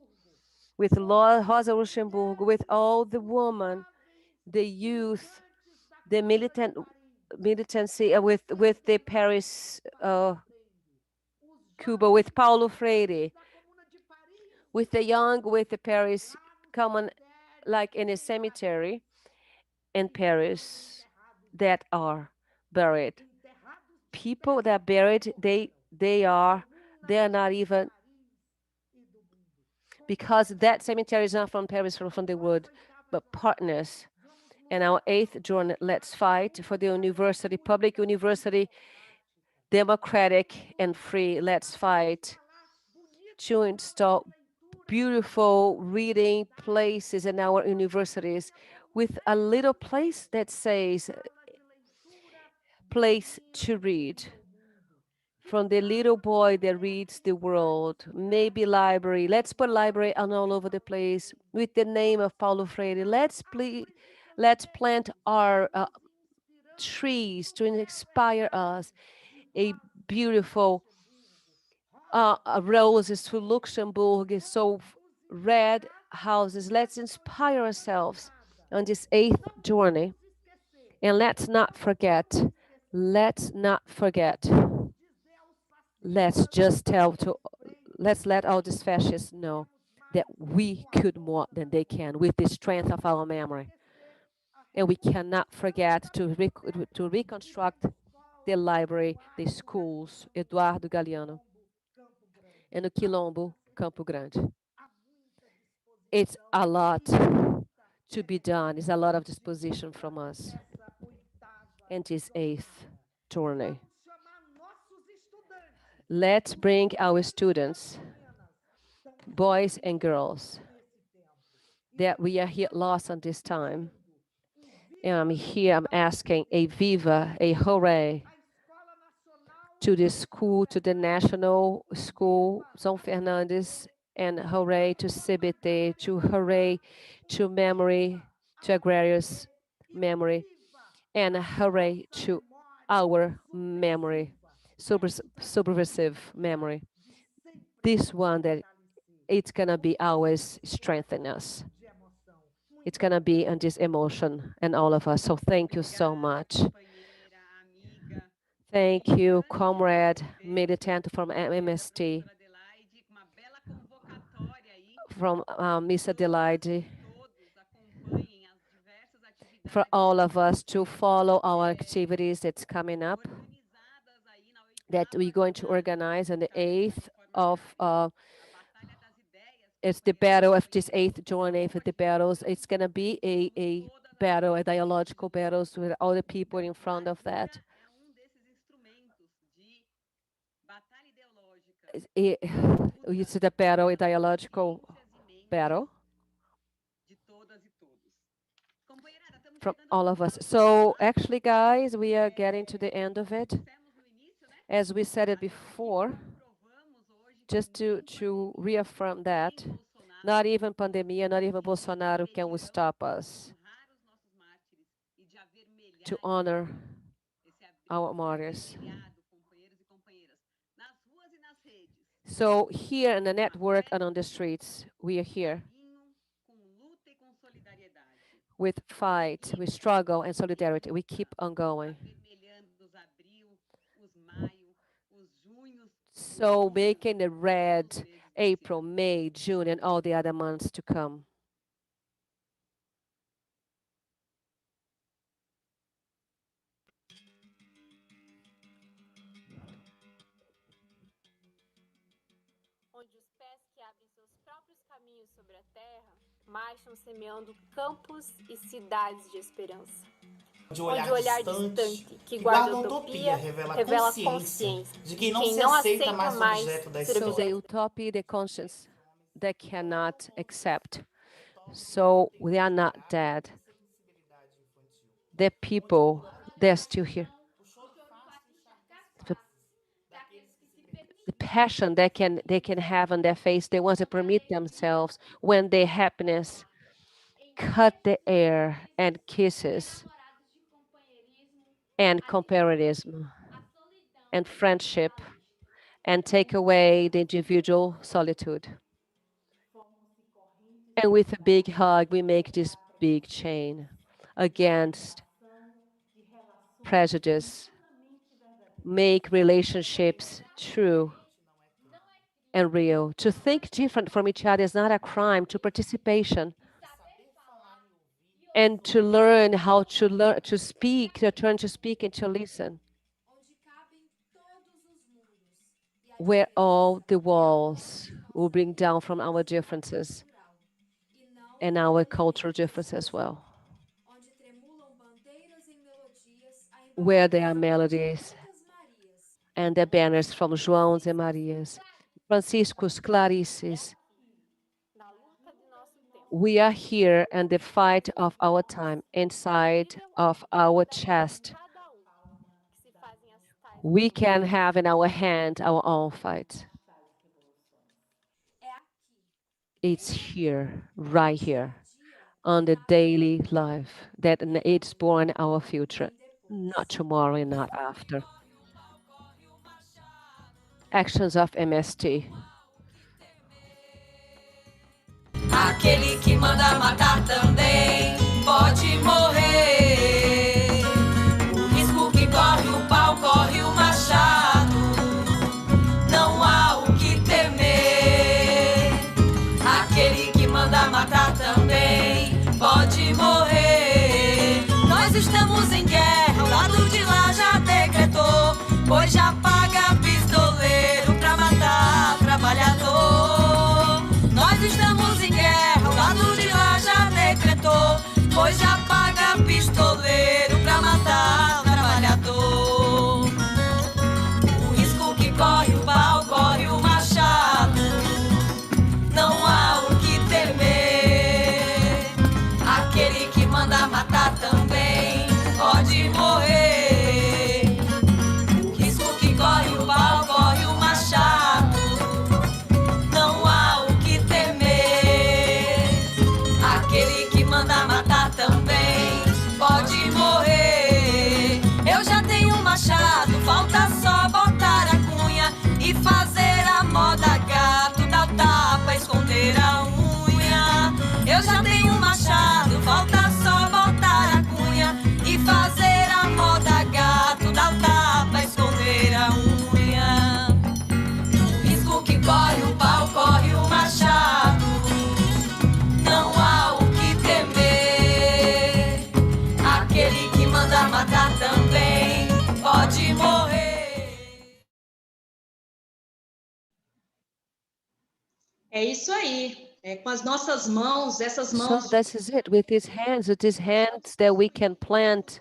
with Rosa Luxemburgo, with all the women, the youth, the militancy, with the Paris, Cuba, with Paulo Freire, with the young, with the Paris common, like in a cemetery in Paris, that are buried people that are buried, they are not even, because that cemetery is not from Paris, from the wood, but partners. And our 8th journey, let's fight for the university, public university, democratic and free. Let's fight to install beautiful reading places in our universities with a little place that says place to read. From the little boy that reads the world, maybe library. Let's put library on all over the place with the name of Paulo Freire. Let's plant our trees to inspire us. A beautiful roses to Luxembourg, so red houses. Let's inspire ourselves on this 8th journey. And let's not forget, let's let all these fascists know that we could more than they can with the strength of our memory. And we cannot forget to reconstruct the library, the schools, Eduardo Galeano, and the Quilombo, Campo Grande. It's a lot to be done. It's a lot of disposition from us. And this 8th journey. Let's bring our students, boys and girls, that we are here lost on this time. And I'm asking a viva, a hooray to the school, to the National School, São Fernandes, and hooray to CBT, to hooray to memory, to agrarious memory, and hooray to our memory, subversive memory. This one that it's gonna be always strengthen us. It's gonna be on this emotion and all of us. So thank you so much. Thank you, comrade, militant from MST, from Miss Adelaide, for all of us to follow our activities that's coming up, that we're going to organize on the 8th of, it's the battle of this 8th journey for the battles. It's gonna be a battle, a dialogical battles with all the people in front of that. It's the battle, a dialogical battle from all of us. So actually, guys, we are getting to the end of it. As we said it before, just to reaffirm that, not even pandemia, not even Bolsonaro can stop us to honor our martyrs. So here in the network and on the streets, we are here with fight, with struggle and solidarity. We keep on going. So making the red April, May, June, and all the other months to come. Onde os pés que abrem seus próprios caminhos sobre a terra marcham semeando campos e cidades de esperança. Onde o olhar distante que guarda utopia revela consciência de quem não aceita mais ser So the utopia, the conscience, they cannot accept. So they are not dead. The people, they're still here. The passion they can have on their face, they want to permit themselves when their happiness cut the air and kisses and comparativism and friendship and take away the individual solitude. And with a big hug, we make this big chain against prejudice, make relationships true and real. To think different from each other is not a crime. To participation and to learn how to speak, to turn to speak and to listen. where all the walls will bring down from our differences and our cultural differences as well. Where there are melodies and the banners from Joãos and Marias, Franciscos, Clarices. We are here in the fight of our time, inside of our chest. We can have in our hand our own fight. It's here, right here, on the daily life, that it's born our future, not tomorrow and not after. Actions of MST. Aquele que manda matar também pode morrer. O risco que corre o pau, corre o machado. Não há o que temer. Aquele que manda matar também pode morrer. Nós estamos em guerra, o lado de lá já decretou, pois já paga pistoleiro pra matar trabalhador. Nós estamos em guerra, o lado de lá já decretou, pois já paga pistoleiro pra matar trabalhador. O risco que corre o pau, corre o machado. Não há o que temer. Aquele que manda matar também pode morrer. O risco que corre o pau, corre o machado. Não há o que temer. Aquele que manda matar também pode morrer. Eu já tenho um machado, falta só botar a cunha e fazer a moda gato, dar o tapa, esconder a unha. Eu já tenho um machado, falta só botar a cunha e fazer a moda gato, dar o tapa, esconder a unha. O risco que corre o pau, corre o machado. Não há o que temer. Aquele que manda matar também pode morrer. É isso aí. É com as nossas mãos, essas So mãos. this is it, with these hands that we can plant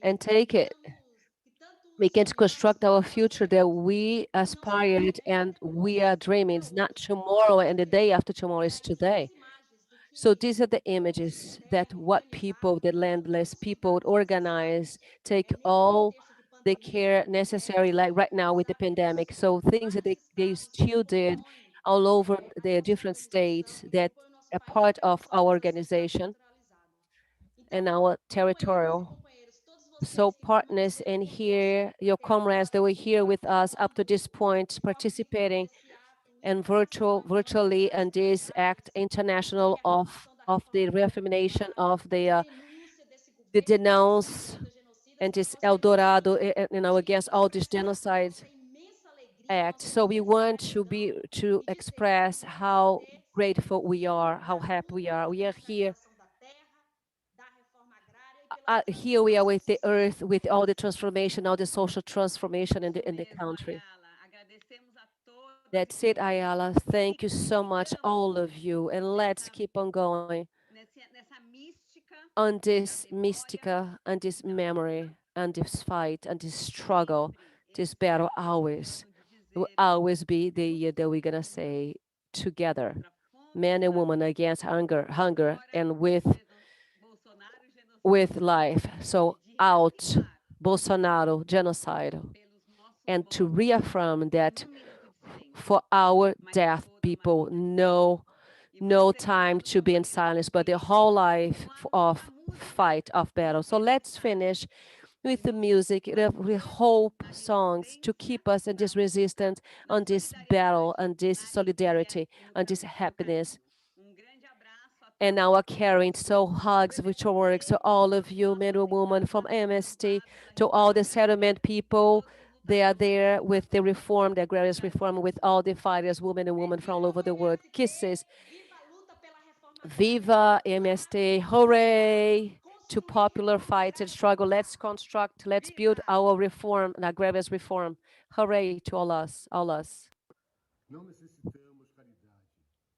and take it. We can construct our future that we aspired and we are dreaming. It's not tomorrow and the day after tomorrow, is today. So these are the images that what people, the landless people would organize, take all the care necessary, like right now with the pandemic. So things that they still did all over the different states that are part of our organization and our territorial. So partners in here, your comrades that were here with us up to this point, participating and virtually in this act international of the reaffirmation of the denounce and this Eldorado, against all this genocide act. So we want to express how grateful we are, how happy we are. We are here. Here we are with the earth, with all the transformation, all the social transformation in the country. That's it, Ayala. Thank you so much, all of you. And let's keep on going on this mystica and this memory and this fight and this struggle, this battle always. It will always be the year that we're gonna say together, man and woman against hunger and with life. So out Bolsonaro genocide, and to reaffirm that for our deaf people, no time to be in silence, but the whole life of fight, of battle. So let's finish with the music, the hope songs to keep us in this resistance, on this battle, on this solidarity, on this happiness. And our caring, so hugs, virtual work, so all of you, men and women from MST, to all the settlement people, they are there with the reform, the agrarian reform, with all the fighters, women and women from all over the world. Kisses. Viva MST, hooray! to popular fight and struggle. Let's construct, let's build our reform, agrarian reform. Hooray to all us, all us. Não necessitamos caridade.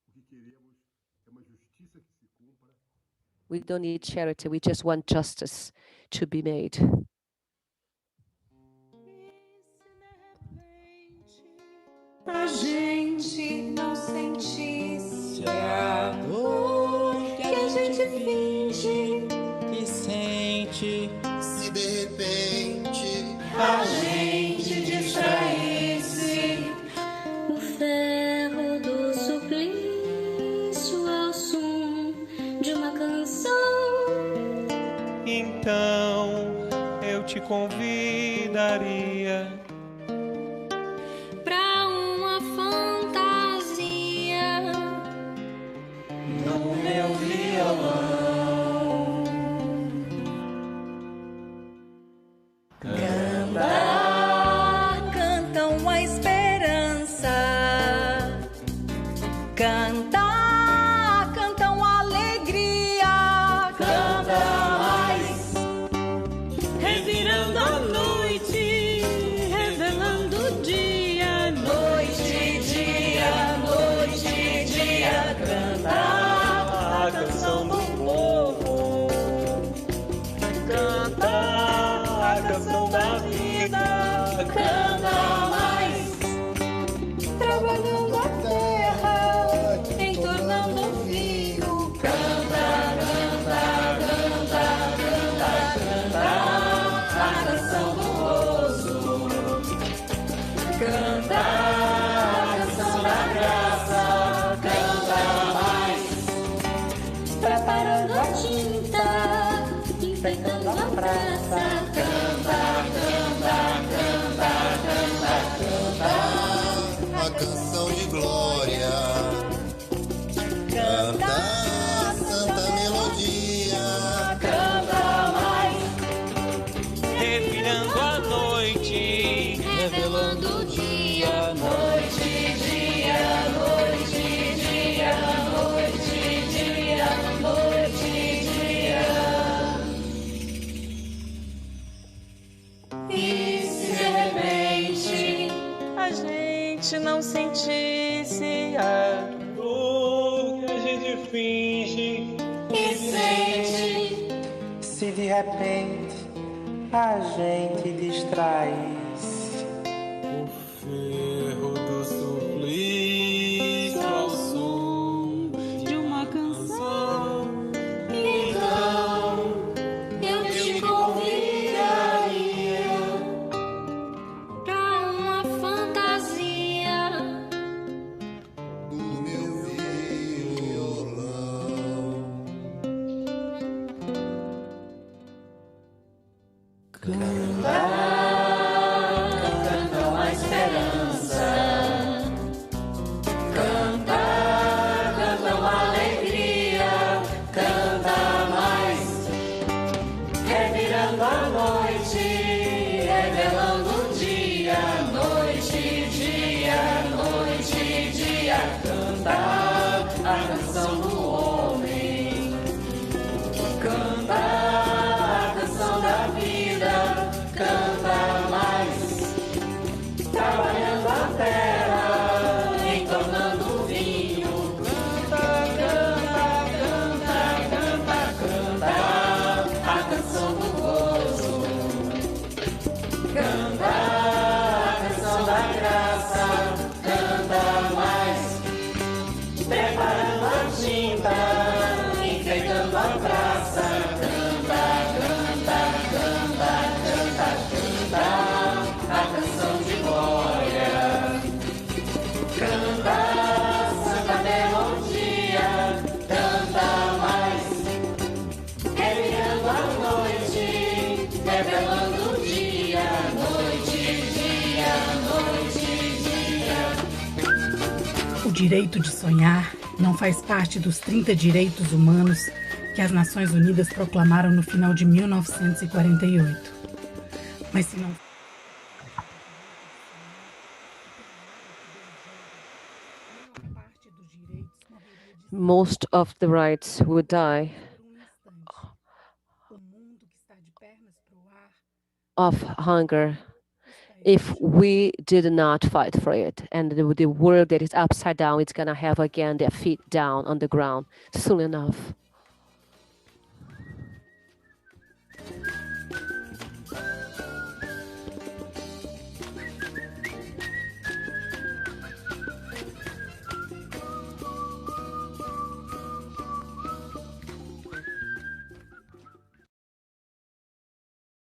O que queremos é uma justiça que se cumpra. We don't need charity, we just want justice to be made. A gente não sentisse a dor que a gente finge que sente, se de repente a gente distraísse o ferro do suplício ao som de uma canção. Então eu te convidaria pra uma fantasia no meu violão. Cantam a esperança, cantam a alegria, canta mais, revirando a noite, revelando o dia, noite, dia, canta a canção do povo, canta a canção da vida, canta mais, trabalhando a terra, entornando o vinho, canta, a canção do gozo, canta a canção da graça, canta mais, preparando a tinta, enfeitando a praça, canta, a canção de glória, canta a santa melodia, canta mais, revirando a noite, revelando o dia, noite, dia, noite, dia, noite, dia, noite, dia. E se de repente a gente não sentisse a dor que a gente finge e sente, se de repente a gente distraísse o ferro do suplício ao som de uma canção, então eu te convidaria pra uma fantasia no meu violão. Cantam a esperança, cantam a alegria, canta mais, revirando a noite, revelando o dia, noite, dia, canta a canção do homem, canta a canção da vida, canta mais, trabalhando a terra, entornando o vinho, canta a canção do gozo, canta a canção da graça, canta mais, preparando a tinta, enfeitando a praça, canta a canção de glória, canta a santa melodia, canta mais, revirando a noite, revelando o dia, noite, dia. O direito de sonhar não faz parte dos 30 direitos humanos que as Nações Unidas proclamaram no final de 1948. Mas se não... Most of the rights would die of hunger if we did not fight for it. And the world that is upside down, it's going to have again their feet down on the ground soon enough.